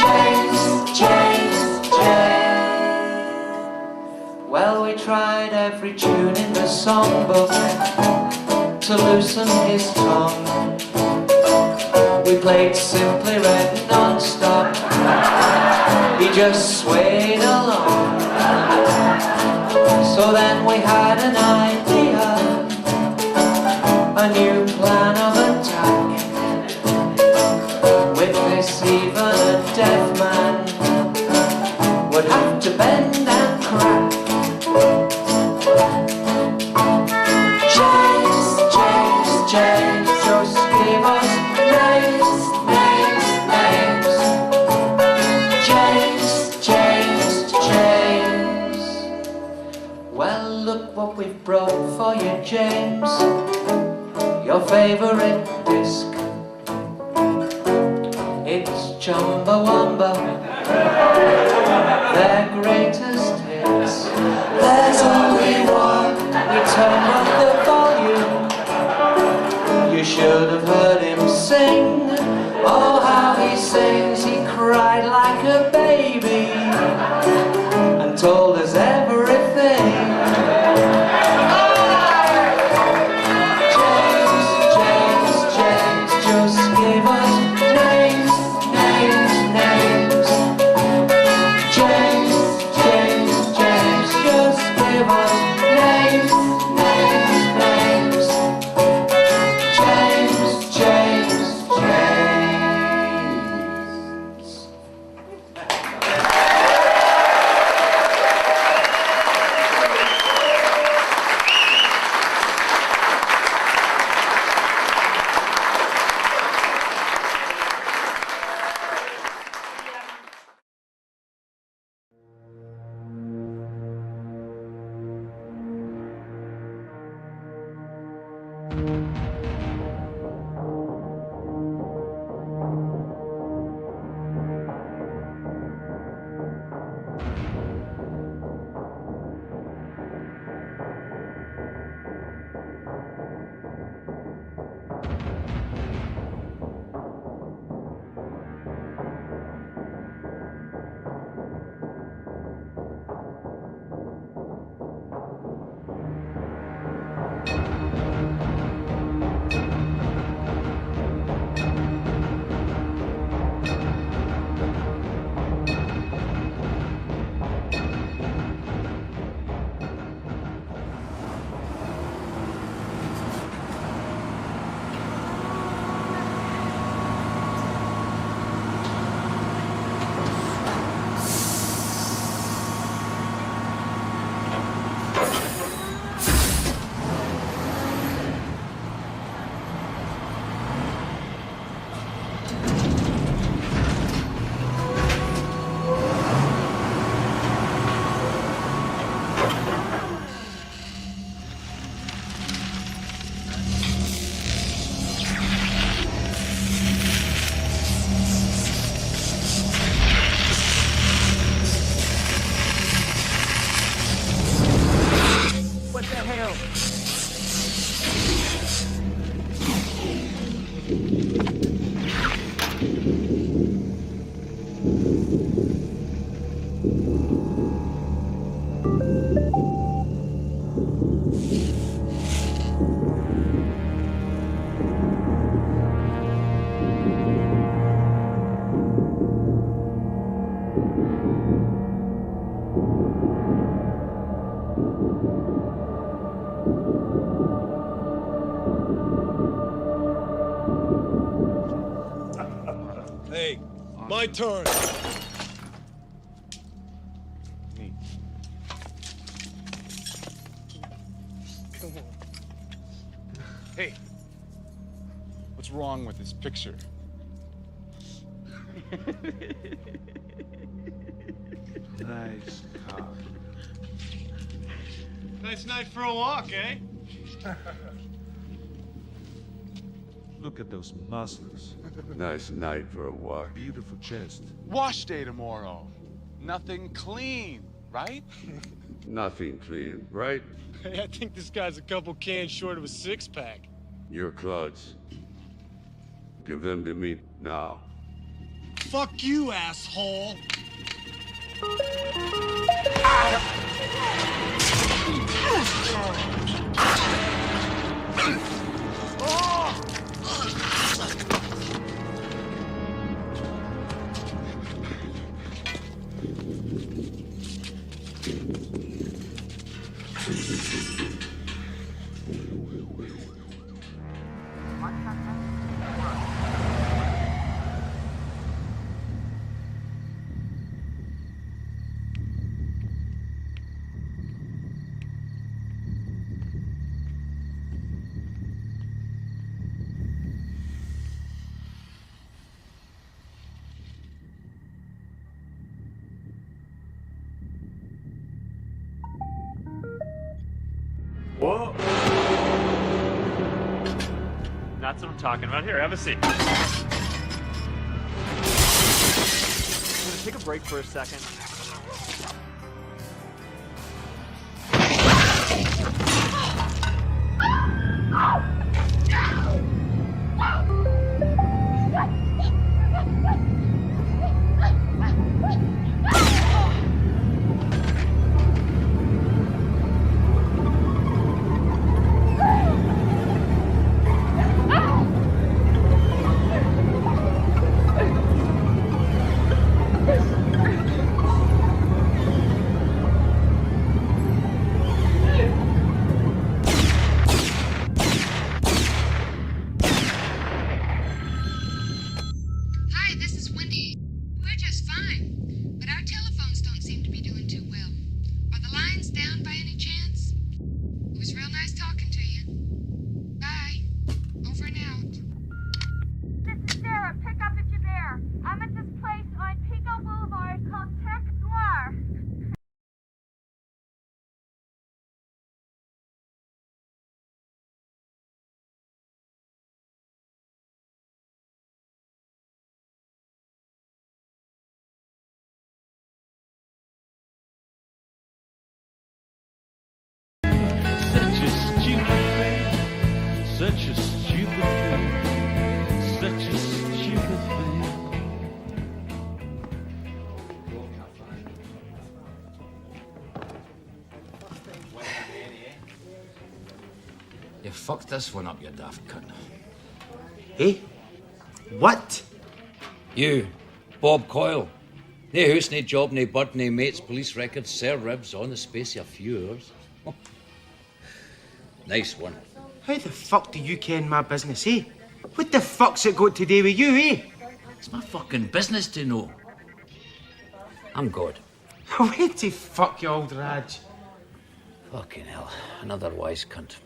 James, James, James. Well, we tried every tune in the songbook to loosen his tongue. We played Simply Red non-stop. He just swayed along. So then we had an idea, a new plan of attack. With this, even a deaf man would have to bend and crack. James, James, James, just give us names, names, names. James, James, James. Well, look what we've brought for you, James. Your favourite disc. It's Chumbawamba, their greatest hits. There's only one. We turned up the volume. You should have heard him sing. Oh, how he sings. He cried like a baby and told us everything. James, James, James, just give us names, names, names. James, James, James, just give us names, names, names. James, James, James. My turn. Me. Come on. Hey, what's wrong with this picture? Nice car. Nice night for a walk, eh? Look at those muscles. Nice night for a walk. Beautiful chest. Wash day tomorrow. Nothing clean, right? Nothing clean, right? Hey, I think this guy's a couple cans short of a six-pack. Your clothes. Give them to me now. Fuck you, asshole! Whoa! That's what I'm talking about. Here, have a seat. I'm gonna take a break for a second. Such a stupid thing. Such a stupid thing. You fucked this one up, you daft cunt. Eh? What? You, Bob Coyle. Nae hoose, nae job, nae bird, nae mates, police records, serve ribs on the space of a few hours. Nice one. How the fuck do you ken my business, eh? What the fuck's it got to do with you, eh? It's my fucking business to know. I'm God. Where to fuck you, old Raj? Fucking hell, another wise cunt.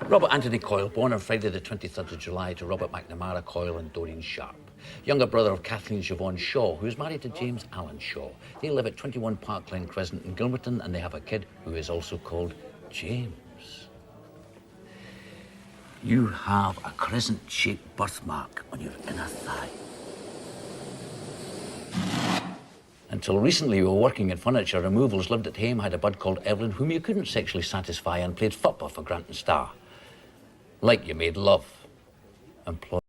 Robert Anthony Coyle, born on Friday the 23rd of July to Robert McNamara Coyle and Doreen Sharp. Younger brother of Kathleen Siobhan Shaw, who is married to James Allen Shaw. They live at 21 Parkland Crescent in Gilmerton, and they have a kid who is also called James. You have a crescent-shaped birthmark on your inner thigh. Until recently, you were working at furniture removals, lived at home, had a bud called Evelyn, whom you couldn't sexually satisfy, and played football for Granton Star. Like you made love. Employed.